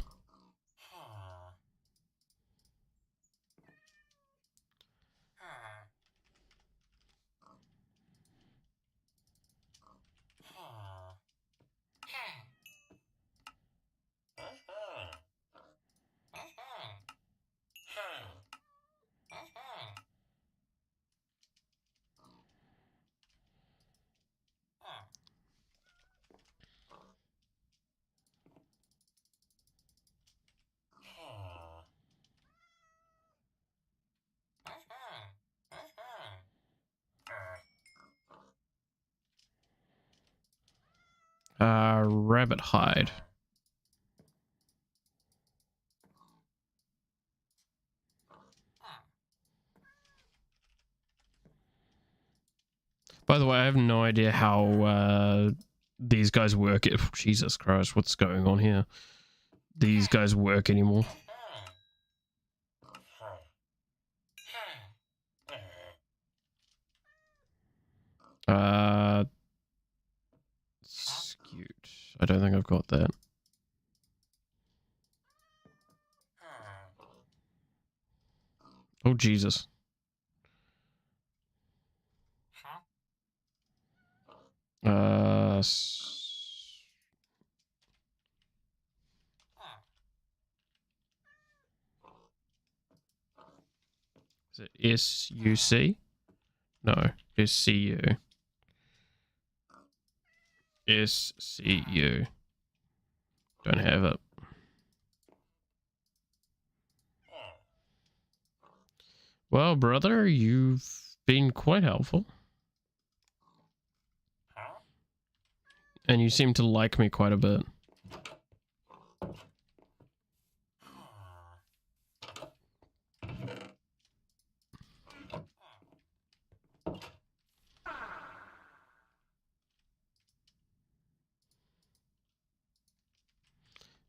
Rabbit hide. By the way, I have no idea how these guys work. Jesus Christ, what's going on here? These guys work anymore. Skewed. I don't think I've got that. Oh, Jesus. Is it S-U-C? No, S-C-U. S-C-U. Don't have it. Well, brother, you've been quite helpful. And you seem to like me quite a bit.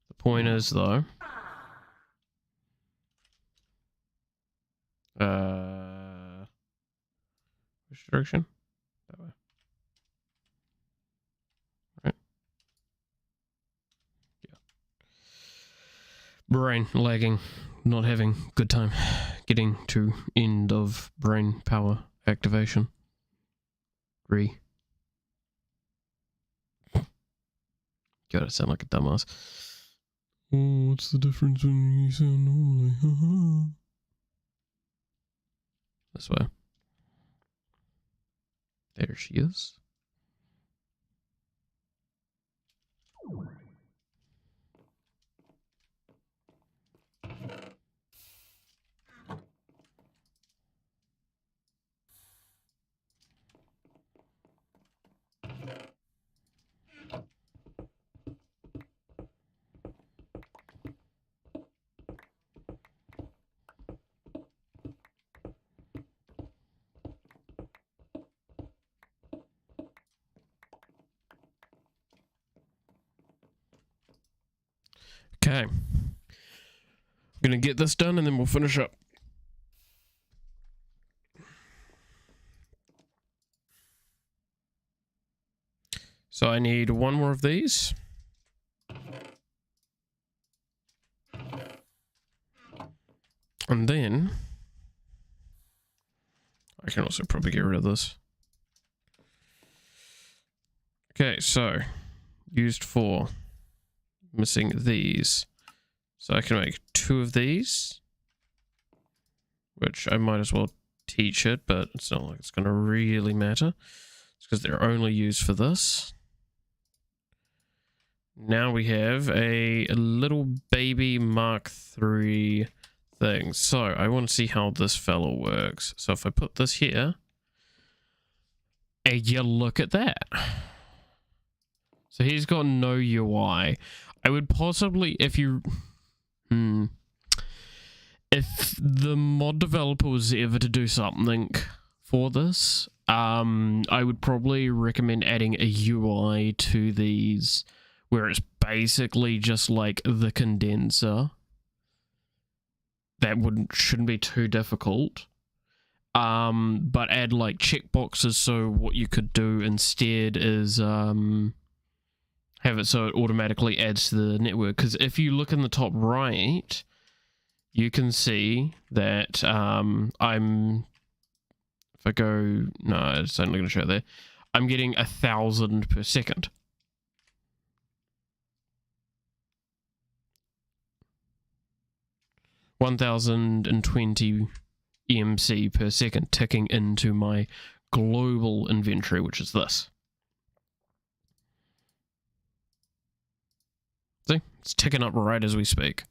The point is, though, direction? That way. Right. Yeah. Brain lagging. Not having good time getting to end of brain power activation. God, I sound like a dumbass. Oh, what's the difference when you sound normally? This way. There she is. Okay. I'm gonna get this done and then we'll finish up. So I need one more of these. And then I can also probably get rid of this. Okay, so used for missing these. So I can make 2 of these, which I might as well teach it, but it's not like it's going to really matter. It's because they're only used for this. Now we have a little baby Mark III thing. So I want to see how this fellow works. So if I put this here, and you look at that. So he's got no UI. I would possibly, if you... If the mod developer was ever to do something for this, I would probably recommend adding a UI to these where it's basically just like the condenser. That shouldn't be too difficult. But add like checkboxes, so what you could do instead is have it so it automatically adds to the network. Because if you look in the top right, you can see that if I go, no, it's only going to show there, I'm getting 1,000 per second. $1,020 EMC per second ticking into my global inventory, which is this. See, it's ticking up right as we speak.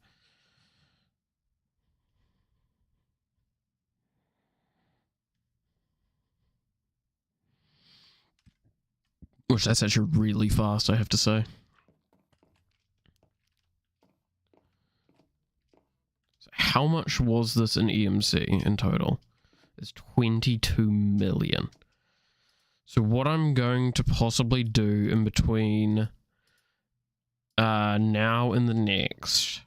Which that's actually really fast, I have to say. So how much was this in EMC in total? It's 22 million. So what I'm going to possibly do in between now and the next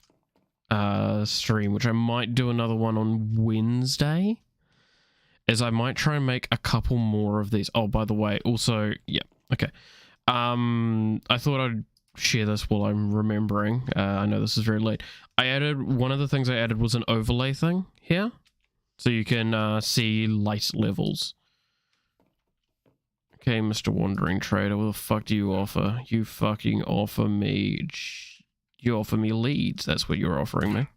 stream, which I might do another one on Wednesday, is I might try and make a couple more of these. Oh, by the way, also, yeah, okay. I thought I'd share this while I'm remembering. I know this is very late. One of the things I added was an overlay thing here. So you can see light levels. Okay, Mr. Wandering Trader, what the fuck do you offer? You fucking offer me... You offer me leads. That's what you're offering me.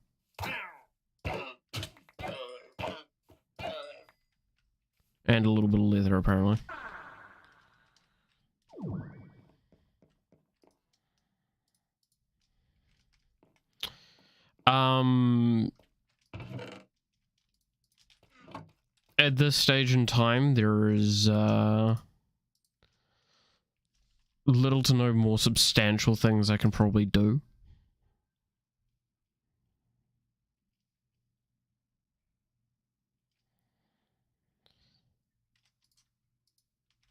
And a little bit of leather, apparently. At this stage in time, there is little to no more substantial things I can probably do.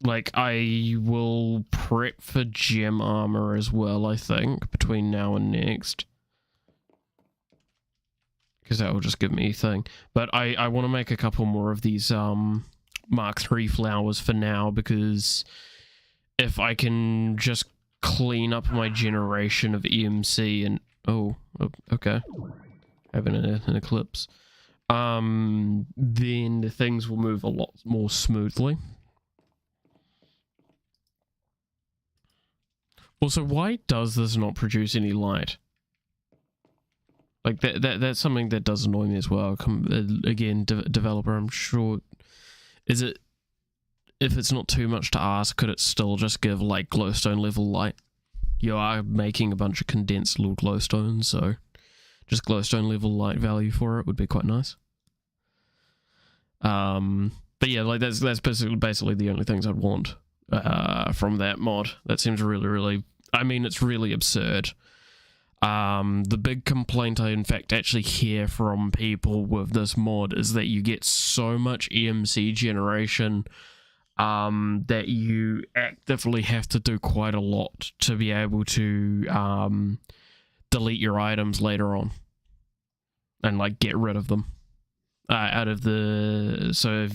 Like, I will prep for gem armor as well, I think, between now and next. Because that will just give me a thing. But I want to make a couple more of these Mark III flowers for now, because if I can just clean up my generation of EMC and... Oh, okay. Having an eclipse. Then things will move a lot more smoothly. Also, why does this not produce any light? Like, that's something that does annoy me as well. Again, developer, I'm sure... Is it... If it's not too much to ask, could it still just give, like, glowstone level light? You are making a bunch of condensed little glowstones, so... Just glowstone level light value for it would be quite nice. But yeah, like, that's basically the only things I'd want from that mod. That seems really... I mean, it's really absurd. The big complaint I in fact actually hear from people with this mod is that you get so much EMC generation that you actively have to do quite a lot to be able to delete your items later on and like get rid of them out of the... So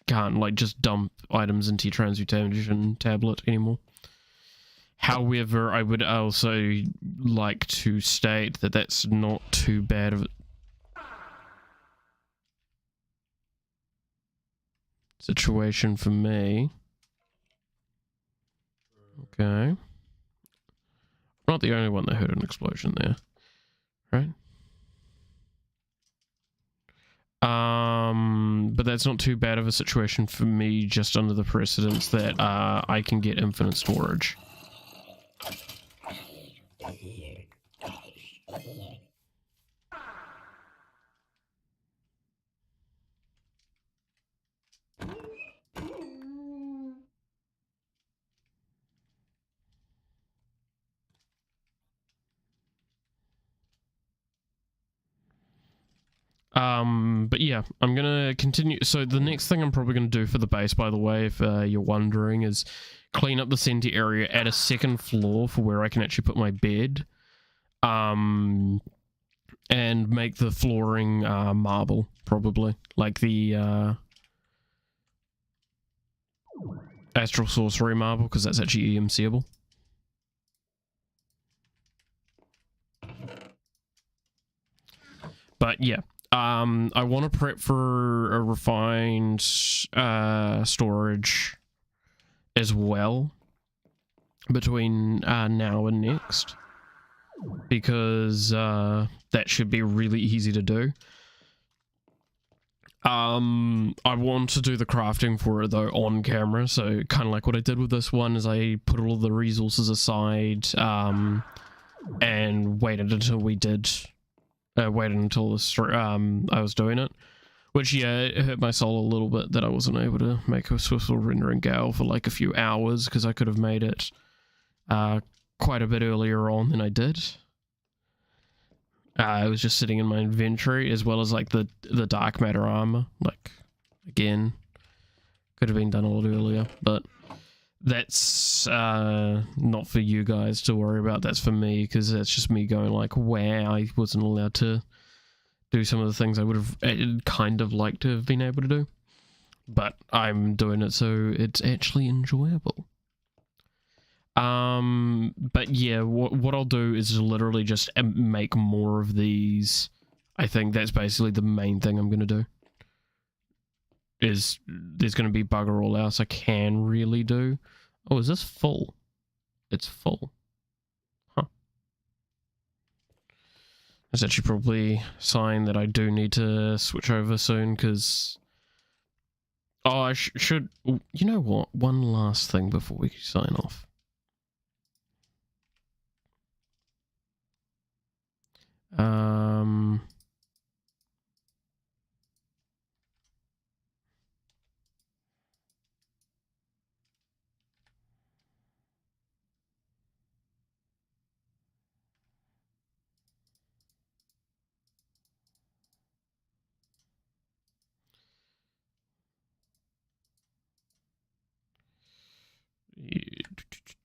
can't like just dump items into your transmutation tablet anymore. However, I would also like to state that that's not too bad of a situation for me. Okay. Not the only one that heard an explosion there, right? But that's not too bad of a situation for me, just under the precedence that I can get infinite storage. But yeah, I'm gonna continue. So the next thing I'm probably gonna do for the base, by the way, if you're wondering, is clean up the center area, add a second floor for where I can actually put my bed, and make the flooring marble, probably like the Astral Sorcery marble, because that's actually EMCable. But yeah, I want to prep for a refined storage as well between now and next, because that should be really easy to do. I want to do the crafting for it though on camera, so kind of like what I did with this one is I put all the resources aside and waited until I was doing it, which yeah, it hurt my soul a little bit that I wasn't able to make a Swift rendering gale for like a few hours, because I could have made it quite a bit earlier on than I did. It was just sitting in my inventory, as well as like the dark matter armor. Like, again, could have been done a lot earlier, but that's not for you guys to worry about. That's for me, because that's just me going like, wow, I wasn't allowed to do some of the things I would have kind of liked to have been able to do, but I'm doing it so it's actually enjoyable. But yeah, what I'll do is literally just make more of these. I think that's basically the main thing I'm gonna do. Is there's gonna be bugger all else I can really do. Oh, is this full? It's full. Huh. That's actually probably a sign that I do need to switch over soon, because... Oh, I should... You know what? One last thing before we sign off.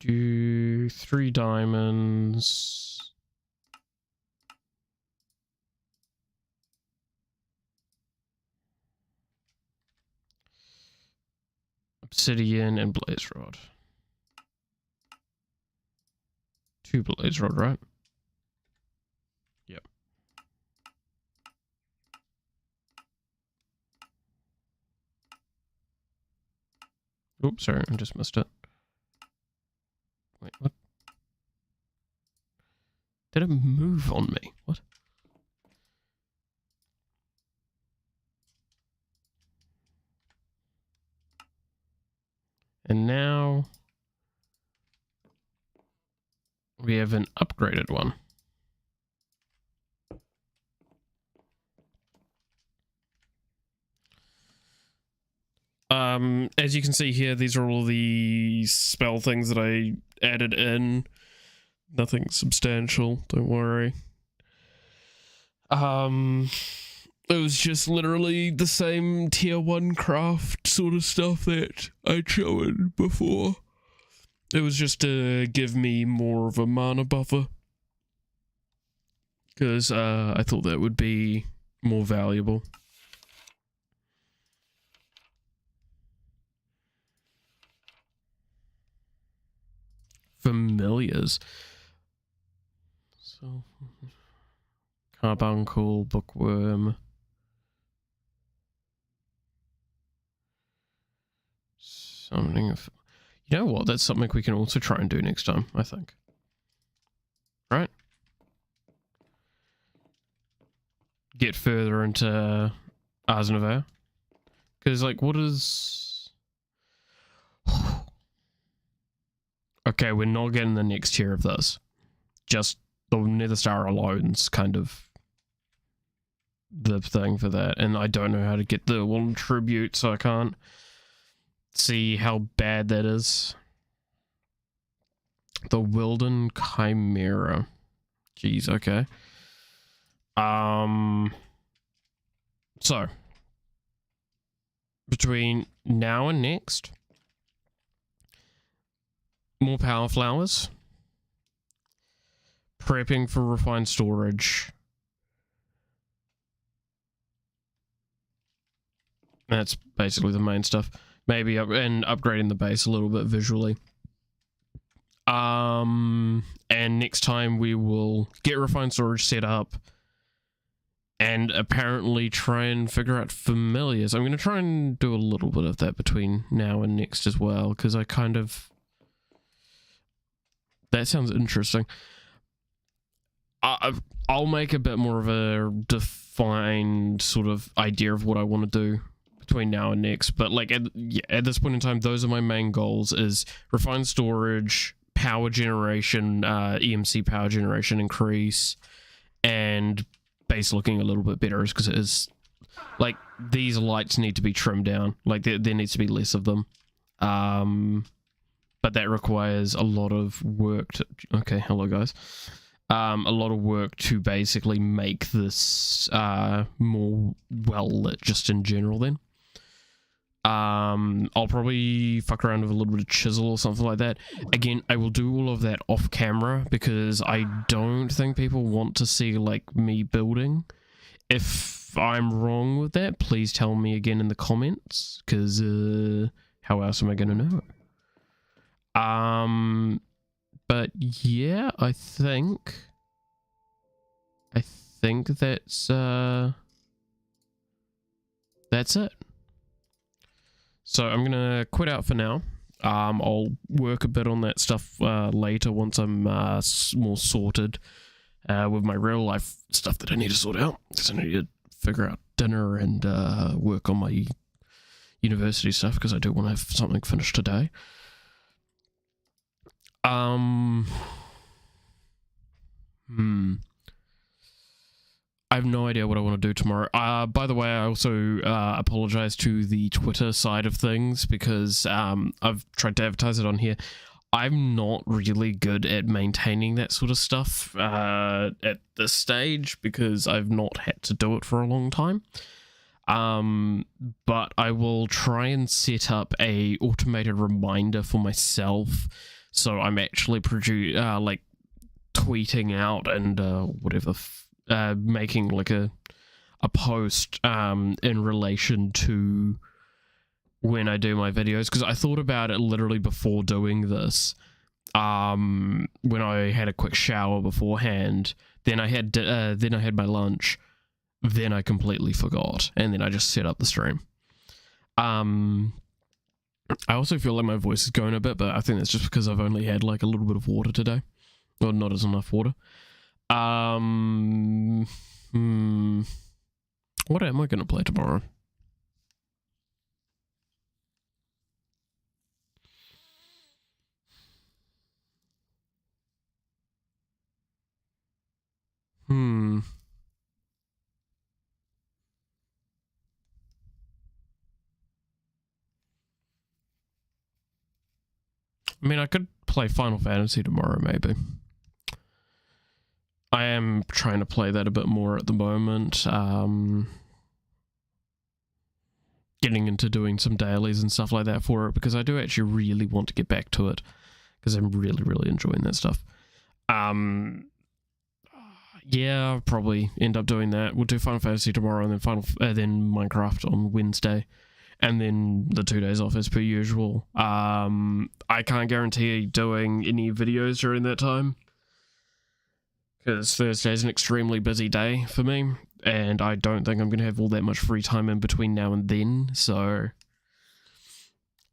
Do 3 diamonds. obsidian and blaze rod. 2 blaze rod, right? Yep. Oops, sorry, I just missed it. Wait, what? Did it move on me? What? And now we have an upgraded one. As you can see here, these are all the spell things that I added in. Nothing substantial, don't worry. It was just literally the same tier 1 craft sort of stuff that I'd shown before. It was just to give me more of a mana buffer. Because I thought that would be more valuable. Familiars. So, carbuncle, bookworm. Summoning of... You know what? That's something we can also try and do next time, I think. Right? Get further into Ars Nouveau. Because, like, what is... Okay, we're not getting the next tier of this. Just the Nether Star alone's kind of the thing for that. And I don't know how to get the one tribute, so I can't see how bad that is. The Wilden Chimera. Jeez, okay. So between now and next, more power flowers, prepping for refined storage. That's basically the main stuff. Maybe upgrading the base a little bit visually. And next time we will get refined storage set up and apparently try and figure out familiars. I'm going to try and do a little bit of that between now and next as well, because I kind of... That sounds interesting. I'll make a bit more of a defined sort of idea of what I want to do between now and next, but like at this point in time, those are my main goals: is refined storage, power generation, EMC power generation increase, and base looking a little bit better, because it is like these lights need to be trimmed down. Like there needs to be less of them, but that requires a lot of work to... Okay, hello guys. A lot of work to basically make this more well lit just in general then. I'll probably fuck around with a little bit of chisel or something like that. Again, I will do all of that off camera because I don't think people want to see like me building. If I'm wrong with that, please tell me again in the comments, because how else am I going to know? But yeah, I think that's it. So I'm gonna quit out for now. I'll work a bit on that stuff later once I'm more sorted with my real life stuff that I need to sort out, because I need to figure out dinner and work on my university stuff, because I do want to have something finished today. I have no idea what I want to do tomorrow. By the way, I also apologize to the Twitter side of things, because I've tried to advertise it on here. I'm not really good at maintaining that sort of stuff at this stage, because I've not had to do it for a long time. But I will try and set up a automated reminder for myself, so I'm actually like tweeting out and whatever, making like a post in relation to when I do my videos, because I thought about it literally before doing this. When I had a quick shower beforehand, then I had my lunch, then I completely forgot, and then I just set up the stream. I also feel like my voice is going a bit, but I think that's just because I've only had like a little bit of water today. Or not as enough water. What am I going to play tomorrow? I mean, I could play Final Fantasy tomorrow, maybe. I am trying to play that a bit more at the moment. Getting into doing some dailies and stuff like that for it, because I do actually really want to get back to it, because I'm really, really enjoying that stuff. Yeah, I'll probably end up doing that. We'll do Final Fantasy tomorrow, and then then Minecraft on Wednesday, and then the 2 days off as per usual. I can't guarantee doing any videos during that time, because Thursday's an extremely busy day for me, and I don't think I'm going to have all that much free time in between now and then, so...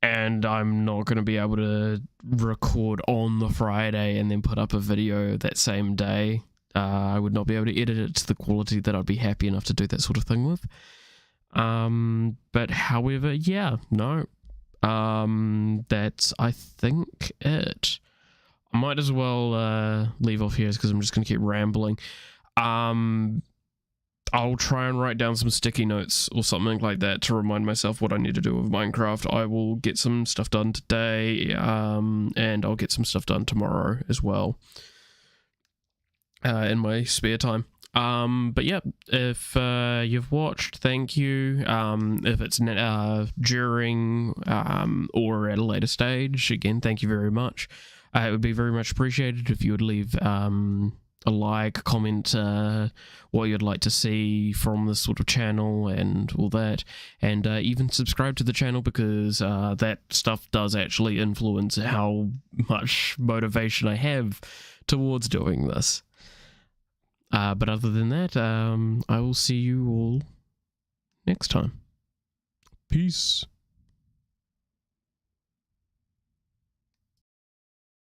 And I'm not going to be able to record on the Friday and then put up a video that same day. I would not be able to edit it to the quality that I'd be happy enough to do that sort of thing with. But however, yeah, no. That's, I think, it. I might as well leave off here because I'm just going to keep rambling. I'll try and write down some sticky notes or something like that to remind myself what I need to do with Minecraft. I will get some stuff done today, and I'll get some stuff done tomorrow as well, in my spare time. But yeah, if you've watched, thank you. If it's during or at a later stage, again, thank you very much. It would be very much appreciated if you would leave a like, comment what you'd like to see from this sort of channel and all that, and even subscribe to the channel, because that stuff does actually influence how much motivation I have towards doing this. But other than that, I will see you all next time. Peace.